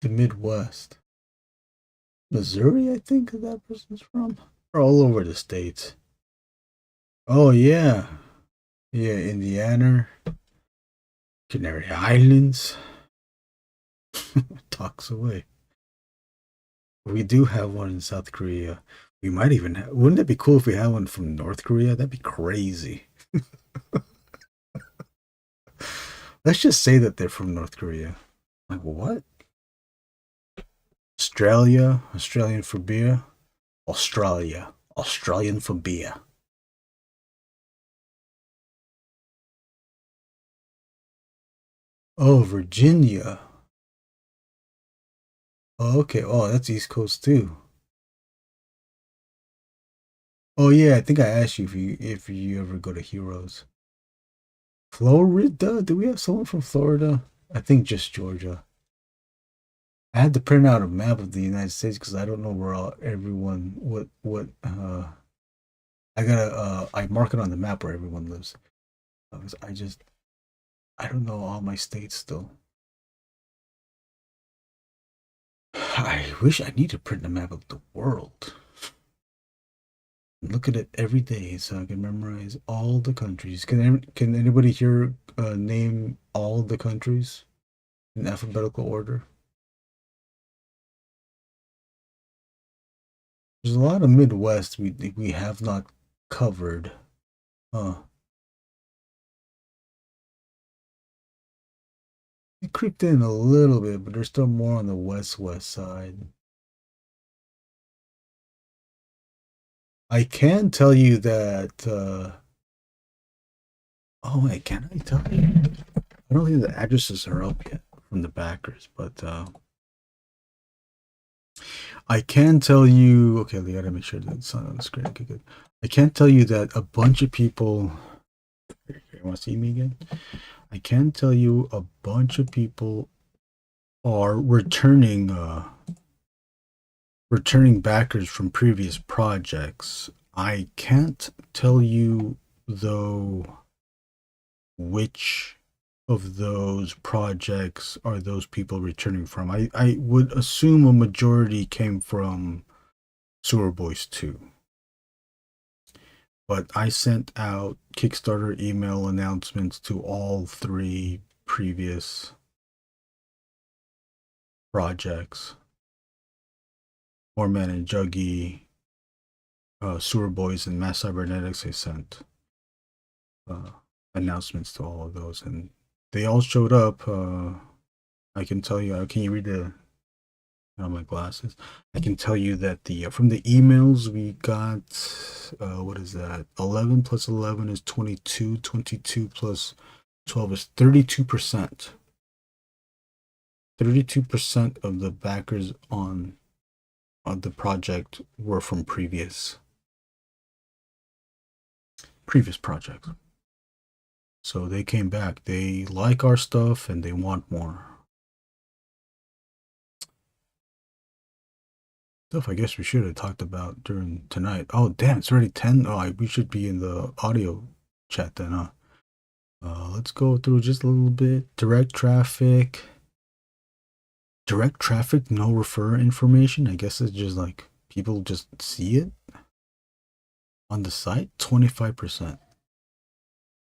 Midwest. Missouri, I think that person's from. They're all over the states. Oh yeah, yeah, Indiana, Canary Islands. Talks away. We do have one in South Korea. We might even have. Wouldn't it be cool if we had one from North Korea? That'd be crazy. Let's just say that they're from North Korea. Like what? Australia, Australian for beer. Australia, Australian for beer. Oh, Virginia. Oh, okay. Oh, that's East Coast too. Oh yeah, I think I asked you if you ever go to Heroes. Florida? Do we have someone from Florida? I think just Georgia. I had to print out a map of the United States because I don't know where everyone what I gotta I mark it on the map where everyone lives. I just I don't know all my states still. I wish I need to print a map of the world. Look at it every day so I can memorize all the countries. Can anybody here name all the countries in alphabetical order? There's a lot of Midwest we have not covered. Huh. It creeped in a little bit, but there's still more on the west side. I can tell you that. Oh wait, can I tell you? I don't think the addresses are up yet from the backers, but I can tell you. Okay, we gotta make sure that it's not on the screen. Okay, good. I can tell you that a bunch of people. You want to see me again? I can tell you a bunch of people are returning backers from previous projects. I can't tell you though which of those projects are those people returning from. I would assume a majority came from Sewer Boys 2. But I sent out Kickstarter email announcements to all three previous projects. Moorman and Juggy, Sewer Boys, and Mass Cybernetics. I sent announcements to all of those, and they all showed up. I can tell you. Can you read the? My glasses. I can tell you that the from the emails we got. What is that? 11 plus 11 is 22. 22 plus 12 is 32%. 32% of the backers on the project were from previous projects. So they came back. They like our stuff and they want more stuff. I guess we should have talked about during tonight. Oh damn, it's already 10. Oh, we should be in the audio chat then, huh? Let's go through just a little bit. Direct traffic. Direct traffic, no refer information. I guess it's just like people just see it on the site. 25%.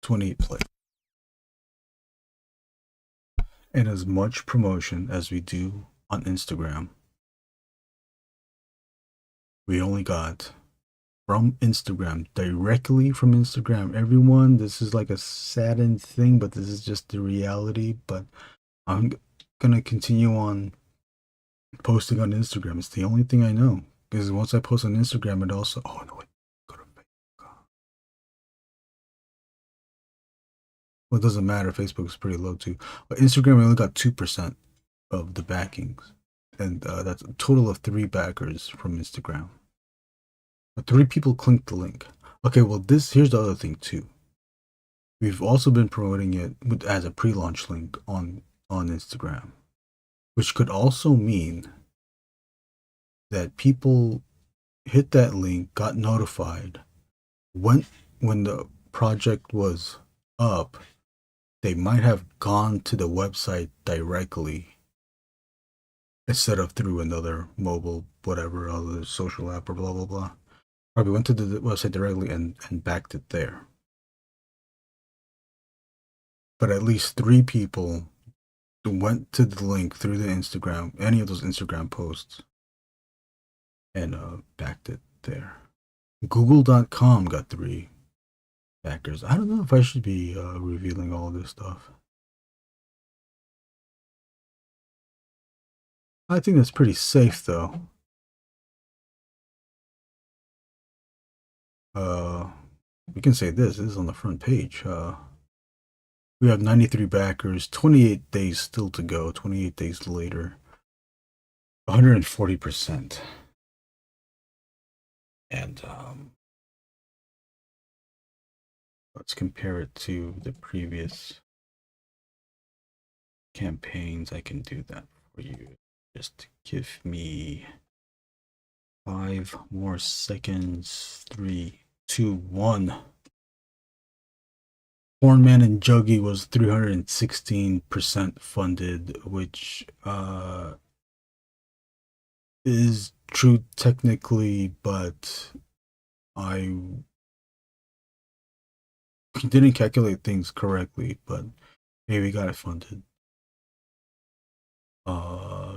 28 play. And as much promotion as we do on Instagram, we only got from Instagram, directly from Instagram. Everyone, this is like a saddened thing, but this is just the reality. But I'm gonna continue on posting on Instagram. It's the only thing I know. Because once I post on Instagram, it also no wait, go to Facebook. Well, it doesn't matter. Facebook is pretty low too. But Instagram, we only got 2% of the backings, and that's a total of 3 backers from Instagram. But 3 people clicked the link. Okay, well here's the other thing too. We've also been promoting it as a pre-launch link on Instagram, which could also mean that people hit that link, got notified, when the project was up, they might have gone to the website directly instead of through another mobile, whatever other social app or blah blah blah. Probably went to the website directly and backed it there. But at least 3 people went to the link through the Instagram, any of those Instagram posts, and backed it there. Google.com got 3 backers. I don't know if I should be revealing all this stuff. I think that's pretty safe though. We can say this is on the front page. We have 93 backers, 28 days still to go, 28 days later, 140%. And let's compare it to the previous campaigns. I can do that for you. Just give me 5 more seconds. 3, 2, 1. Hornman and Juggy was 316% funded, which is true technically, but I didn't calculate things correctly, but hey, we got it funded.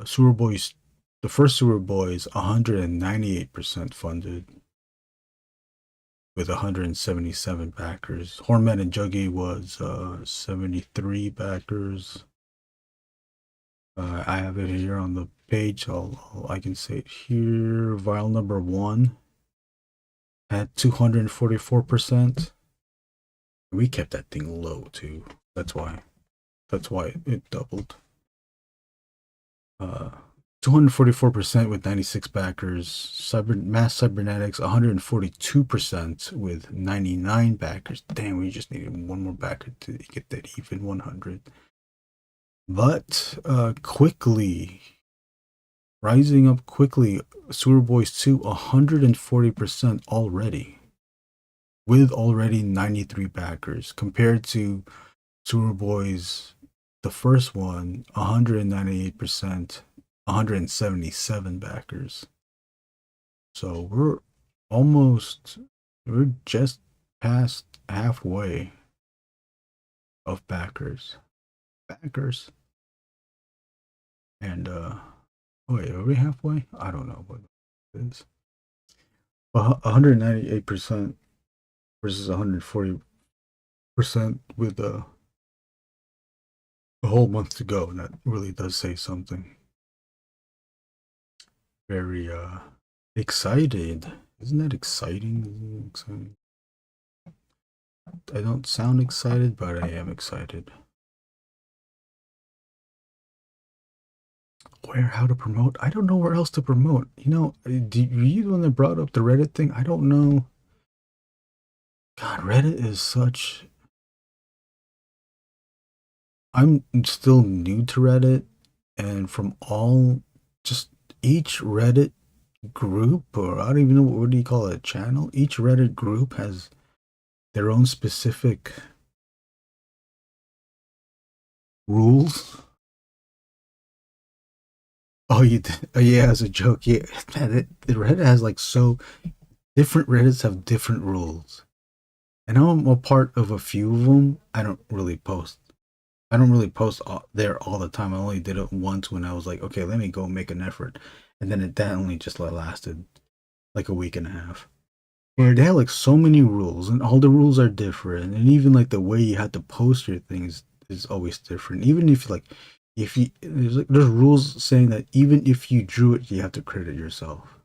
Sewer Boys, the first Sewer Boys, 198% funded with 177 backers. Hornman and Juggy was 73 backers. I have it here on the page. I can say it here. Vial number 1 at 244%. We kept that thing low too. That's why it doubled. 244% with 96 backers. Mass Cybernetics 142% with 99 backers. Damn, we just needed one more backer to get that even 100. But quickly rising up quickly, Sewer Boys 2 140% already, with already 93 backers, compared to Sewer Boys, the first one, 198%, 177 backers. So we're just past halfway of backers. And wait, are we halfway? I don't know what it is. 198% versus 140% with a whole month to go, and that really does say something. Very excited. Isn't that exciting? I don't sound excited, but I am excited. How to promote? I don't know where else to promote. You know, were you the one that brought up the Reddit thing? I don't know. God, Reddit is such I'm still new to Reddit, and from all just each Reddit group, or I don't even know what do you call it, channel. Each Reddit group has their own specific rules. Oh, you did? Oh, yeah, as a joke. Yeah, man, the Reddit has like so different Reddits have different rules, and I'm a part of a few of them. I don't really post there all the time. I only did it once when I was like, okay, let me go make an effort, and then that only just lasted like a week and a half. Where they have like so many rules, and all the rules are different, and even like the way you have to post your things is always different. Even if like if you there's rules saying that even if you drew it, you have to credit yourself.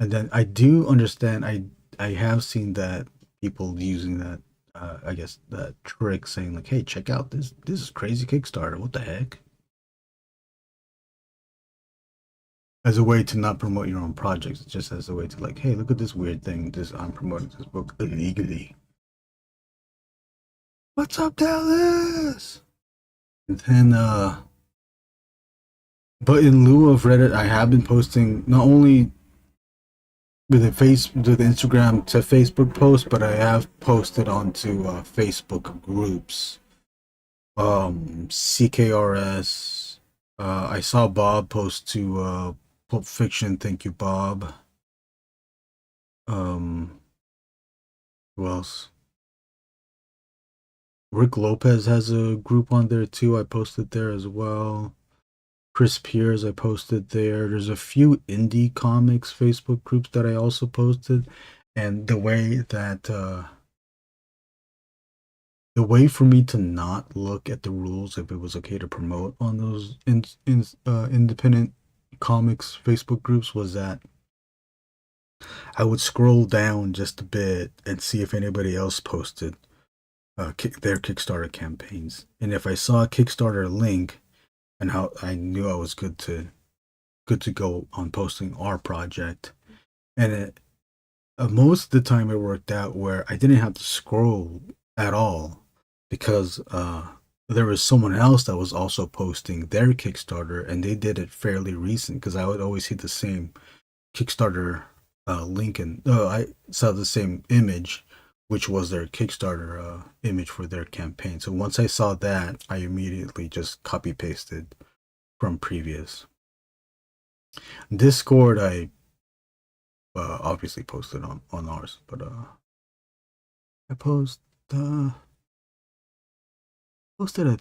And then I do understand. I have seen that people using that. I guess that trick saying like, "Hey, check out this is crazy Kickstarter. What the heck?" As a way to not promote your own projects, just as a way to like, "Hey, look at this weird thing. This I'm promoting this book illegally." What's up, Dallas? And then, but in lieu of Reddit, I have been posting not only with Instagram to Facebook posts, but I have posted onto Facebook groups. CKRS. I saw Bob post to Pulp Fiction. Thank you, Bob. Um, who else? Rick Lopez has a group on there too. I posted there as well. Chris Piers, I posted there. There's a few indie comics Facebook groups that I also posted, and the way for me to not look at the rules if it was okay to promote on those independent comics Facebook groups was that I would scroll down just a bit and see if anybody else posted their Kickstarter campaigns, and if I saw a Kickstarter link and how I knew I was good to go on posting our project. And most of the time it worked out where I didn't have to scroll at all because there was someone else that was also posting their Kickstarter, and they did it fairly recent because I would always see the same Kickstarter link, and I saw the same image, which was their Kickstarter image for their campaign. So once I saw that, I immediately just copy pasted from previous. Discord, I obviously posted on ours, but I posted I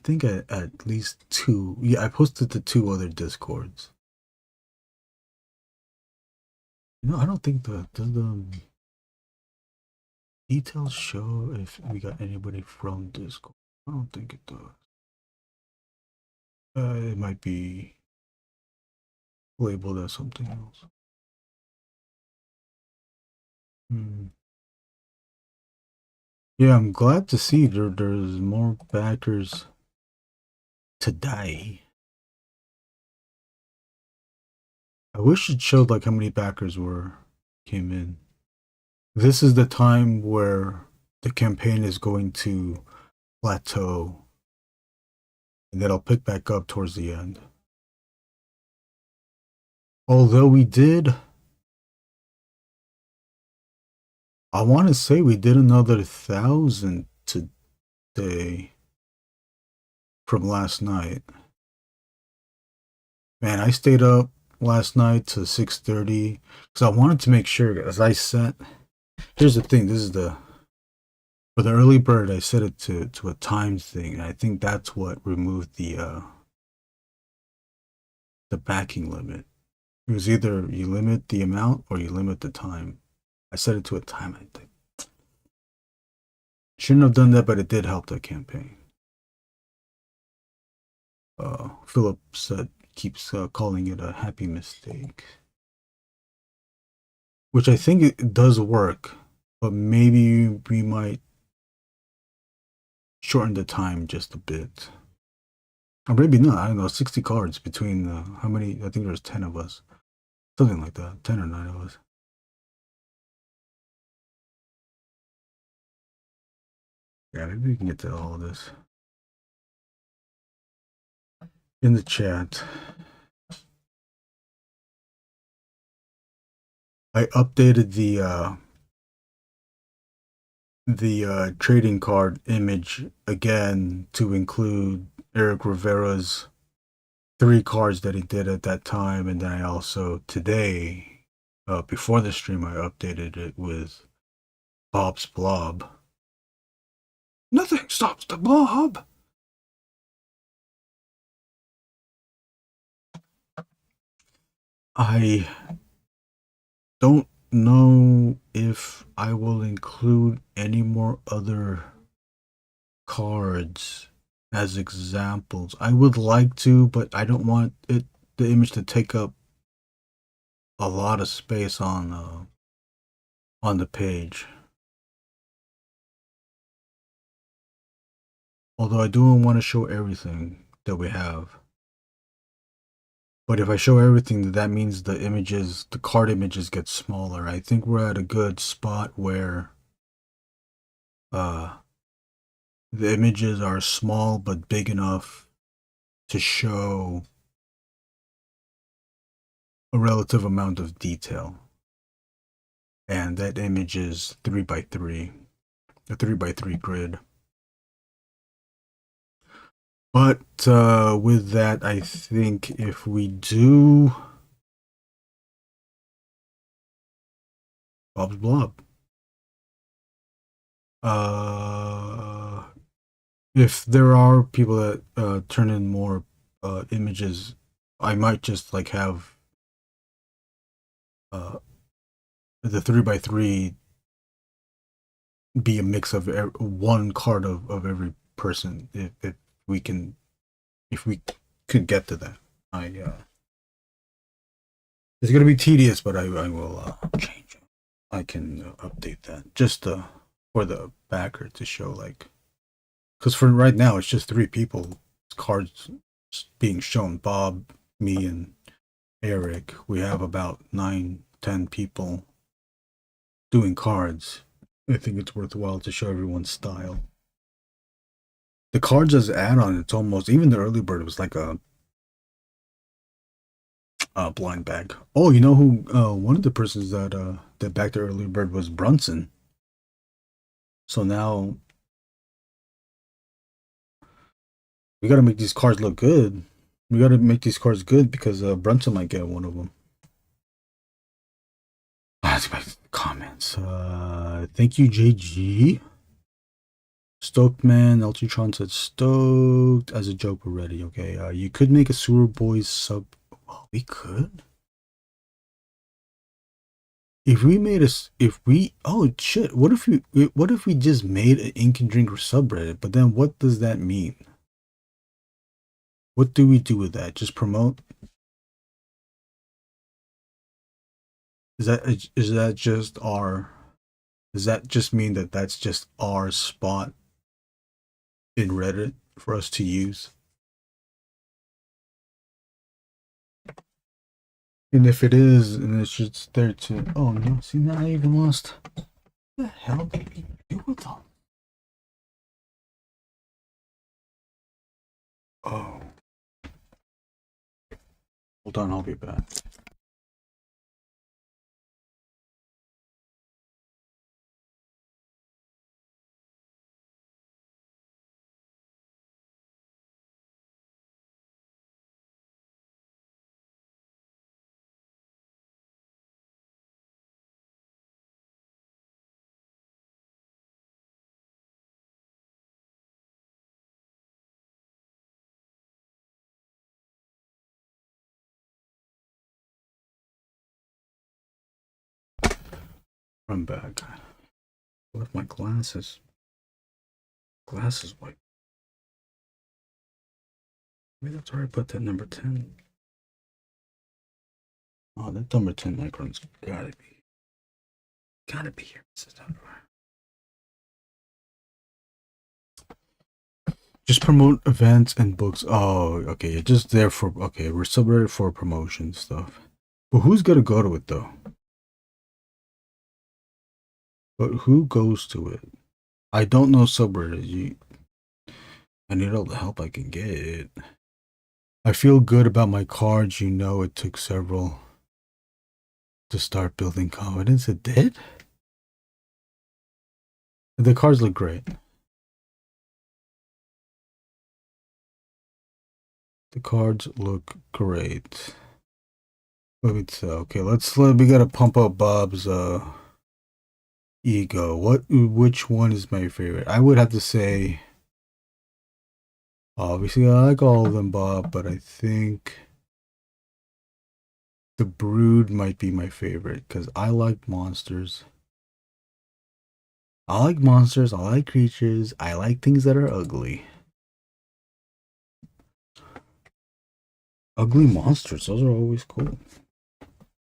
think at least two. Yeah, I posted to two other Discords. I don't think the details show if we got anybody from Discord. I don't think it does. It might be labeled as something else. Hmm. Yeah, I'm glad to see there's more backers today. I wish it showed like how many backers came in. This is the time where the campaign is going to plateau, and then I'll pick back up towards the end. Although I want to say we did another 1,000 today from last night. Man, I stayed up last night to 6:30 because I wanted to make sure. As I set, here's the thing. This is for the early bird. I set it to a time thing, and I think that's what removed the backing limit. It was either you limit the amount or you limit the time. I set it to a time, I think. Shouldn't have done that, but it did help the campaign. Philip said keeps calling it a happy mistake, which I think it does work, but maybe we might shorten the time just a bit. Or maybe not. I don't know. 60 cards between how many? I think there's 10 of us. Something like that. 10 or 9 of us. Yeah, maybe we can get to all of this. in the chat. I updated the trading card image again to include Eric Rivera's 3 cards that he did at that time, and then I also today, before the stream, I updated it with Bob's Blob. Nothing stops the Blob. I don't know if I will include any more other cards as examples. I would like to, but I don't want the image to take up a lot of space on the page. Although I do want to show everything that we have. But if I show everything, that means the card images get smaller. I think we're at a good spot where the images are small but big enough to show a relative amount of detail. And that image is 3x3, a 3x3 grid. But with that, I think if we do Bob's Blob, if there are people that turn in more images, I might just like have the 3x3 be a mix of one card of every person if we could get to that. It's gonna be tedious, but I will change it. I can update that just for the backer to show, like, because for right now it's just 3 people cards being shown: Bob, me, and Eric. We have about 9-10 people doing cards. I think it's worthwhile to show everyone's style. The cards as add-on, it's almost, even the early bird was like a blind bag. Oh, you know who? One of the persons that backed the early bird was Brunson. So now we got to make these cards look good. We got to make these cards good because Brunson might get one of them. Let's back to the comments. Thank you, JG. Stoked Man, Eltron said stoked as a joke already. Okay, you could make a Sewer Boys sub. Well, we could. If we made oh shit, what if we just made an Ink and Drink subreddit? But then what does that mean? What do we do with that? Just promote? Is that just our? Does that just mean that that's just our spot in Reddit for us to use? And if it is, and it's just there to, oh no, see, now I even lost. What the hell did we do with them? Oh. Hold on, I'll be back. I'm back. I left my glasses. Glasses white. Maybe that's where I put that number 10. Oh, that number 10 micron's gotta be here. Just promote events and books. Oh, okay. Just there for, okay, we're subreddit for promotion stuff. But who's gonna go to it though? But who goes to it? I don't know subreddit. I need all the help I can get. I feel good about my cards. You know, it took several to start building confidence. It did? The cards look great. The cards look great. Let me tell. Okay, we gotta pump up Bob's ego. Which one is my favorite? I would have to say, obviously I like all of them, Bob, but I think the Brood might be my favorite because I like monsters. I like monsters, I like creatures, I like things that are ugly. Ugly monsters, those are always cool.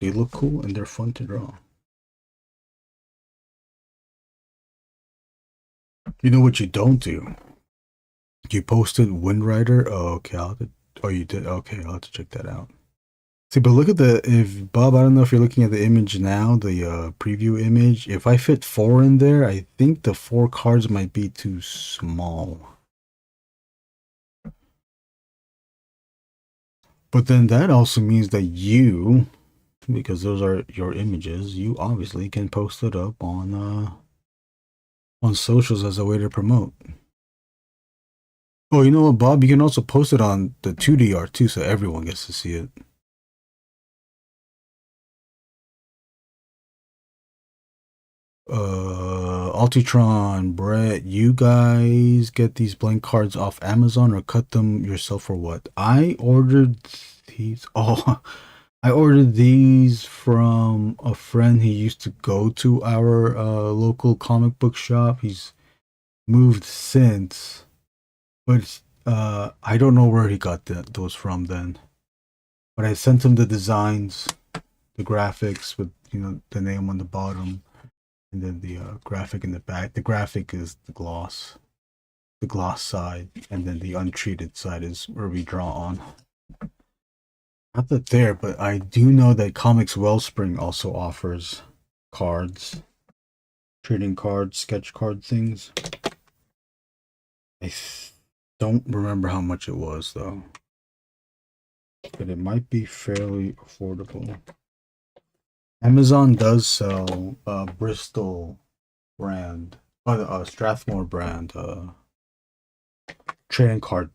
They look cool and they're fun to draw. You know what you don't do? You posted Wind Rider? Oh, okay. Oh, you did? Okay, I'll have to check that out. See, but look at if Bob, I don't know if you're looking at the image now, the preview image. If I fit 4 in there, I think the 4 cards might be too small. But then that also means that you, because those are your images, you obviously can post it up on socials as a way to promote. Oh, you know what, Bob? You can also post it on the 2D art too, so everyone gets to see it. Altitron, Brett, you guys get these blank cards off Amazon or cut them yourself or what? I ordered these. Oh, I ordered these from a friend. He used to go to our local comic book shop. He's moved since, but I don't know where he got those from then. But I sent him the designs, the graphics with the name on the bottom. And then the graphic in the back. The graphic is the gloss side, and then the untreated side is where we draw on. Not that there, but I do know that Comics Wellspring also offers cards, trading cards, sketch card things. I don't remember how much it was though, but it might be fairly affordable. Amazon does sell Bristol brand, Strathmore brand, trading card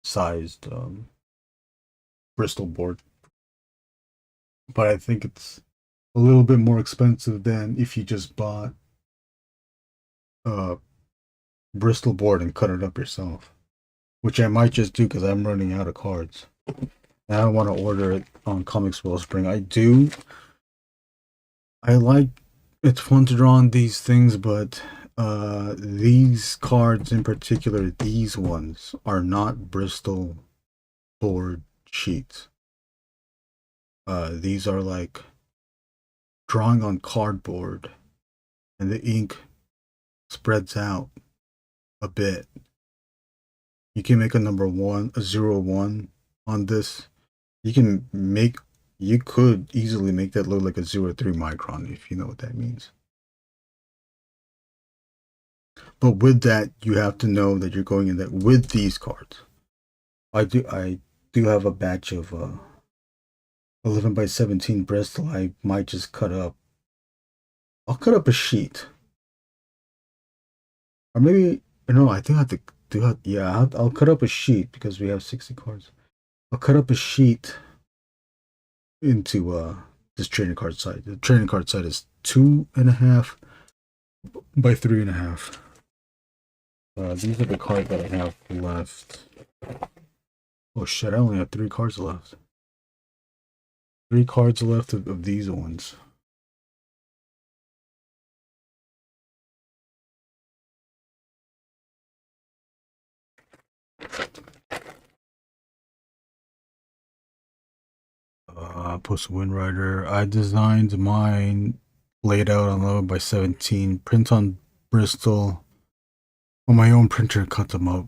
sized Bristol board, but I think it's a little bit more expensive than if you just bought a Bristol board and cut it up yourself, which I might just do because I'm running out of cards. And I don't want to order it on Comics Wellspring. I like, it's fun to draw on these things, but these cards in particular, these ones are not Bristol board sheets. These are like drawing on cardboard, and the ink spreads out a bit. You can make a number 1, a 0-1 on this. You could easily make that look like a 0.3 micron, if you know what that means. But with that, you have to know that you're going in that with these cards. I do have a batch of 11 by 17 Bristol. I might just cut up. I'll cut up a sheet, or maybe no. I think I have to do. Yeah, I'll cut up a sheet because we have 60 cards. I'll cut up a sheet into this trading card side. The trading card side is 2.5 by 3.5. These are the cards that I have left. Oh shit! I only have 3 cards left. 3 cards left of these ones. Post Wind Rider. I designed mine, laid out on 11 by 17, print on Bristol on my own printer, cut them up.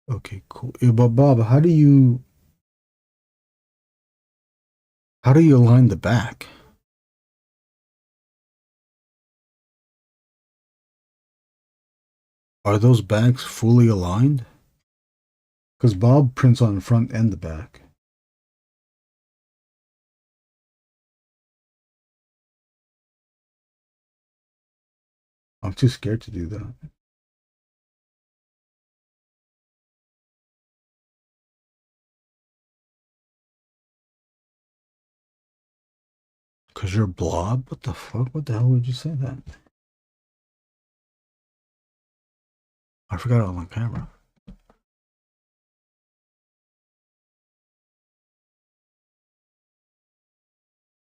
Okay, cool. But Bob, how do you align the back? Are those backs fully aligned? Because Bob prints on the front and the back. I'm too scared to do that. Cause you're blob? What the fuck? What the hell would you say that? I forgot it on camera.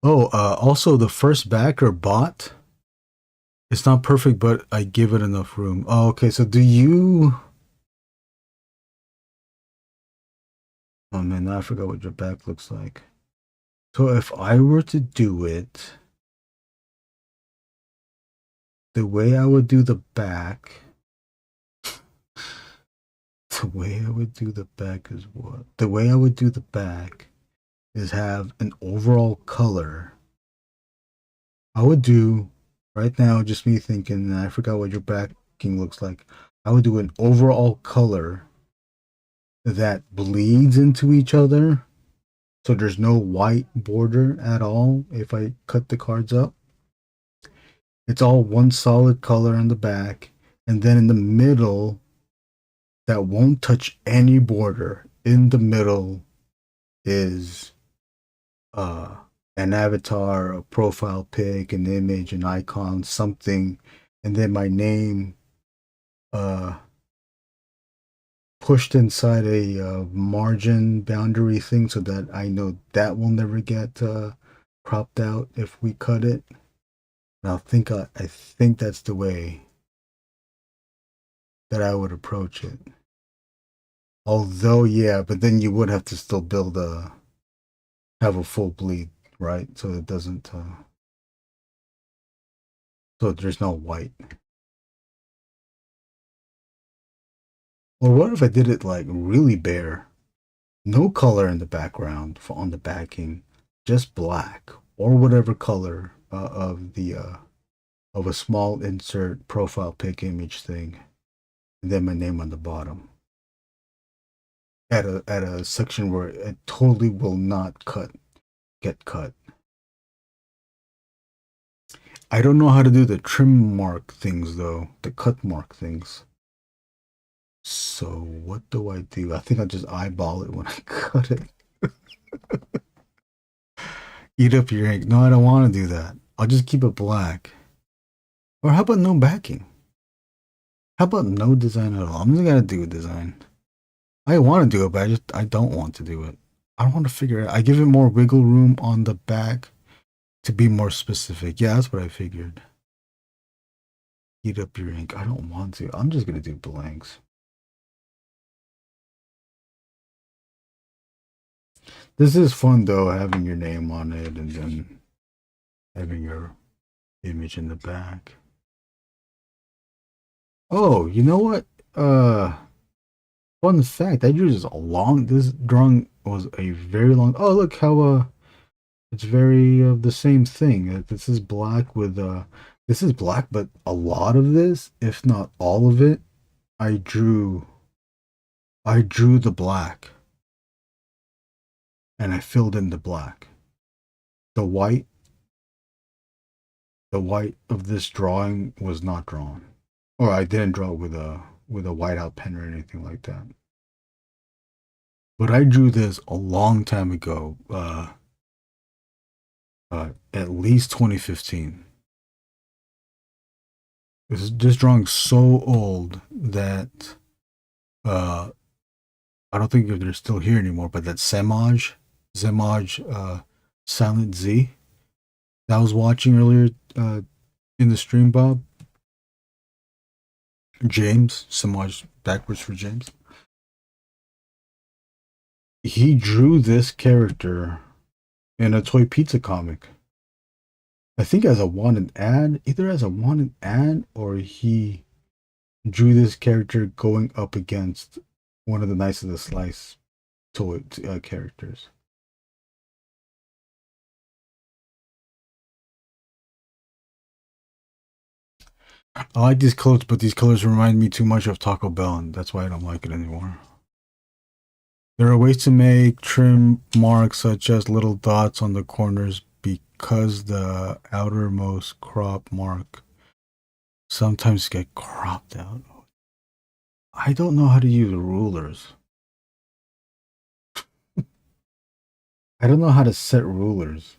Oh, also the first backer bot. It's not perfect, but I give it enough room. Oh, okay. So do you? Oh man, now I forgot what your back looks like. So if I were to do it, the way I would do the back, the way I would do the back is what? The way I would do the back is have an overall color. I would do right now, just me thinking, and I forgot what your backing looks like. I would do an overall color that bleeds into each other. So there's no white border at all if I cut the cards up. It's all one solid color on the back. And then in the middle, that won't touch any border. In the middle is an avatar, a profile pic, an image, an icon, something, and then my name pushed inside a margin boundary thing so that I know that will never get cropped out if we cut it. And I think that's the way that I would approach it. Although, yeah, but then you would have to still build have a full bleed, right? So it doesn't, so there's no white. Or what if I did it like really bare? No color in the background on the backing, just black or whatever color of a small insert profile pic image thing, and then my name on the bottom. At a section where it totally will not get cut. I don't know how to do the trim mark things though, the cut mark things. So what do? I think I just eyeball it when I cut it. Eat up your ink. No, I don't want to do that. I'll just keep it black. Or how about no backing? How about no design at all? I'm just gonna do a design. I want to do it, but I don't want to do it. I don't want to figure it out. I give it more wiggle room on the back to be more specific. Yeah, that's what I figured. Eat up your ink. I don't want to. I'm just gonna do blanks. This is fun though, having your name on it and then having your image in the back. Oh, you know what? Fun fact, I drew this drawing was a very long. Oh, look how it's very the same thing. This is black with this is black, but a lot of this, if not all of it, I drew the black and I filled in the black. The white of this drawing was not drawn. Or I didn't draw it with a whiteout pen or anything like that. But I drew this a long time ago, at least 2015. This drawing's so old that I don't think if they're still here anymore, but that Zemaj Silent Z that I was watching earlier in the stream, Bob. James, Samaj backwards for James. He drew this character in a ToyPizza comic. I think as a wanted ad, either as a wanted ad or he drew this character going up against one of the Knights of the Slice toy characters. I like these colors, but these colors remind me too much of Taco Bell, and that's why I don't like it anymore. There are ways to make trim marks such as little dots on the corners because the outermost crop mark sometimes get cropped out. I don't know how to use rulers. I don't know how to set rulers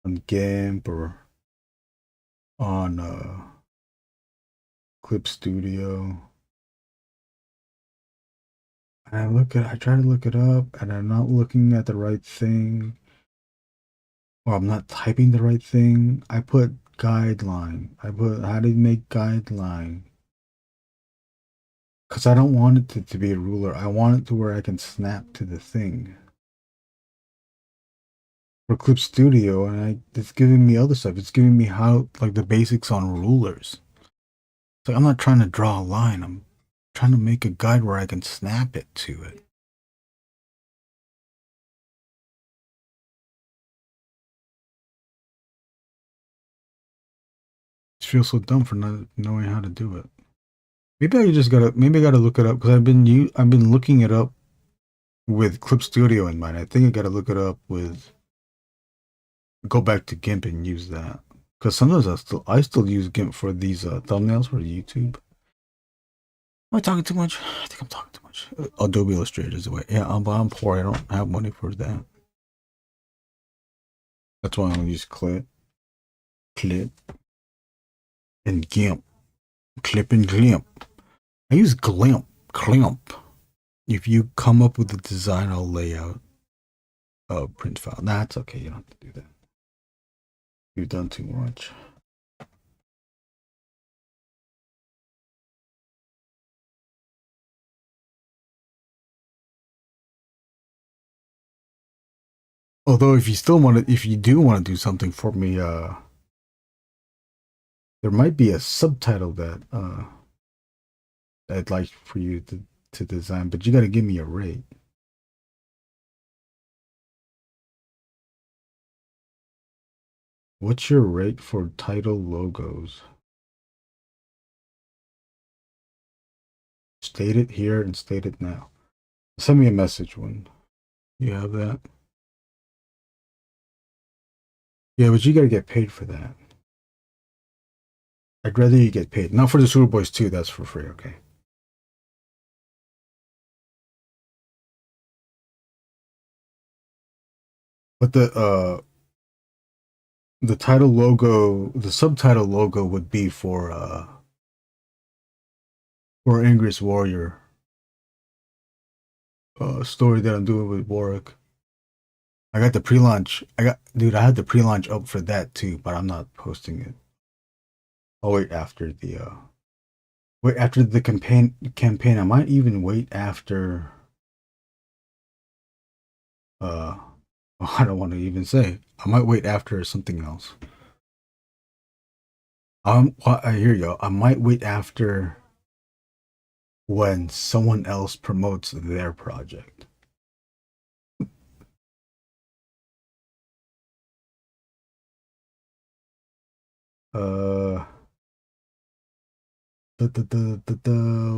on GIMP or on Clip Studio. And I try to look it up, and I'm not looking at the right thing, or I'm not typing the right thing. I put guideline. I put how to make guideline. Because I don't want it to be a ruler. I want it to where I can snap to the thing. For Clip Studio, and it's giving me other stuff. It's giving me how, like, the basics on rulers. So I'm not trying to draw a line. I'm trying to make a guide where I can snap it to it. It feels so dumb for not knowing how to do it. Maybe I gotta look it up, because I've been looking it up with Clip Studio in mind. I think I gotta look it up with, go back to GIMP and use that. Because sometimes I still use GIMP for these thumbnails for YouTube. Am I talking too much? I think I'm talking too much. Adobe Illustrator is the way. Yeah, I'm poor. I don't have money for that. That's why I only use Clip, and GIMP. Clip and GIMP. I use Glimp. If you come up with a design, I'll lay out a print file. Nah, it's okay. You don't have to do that. You've done too much. Although, if you do want to do something for me, there might be a subtitle that I'd like for you to design, but you got to give me a rate. What's your rate for title logos? State it here and state it now. Send me a message when you have that. Yeah, but you got to get paid for that. I'd rather you get paid. Not for the Super Boys 2, that's for free, okay? But the title logo, the subtitle logo would be for Angriest Warrior story that I'm doing with Warrick. I got the pre-launch. I had the pre-launch up for that too, but I'm not posting it. I'll wait after the campaign. I might even wait after I don't want to even say. I might wait after something else. I hear you. I might wait after when someone else promotes their project.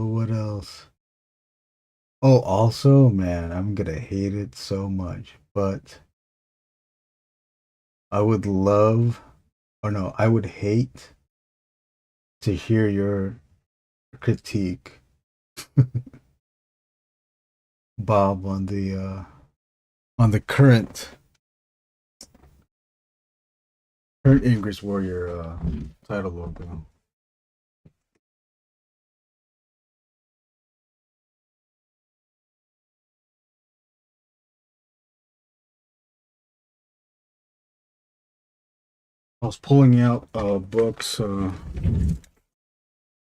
What else? Oh, also, man, I'm gonna hate it so much, but I would love, or no, I would hate to hear your critique, Bob, on the current Angriest Warrior title logo. I was pulling out books.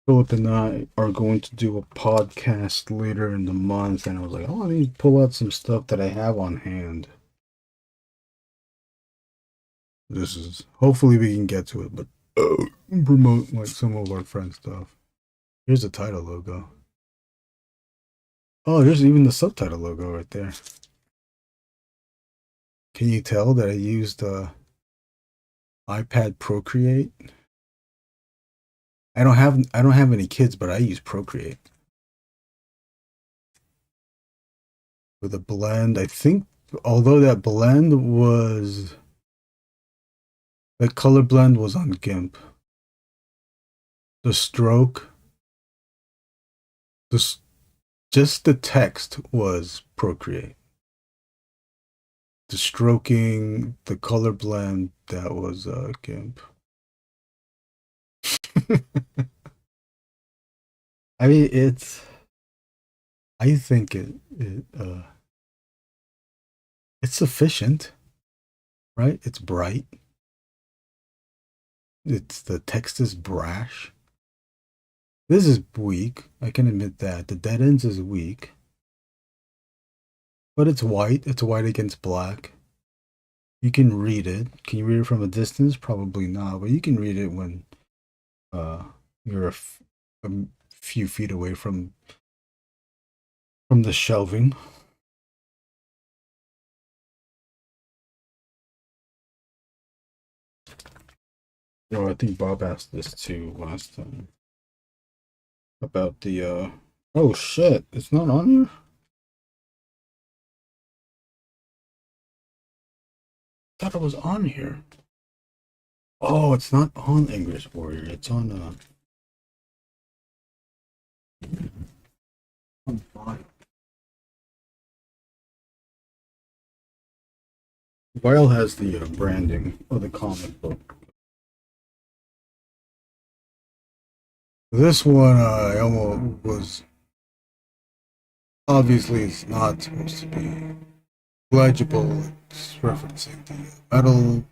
Philip and I are going to do a podcast later in the month, and I was like, oh, let me pull out some stuff that I have on hand. This is, hopefully we can get to it, but promote like some of our friends' stuff. Here's the title logo. Oh, there's even the subtitle logo right there. Can you tell that I used iPad Procreate? I don't have any kids, but I use Procreate. With a blend, I think, although that color blend was on GIMP. the stroke, this just the text was Procreate. The stroking, the color blend, that was GIMP. I mean, I think it's sufficient, right? It's bright. The text is brash. This is weak. I can admit that. The dead ends is weak. But it's white. It's white against black. You can read it. Can you read it from a distance? Probably not, but you can read it when you're a few feet away from the shelving. Oh, I think Bob asked this too last time about the oh shit, it's not on here? I thought it was on here. Oh, it's not on Angriest Warrior. It's on fine. Vile has the branding of the comic book. This one, I almost was. Obviously, it's not supposed to be legible. It's referencing the metal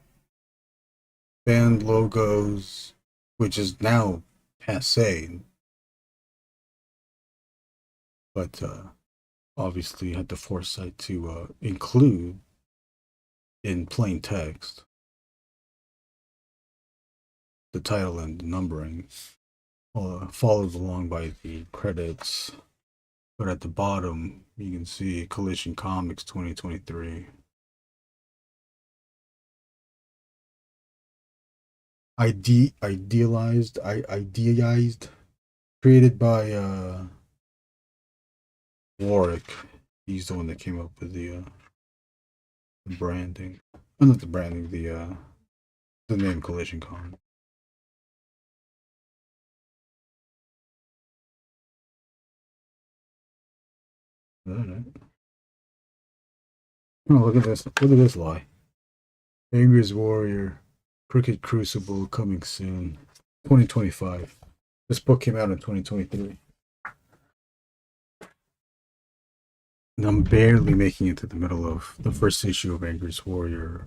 band logos, which is now passe. But obviously, had the foresight to include in plain text the title and the numbering, followed along by the credits. But at the bottom, you can see Collision Comics 2023. Idealized, created by Warrick. He's the one that came up with the branding. Oh, not the branding, the name Collision Comics. Oh, look at this. Look at this lie. Angriest Warrior, Crooked Crucible coming soon. 2025. This book came out in 2023. And I'm barely making it to the middle of the first issue of Angriest Warrior,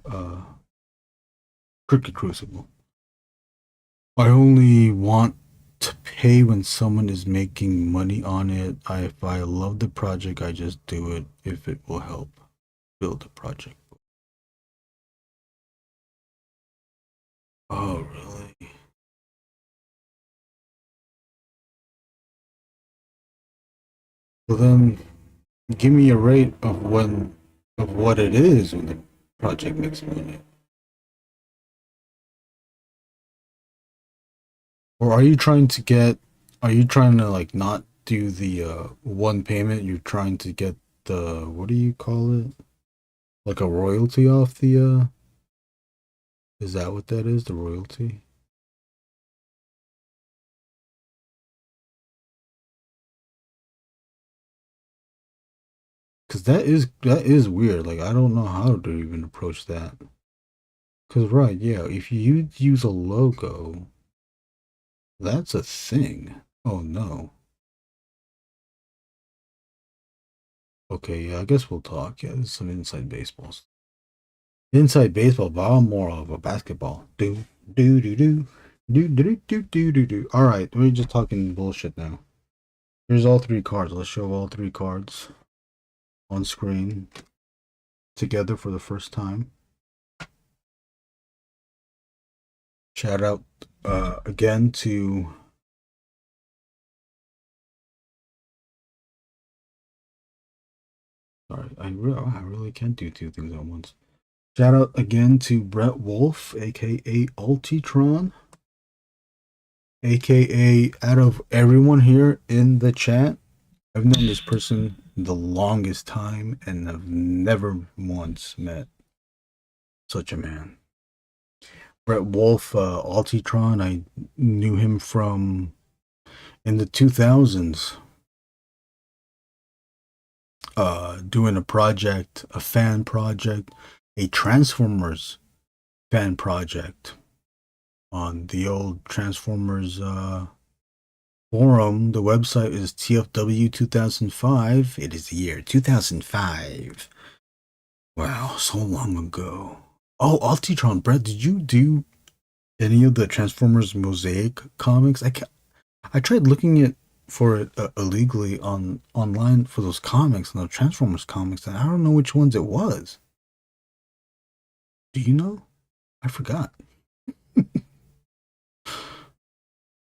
Crooked Crucible. I only want to pay when someone is making money on it. If I love the project, I just do it if it will help build the project. Oh, really? Well, then give me a rate of what it is when the project makes money. Or are you trying to like not do the one payment? You're trying to get the, what do you call it? Like a royalty off the is that what that is? The royalty? Cause that is weird. Like I don't know how to even approach that. Cause right, yeah, if you use a logo, that's a thing. Oh no. Okay, yeah, I guess we'll talk. Yeah, there's some inside baseballs. Inside baseball, but I'm more of a basketball. Do do do do do do do do do do. All right, we're just talking bullshit now. Here's all three cards. Let's show all three cards on screen together for the first time. Shout out again to sorry, I really can't do two things at once. Shout out again to Brett Wolf, aka Ultitron, aka out of everyone here in the chat, I've known this person the longest time and I've never once met such a man. Brett Wolf, Altitron. I knew him from in the 2000s, doing a project, a fan project, a Transformers fan project on the old Transformers forum. The website is TFW 2005. It is the year 2005. Wow, so long ago. Oh, Altitron, Brett, did you do any of the Transformers Mosaic comics? I tried looking at for it illegally on online for those comics and the Transformers comics, and I don't know which ones it was. Do you know? I forgot.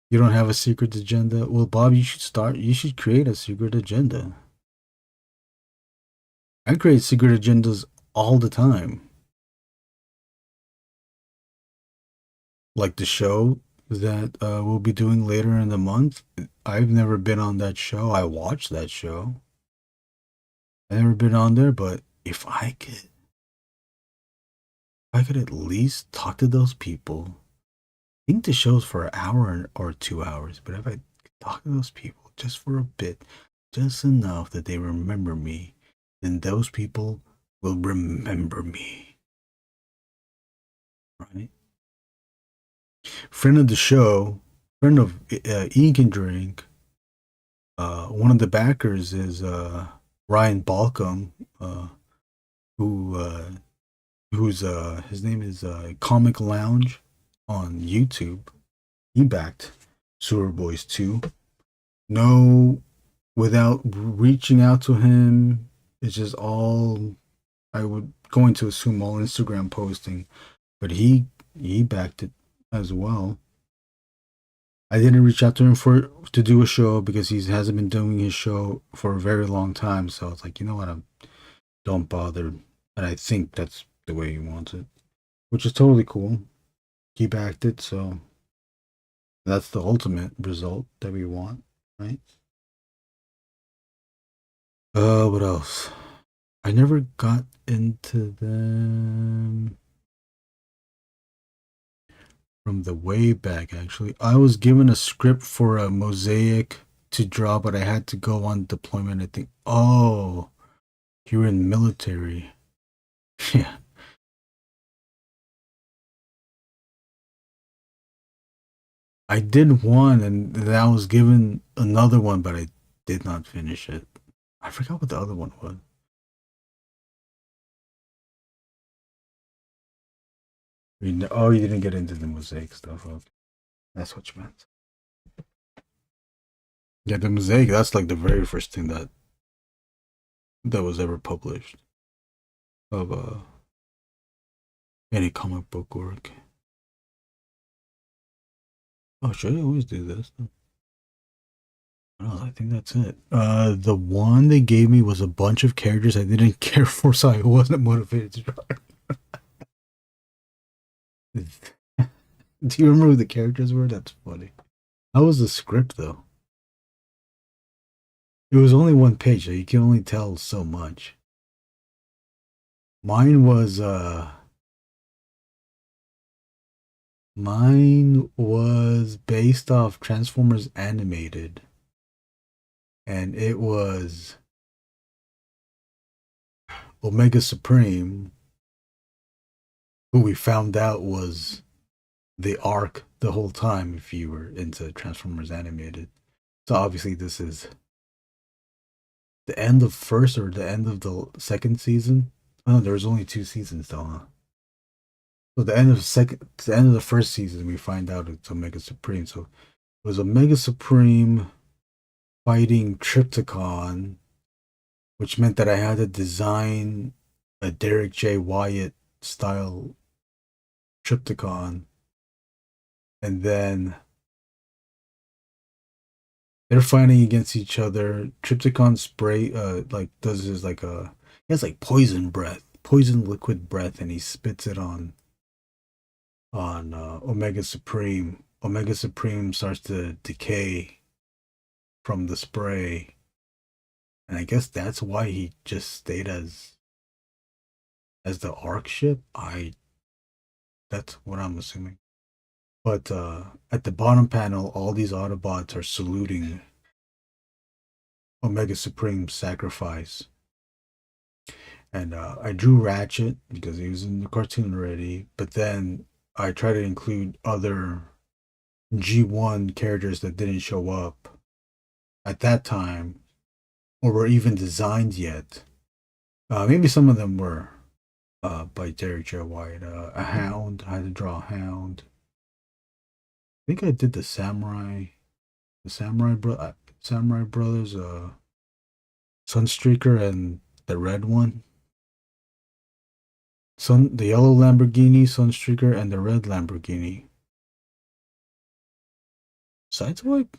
You don't have a secret agenda? Well, Bob, you should start. You should create a secret agenda. I create secret agendas all the time. Like the show that we'll be doing later in the month. I've never been on that show. I watched that show. I've never been on there, but if I could at least talk to those people. I think the show's for an hour or 2 hours, but if I could talk to those people just for a bit, just enough that they remember me, then those people will remember me. Right? Friend of the show, friend of Ink and Drink, one of the backers is Ryan Balcom, who's his name is Comic Lounge on YouTube. He backed Sewer Boys 2. No, without reaching out to him, it's just all I would going to assume all Instagram posting, but he backed it as well. I didn't reach out to him to do a show because he hasn't been doing his show for a very long time. So it's like, you know what, don't bother. And I think that's the way he wants it, which is totally cool. He backed it, so that's the ultimate result that we want, right? What else? I never got into them from the way back, actually. I was given a script for a mosaic to draw, but I had to go on deployment. I think, oh, you were in military. Yeah. I did one, and then I was given another one, but I did not finish it. I forgot what the other one was. Oh, you didn't get into the mosaic stuff. Okay. That's what you meant. Yeah, the mosaic, that's like the very first thing that was ever published of any comic book work. Oh, should I always do this? Oh, I think that's it. The one they gave me was a bunch of characters I didn't care for, so I wasn't motivated to draw. Do you remember who the characters were? That's funny. How was the script though? It was only one page, so you can only tell so much. Mine was based off Transformers Animated. And it was Omega Supreme, who we found out was the arc the whole time if you were into Transformers Animated. So obviously this is the end of first or the end of the second season. Oh, there was only 2 seasons though, huh? So the end of the first season, we find out it's Omega Supreme. So it was Omega Supreme fighting Trypticon, which meant that I had to design a Derek J. Wyatt style Trypticon, and then they're fighting against each other. Trypticon spray like does his like he has like poison liquid breath, and he spits it on Omega Supreme. Omega Supreme starts to decay from the spray, and I guess that's why he just stayed as the Arc ship. That's what I'm assuming. But at the bottom panel, all these Autobots are saluting Omega Supreme Sacrifice. And I drew Ratchet because he was in the cartoon already. But then I try to include other G1 characters that didn't show up at that time or were even designed yet. Maybe some of them were by Derek J. White. A Hound. I had to draw a Hound. I think I did the Samurai Brothers, Sunstreaker and the red one. The yellow Lamborghini, Sunstreaker, and the red Lamborghini. Sideswipe?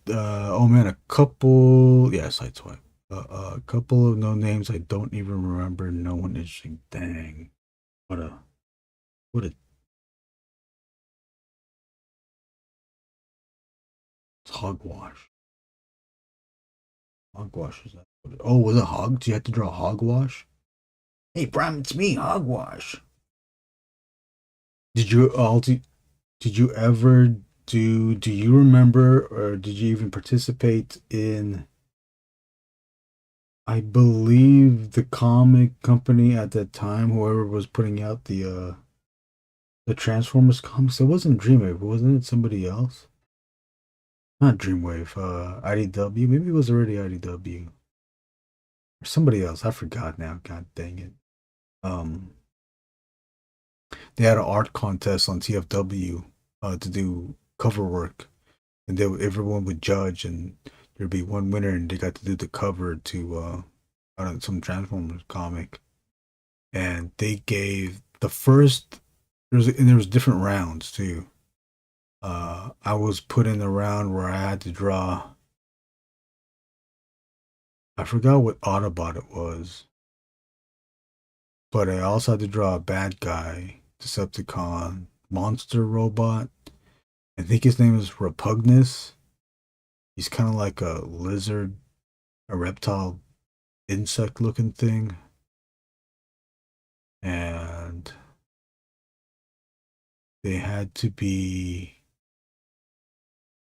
Oh man, a couple. Yeah, Sideswipe. A couple of no names I don't even remember. No one interesting. Dang. What a. It's hogwash. Hogwash is that? Oh, was it hog? Do you have to draw hogwash? Hey, Bram, it's me, hogwash. Did you did you ever do you remember or did you even participate in I believe the comic company at that time, whoever was putting out the Transformers comics, it wasn't Dreamwave, wasn't it somebody else? Not Dreamwave, IDW, maybe it was already IDW. Or somebody else, I forgot now, god dang it. They had an art contest on TFW to do cover work, and everyone would judge, and there'd be one winner, and they got to do the cover to some Transformers comic, and they gave the first. There was different rounds too. I was put in the round where I had to draw. I forgot what Autobot it was, but I also had to draw a bad guy, Decepticon, monster robot. I think his name is Repugnus. He's kind of like a lizard, a reptile, insect looking thing. And they had to be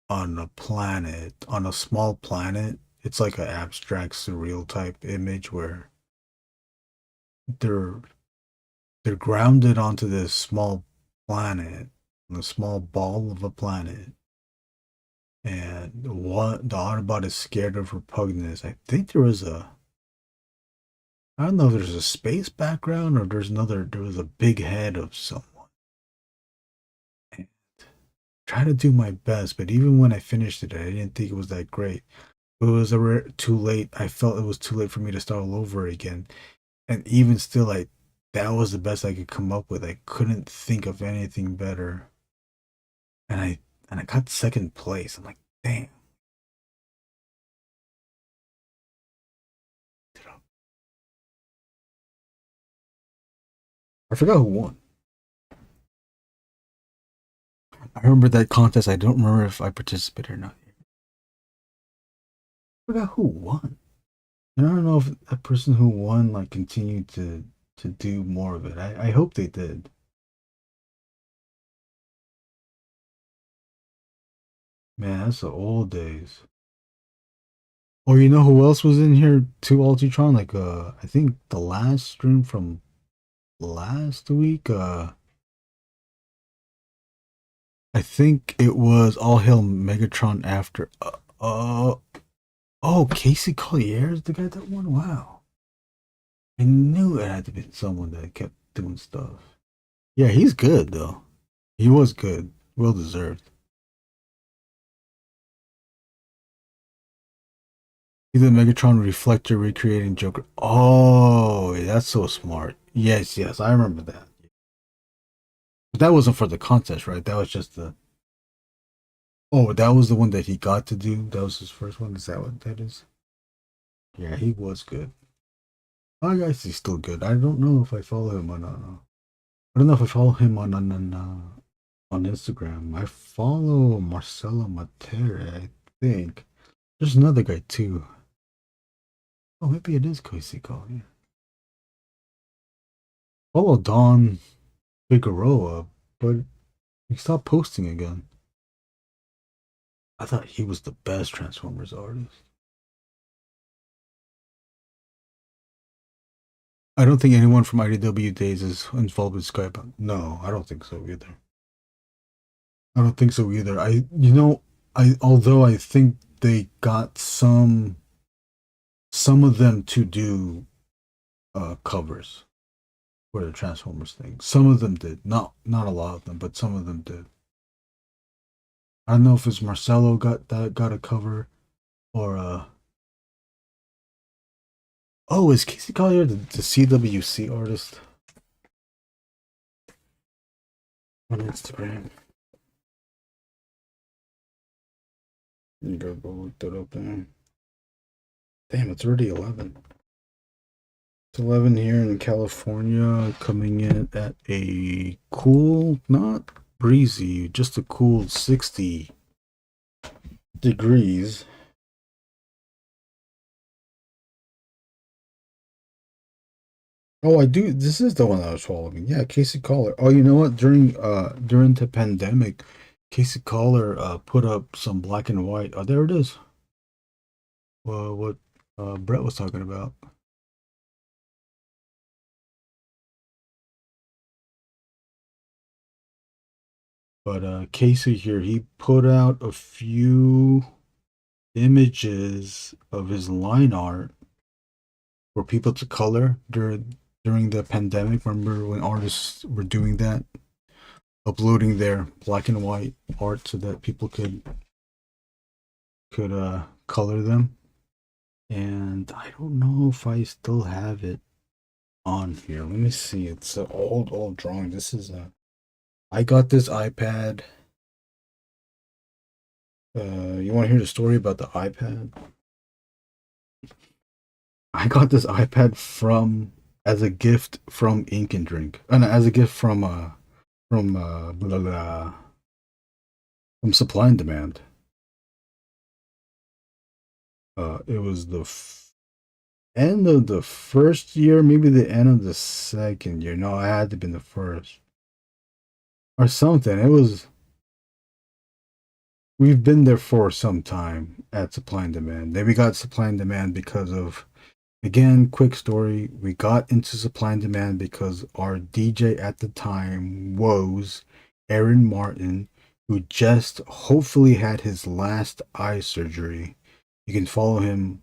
on a planet, on a small planet. It's like an abstract, surreal type image where they're grounded onto this small planet, a small ball of a planet. And what the Autobot is scared of Repugnus. I think there was I don't know if there's a space background or there was a big head of someone. And try to do my best, but even when I finished it, I didn't think it was that great. It was too late. I felt it was too late for me to start all over again. And even still, that was the best I could come up with. I couldn't think of anything better. And I got second place. I'm like, damn. I forgot who won. I remember that contest. I don't remember if I participated or not. I forgot who won. And I don't know if that person who won continued to do more of it. I hope they did. Man, that's the old days. Or you know who else was in here too, Ultron? I think the last stream from last week, I think it was All Hail Megatron after oh, Casey Collier is the guy that won? Wow. I knew it had to be someone that kept doing stuff. Yeah, he's good though. He was good. Well deserved. He's the Megatron reflector recreating Joker. Oh, that's so smart. Yes, I remember that. But that wasn't for the contest, right? That was just the. Oh, that was the one that he got to do. That was his first one. Is that what that is? Yeah, he was good. I guess he's still good. I don't know if I follow him on. I don't know if I follow him on Instagram. I follow Marcelo Matera. I think there's another guy too. Oh, maybe it is Casey Collier. Follow Don Figueroa, but he stopped posting again. I thought he was the best Transformers artist. I don't think anyone from IDW days is involved with Skype. No, I don't think so either. I don't think so either. Although I think they got some of them to do covers for the Transformers thing. Some of them did, not a lot of them, but some of them did. I don't know if it's Marcelo got a cover or oh, is Casey Collier the CWC artist on Instagram? You gotta go look that up there. Damn, it's already 11. It's 11 here in California, coming in at a cool, not breezy, just a cool 60 degrees. Oh, I do. This is the one I was following. Yeah, Casey Collar. Oh, you know what? During the pandemic, Casey Collar put up some black and white. Oh, there it is. Well, what Brett was talking about. But Casey here, he put out a few images of his line art for people to color during the pandemic. Remember when artists were doing that, uploading their black and white art so that people could color them. And I don't know if I still have it on here. Let me see. It's an old drawing. This is a. I got this iPad. You want to hear the story about the iPad? I got this iPad from as a gift from Ink and Drink, no, as a gift blah, blah, from Supply and Demand. It was the end of the first year, maybe the end of the second year. No, I had to be in the first or something. It was. We've been there for some time at Supply and Demand. Then we got Supply and Demand because of, again, quick story. We got into Supply and Demand because our DJ at the time was Aaron Martin, who just hopefully had his last eye surgery. You can follow him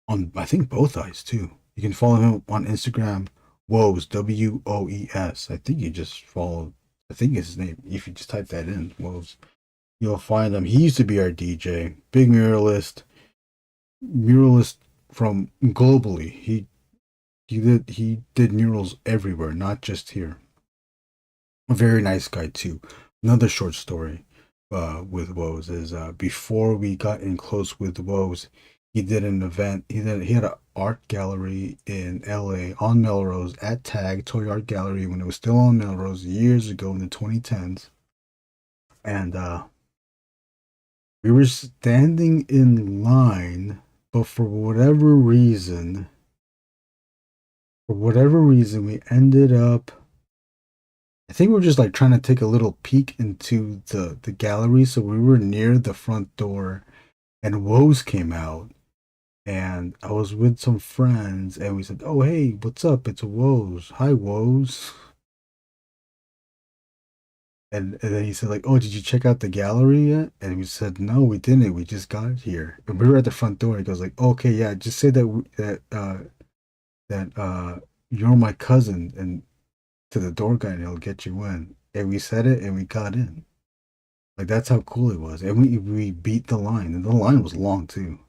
on, I think, both eyes too. You can follow him on Instagram, Woes, Woes. I think you just follow, I think his name, if you just type that in, Woes, you'll find him. He used to be our DJ, big muralist from globally. He did murals everywhere, not just here. A very nice guy too. Another short story with Woes is before we got in close with Woes, he did an event. He had an art gallery in LA on Melrose at Tag Toy Art Gallery when it was still on Melrose years ago in the 2010s. And we were standing in line, but for whatever reason, we ended up. I think we are just like trying to take a little peek into the gallery, so we were near the front door, and Woes came out, and I was with some friends, and we said, "Oh hey, what's up? It's Woes. Hi Woes." And then he said like, "Oh, did you check out the gallery yet?" And we said, "No, we didn't. We just got here." And we were at the front door. He goes like, "Okay, yeah, just say that you're my cousin and to the door guy and he'll get you in." And we said it and we got in. Like that's how cool he was. And we beat the line. And the line was long too.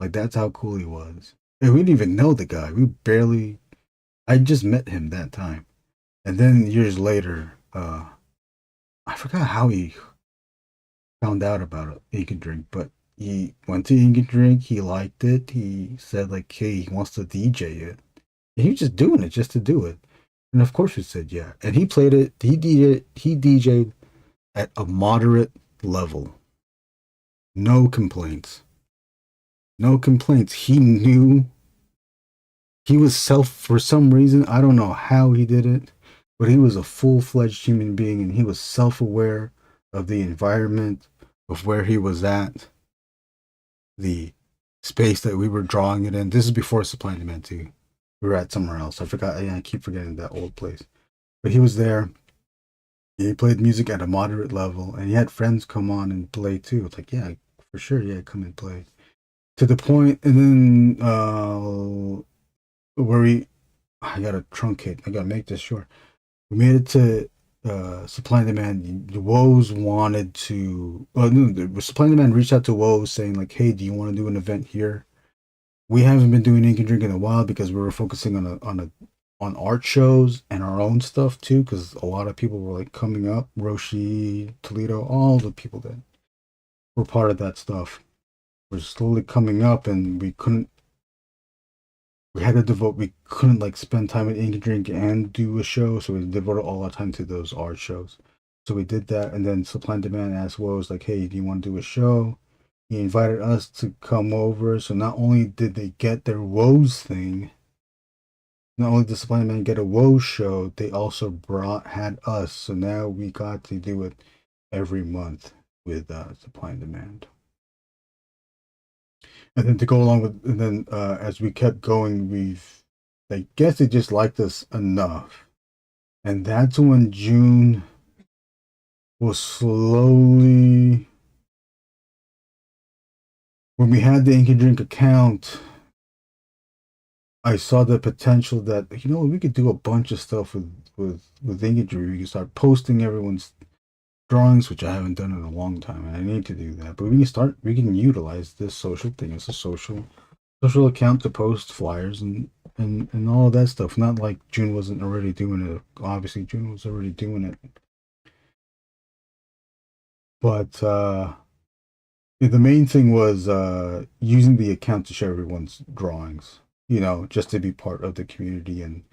Like that's how cool he was. And we didn't even know the guy. We barely I just met him that time. And then years later, I forgot how he found out about Ink and Drink, but he went to Ink and Drink, he liked it, he said like, hey, he wants to DJ it. And he was just doing it just to do it. And of course we said yeah. And he played it, he DJ'd at a moderate level. No complaints. No complaints. He knew he was for some reason, I don't know how he did it, but he was a full-fledged human being, and he was self-aware of the environment, of where he was at, the space that we were drawing it in. This is before Supply and Demand too. We were at somewhere else. I forgot. I keep forgetting that old place. But he was there. He played music at a moderate level, and he had friends come on and play too. It's like, yeah, for sure, yeah, come and play. To the point, and then where I gotta truncate. I gotta make this short. We made it to Supply and Demand. The Woes wanted to. No, the Supply and Demand reached out to Woes saying like, "Hey, do you want to do an event here?" We haven't been doing Ink and Drink in a while because we were focusing on art shows and our own stuff too. Because a lot of people were like coming up, Roshi, Toledo, all the people that were part of that stuff were slowly coming up, and we couldn't. We had to devote. We couldn't like spend time at Ink and Drink and do a show, so we devoted all our time to those art shows. So we did that, and then Supply and Demand asked Woes like, "Hey, do you want to do a show?" He invited us to come over. So not only did they get their Woes thing, not only did Supply and Demand get a Woes show, they also had us. So now we got to do it every month with Supply and Demand. And then to go along with, and then as we kept going, I guess they just liked us enough. And that's when June was slowly, when we had the Ink and Drink account, I saw the potential that, we could do a bunch of stuff with Ink and Drink. We could start posting everyone's drawings, which I haven't done in a long time, and I need to do that. But we can utilize this social thing as a social account to post flyers and all of that stuff. Not like June wasn't already doing it. Obviously, June was already doing it. But the main thing was using the account to share everyone's drawings, just to be part of the community and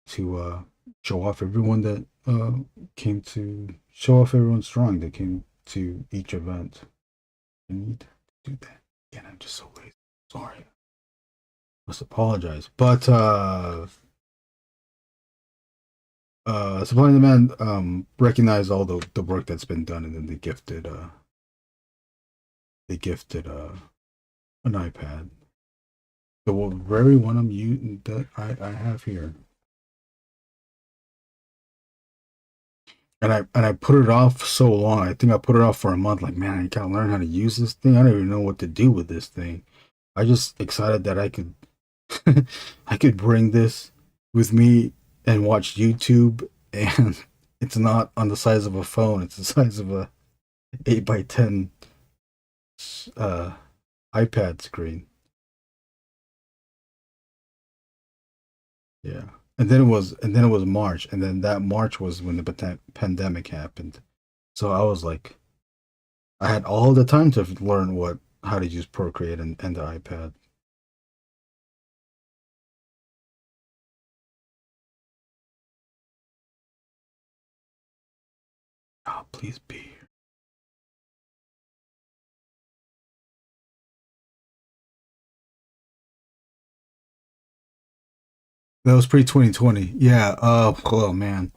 to show off everyone that came to show off everyone's drawing that came to each event. I need to do that. Again, I'm just so lazy. Sorry. Must apologize. But Supply and Demand recognized all the work that's been done, and then they gifted an iPad. The very one I'm using that I have here. And I put it off so long. I think I put it off for a month. Like, man, I gotta learn how to use this thing. I don't even know what to do with this thing. I just excited that I could I could bring this with me and watch YouTube, and it's not on the size of a phone. It's the size of a 8x10 iPad screen. Yeah. And then it was March, and then that March was when the pandemic happened. So I was like, I had all the time to learn how to use Procreate and the iPad. Oh, please be here. That was pre 2020. Yeah. Oh man,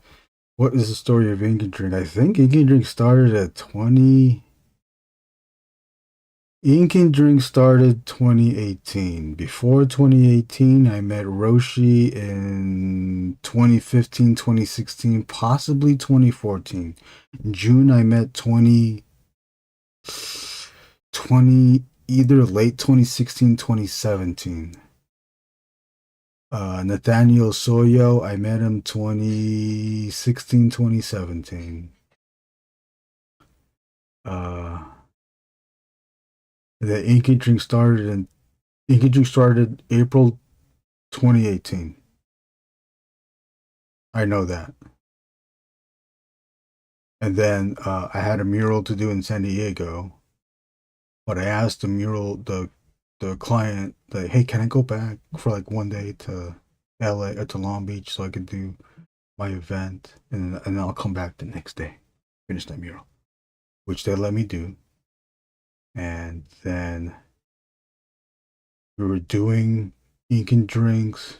what is the story of Ink and Drink? I think Ink and Drink started at 20. Ink and Drink started 2018. Before 2018, I met Roshi in 2015, 2016, possibly 2014. In June, I met 20, either late 2016, 2017. Nathaniel Soyo, I met him 2016, 2017. The Ink and Drink started April 2018. I know that. And then I had a mural to do in San Diego, but I asked the client that, hey, can I go back for like one day to LA or to Long Beach so I could do my event, and I'll come back the next day, finish that mural, which they let me do. And then we were doing ink and drinks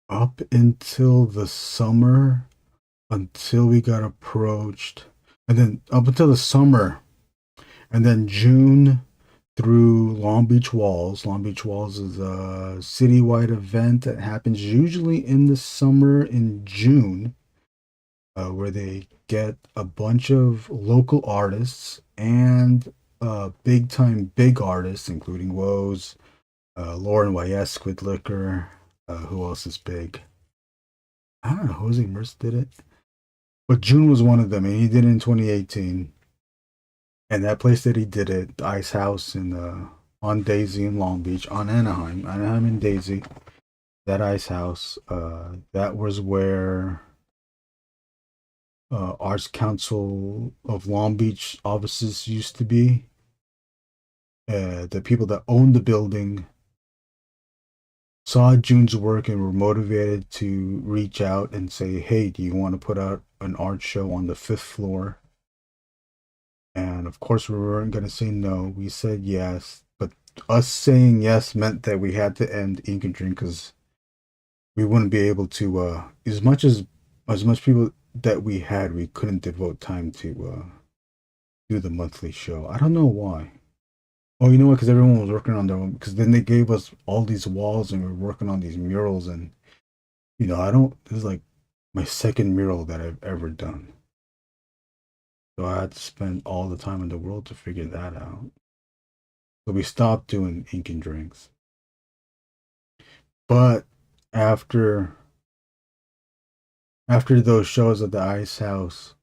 up until the summer, until we got approached, and then up until the summer, and then June through Long Beach Walls. Long Beach Walls is a citywide event that happens usually in the summer in June, where they get a bunch of local artists and big time big artists, including Woes, Lauren Y.S., Squid Liquor. Who else is big? I don't know. Jose Merce did it. But June was one of them, and he did it in 2018. And that place that he did it, the Ice House in on Daisy in Long Beach, on Anaheim and Daisy, that Ice House, that was where Arts Council of Long Beach offices used to be. The people that owned the building saw June's work and were motivated to reach out and say, hey, do you want to put out an art show on the 5th floor? And of course, we weren't going to say no. We said yes. But us saying yes meant that we had to end Ink and Drink because we wouldn't be able to, as much people that we had, we couldn't devote time to do the monthly show. I don't know why. Oh, you know what? Because everyone was working on their own. Because then they gave us all these walls and we were working on these murals. And, this is like my second mural that I've ever done. So I had to spend all the time in the world to figure that out. So we stopped doing ink and drinks. But after those shows at the Ice House,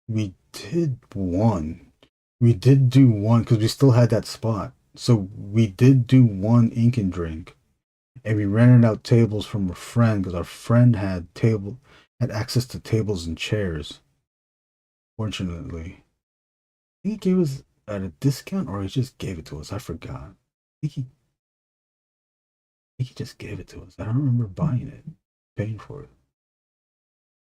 we did one. We did do one because we still had that spot. So we did do one ink and drink. And we rented out tables from a friend because our friend had access to tables and chairs. Fortunately, I think he gave us at a discount, or he just gave it to us. I forgot. I think he just gave it to us. I don't remember buying it, paying for it.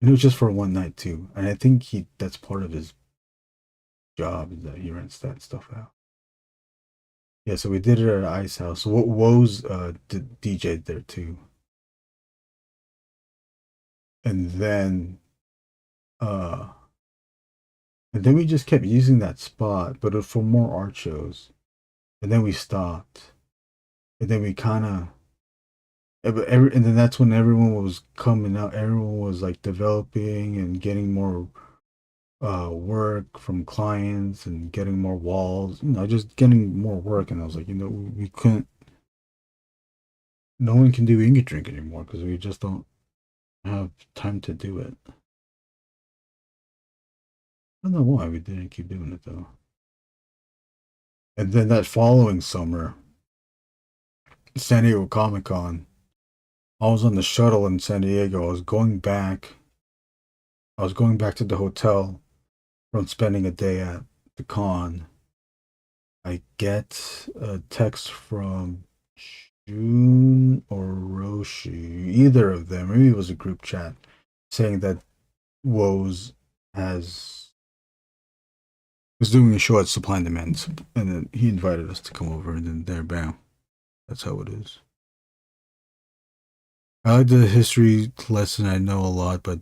And it was just for one night too. And I think that's part of his job is that he rents that stuff out. Yeah, so we did it at Ice House. Woes DJ'd there too. And then we just kept using that spot, but for more art shows. And then we stopped. And then we kind of, and then that's when everyone was coming out. Everyone was like developing and getting more work from clients and getting more walls, just getting more work. And I was like, we couldn't, no one can do ink and drink anymore because we just don't have time to do it. I don't know why we didn't keep doing it though. And then that following summer, San Diego Comic Con, I was on the shuttle in San Diego. I was going back to the hotel from spending a day at the con. I get a text from June or Roshi, either of them, maybe it was a group chat, saying that Woes was doing a show at Supply and Demand, and then he invited us to come over, and then there, bam, that's how it is. I like the history lesson. I know a lot, but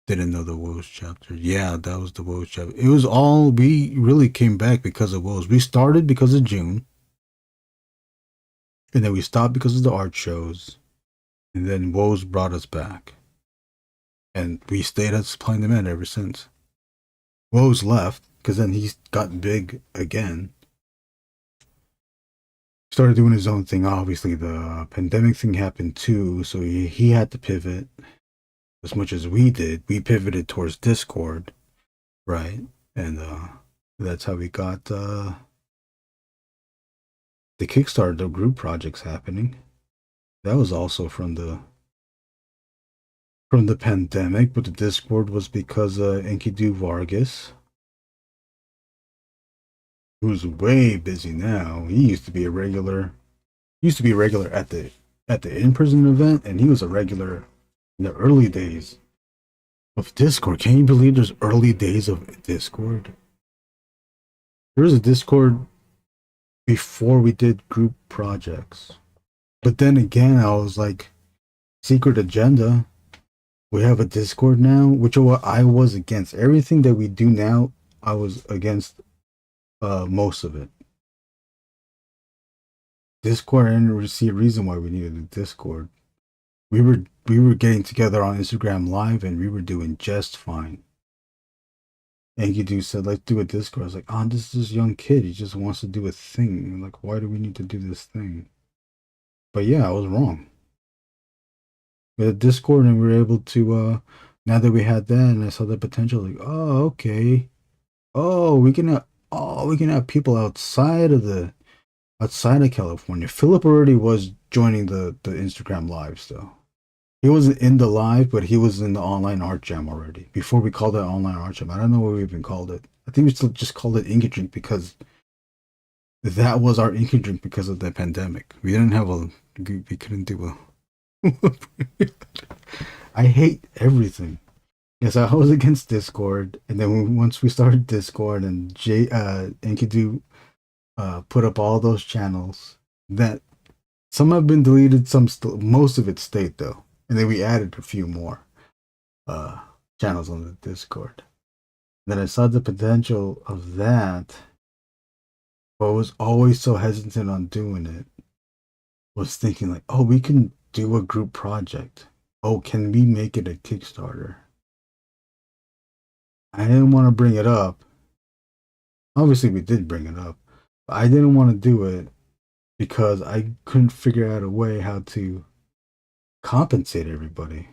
didn't know the Woes chapter. Yeah, that was the Woes chapter. It was all, we really came back because of Woes. We started because of June, and then we stopped because of the art shows, and then Woes brought us back. And we stayed at Supply and Demand ever since. Woes left, because then he's got big again. Started doing his own thing. Obviously, the pandemic thing happened too, so he had to pivot. As much as we did, we pivoted towards Discord, right? And that's how we got the Kickstarter, the group projects happening. That was also from the pandemic, but the Discord was because Enkidu Vargas, who's way busy now. He used to be a regular. At the in-person event, and he was a regular in the early days of Discord. Can you believe there's early days of Discord? There was a Discord before we did group projects. But then again, I was like, secret agenda. We have a Discord now, which I was against. Everything that we do now, I was against most of it. Discord, I didn't see a reason why we needed a Discord. We were getting together on Instagram Live and we were doing just fine. Enkidu said, let's do a Discord. I was like, oh, this is this young kid. He just wants to do a thing. I'm like, why do we need to do this thing? But yeah, I was wrong. We had Discord and we were able to, now that we had that and I saw the potential, like, oh, okay. We can have people outside of California. Philip already was joining the Instagram lives though. He wasn't in the live, but he was in the online art jam already. Before we called it online art jam. I don't know what we even called it. I think we still just called it Ink Drink because that was our Ink Drink because of the pandemic. We didn't have we couldn't do a I hate everything. Yes, I was against Discord, and then once we started Discord and Enkidu put up all those channels, that some have been deleted, some still, most of it stayed though, and then we added a few more channels on the Discord. Then I saw the potential of that, but was always so hesitant on doing it. Was thinking like, oh, we can do a group project. Oh, can we make it a Kickstarter? I didn't want to bring it up. Obviously, we did bring it up. But I didn't want to do it because I couldn't figure out a way how to compensate everybody.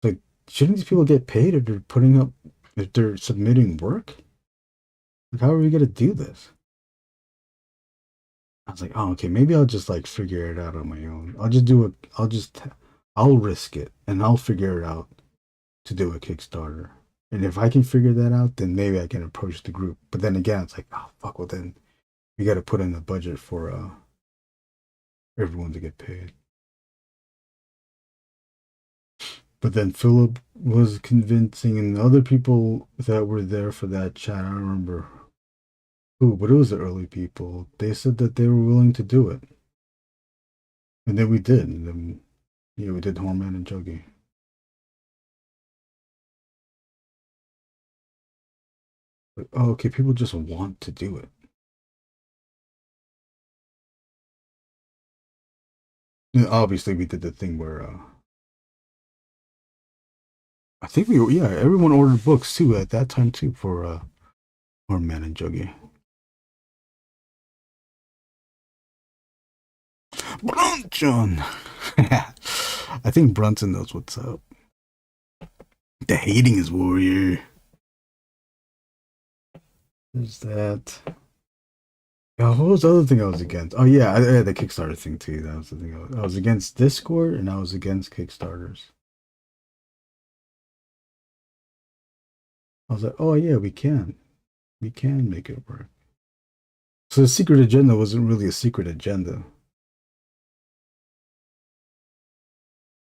Like, shouldn't these people get paid if they're submitting work? Like, how are we gonna do this? I was like, oh, okay, maybe I'll just like figure it out on my own. I'll risk it and I'll figure it out to do a Kickstarter. And if I can figure that out, then maybe I can approach the group. But then again, it's like, oh fuck, well then we got to put in a budget for everyone to get paid. But then Philip was convincing, and other people that were there for that chat, I don't remember who, but it was the early people. They said that they were willing to do it, and then we did. And then yeah, we did Horman and Juggy. Like, oh, okay, people just want to do it. And obviously, we did the thing where I think everyone ordered books too at that time too for Horman and Juggy. Brunson. I think Brunson knows what's up. The hating is warrior. There's that. Oh, what was the other thing I was against? Oh yeah, I had the Kickstarter thing too. That was the thing. I was against Discord and I was against Kickstarters. I was like, oh yeah, we can make it work. So the secret agenda wasn't really a secret agenda.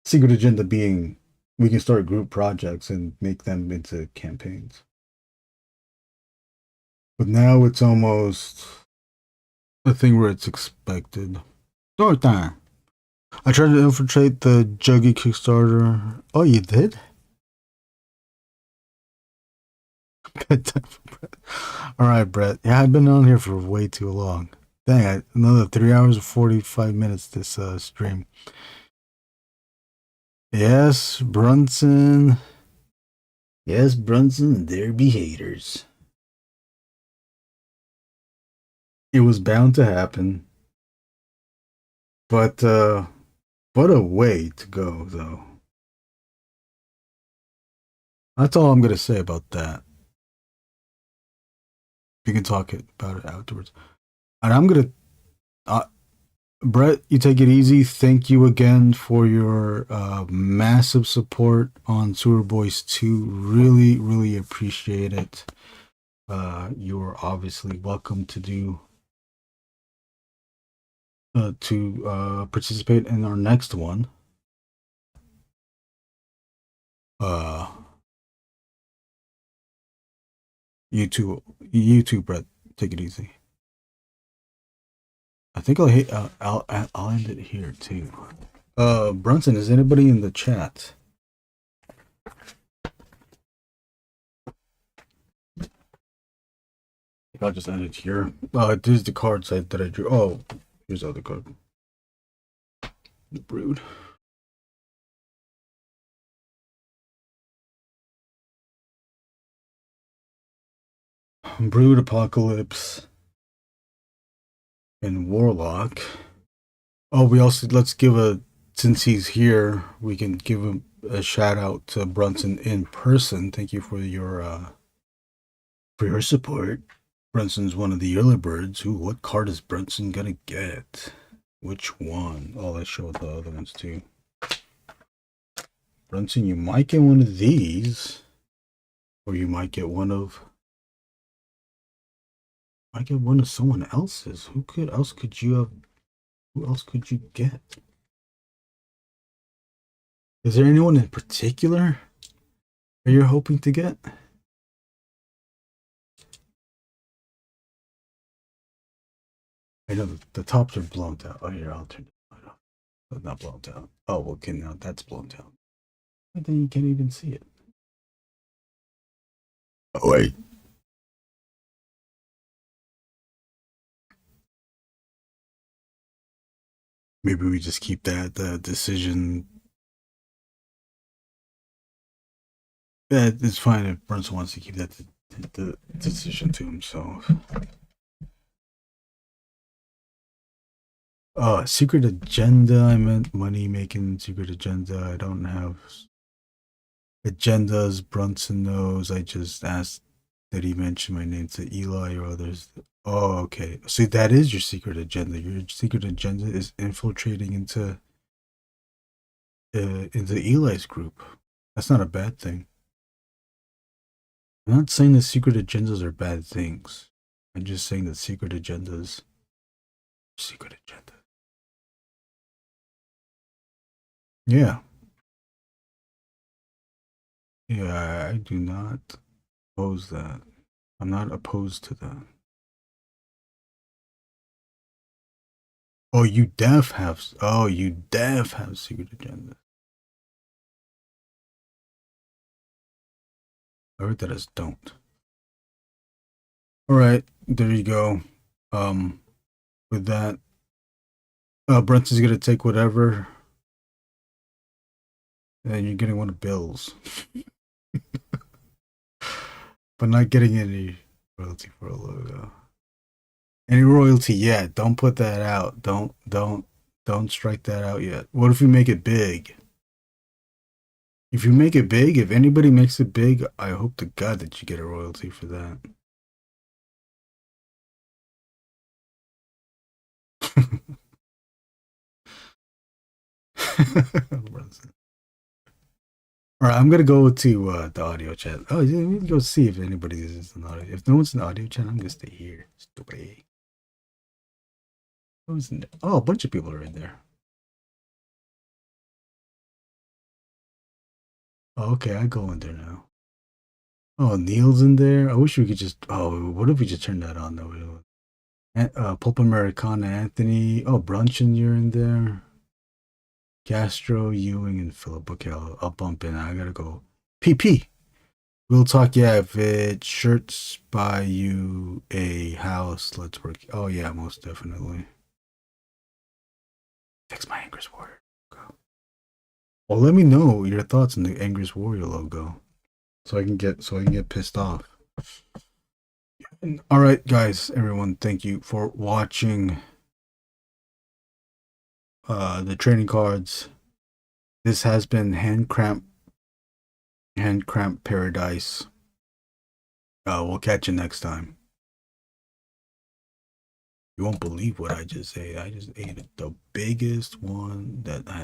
Secret agenda being we can start group projects and make them into campaigns. But now it's almost a thing where it's expected. Start time. I tried to infiltrate the Juggy Kickstarter. Oh, you did? All right, Brett. Yeah, I've been on here for way too long. Dang, another 3 hours and 45 minutes this stream. Yes, Brunson. Yes, Brunson, there be haters. It was bound to happen. But what a way to go, though. That's all I'm going to say about that. We can talk about it afterwards. And I'm going to... Brett, you take it easy. Thank you again for your massive support on Sewer Boys 2. Really, really appreciate it. You're obviously welcome to do... to participate in our next one. You too, Brett. Take it easy. I think I'll end it here too. Brunson, is anybody in the chat? I'll just end it here. There's the cards that I drew. Oh, here's the other card. The Brood. Brood, Apocalypse, and Warlock. Oh, we also, let's give a, since he's here, we can give him a shout out to Brunson in person. Thank you for your support. Brunson's one of the early birds. Ooh, what card is Brunson gonna get? Which one? Oh, let's show the other ones too. Brunson, you might get one of these, or you might get one of. I get one of someone else's. Who else could you have? Who else could you get? Is there anyone in particular that you're hoping to get? I know the tops are blown out. Oh, here, I'll turn the light off. Oh, not blown out. Oh, okay, now that's blown out. And then you can't even see it. Oh, wait. Maybe we just keep that decision. Yeah, it's fine if Brunson wants to keep that the decision to himself. Secret agenda. I meant money making secret agenda. I don't have agendas. Brunson knows. I just asked that he mention my name to Eli or others. Oh, okay. See, that is your secret agenda. Your secret agenda is infiltrating into Eli's group. That's not a bad thing. I'm not saying that secret agendas are bad things. I'm just saying that secret agendas. Secret agenda. Yeah. Yeah, I do not oppose that. I'm not opposed to that. Oh, you def have secret agenda. I heard that as don't. All right, there you go. With that, Brunson's gonna take whatever, and you're getting one of Bill's, but not getting any royalty for a logo. Any royalty yet? Don't put that out. Don't strike that out yet. What if you make it big? If you make it big, if anybody makes it big, I hope to God that you get a royalty for that. All right, I'm gonna go to the audio chat. Oh, yeah, let me go see if anybody is in the audio. If no one's in the audio chat, I'm gonna stay here. Stupid. Who's in there? Oh, a bunch of people are in there. Oh, okay, I go in there now. Oh, Neil's in there. I wish we could just. Oh, what if we just turn that on though? Pulp Americana, Anthony. Oh, Brunchen, you're in there. Castro, Ewing, and Philip. Okay, I'll bump in. I gotta go. PP. We'll talk. Yeah, if it shirts buy you a house, let's work. Oh yeah, most definitely. Fix my Angriest Warrior logo. Well, let me know your thoughts on the Angriest Warrior logo, so I can get pissed off. All right, guys, everyone, thank you for watching the trading cards. This has been Hand Cramp Paradise. We'll catch you next time. You won't believe what I just ate. I just ate the biggest one that I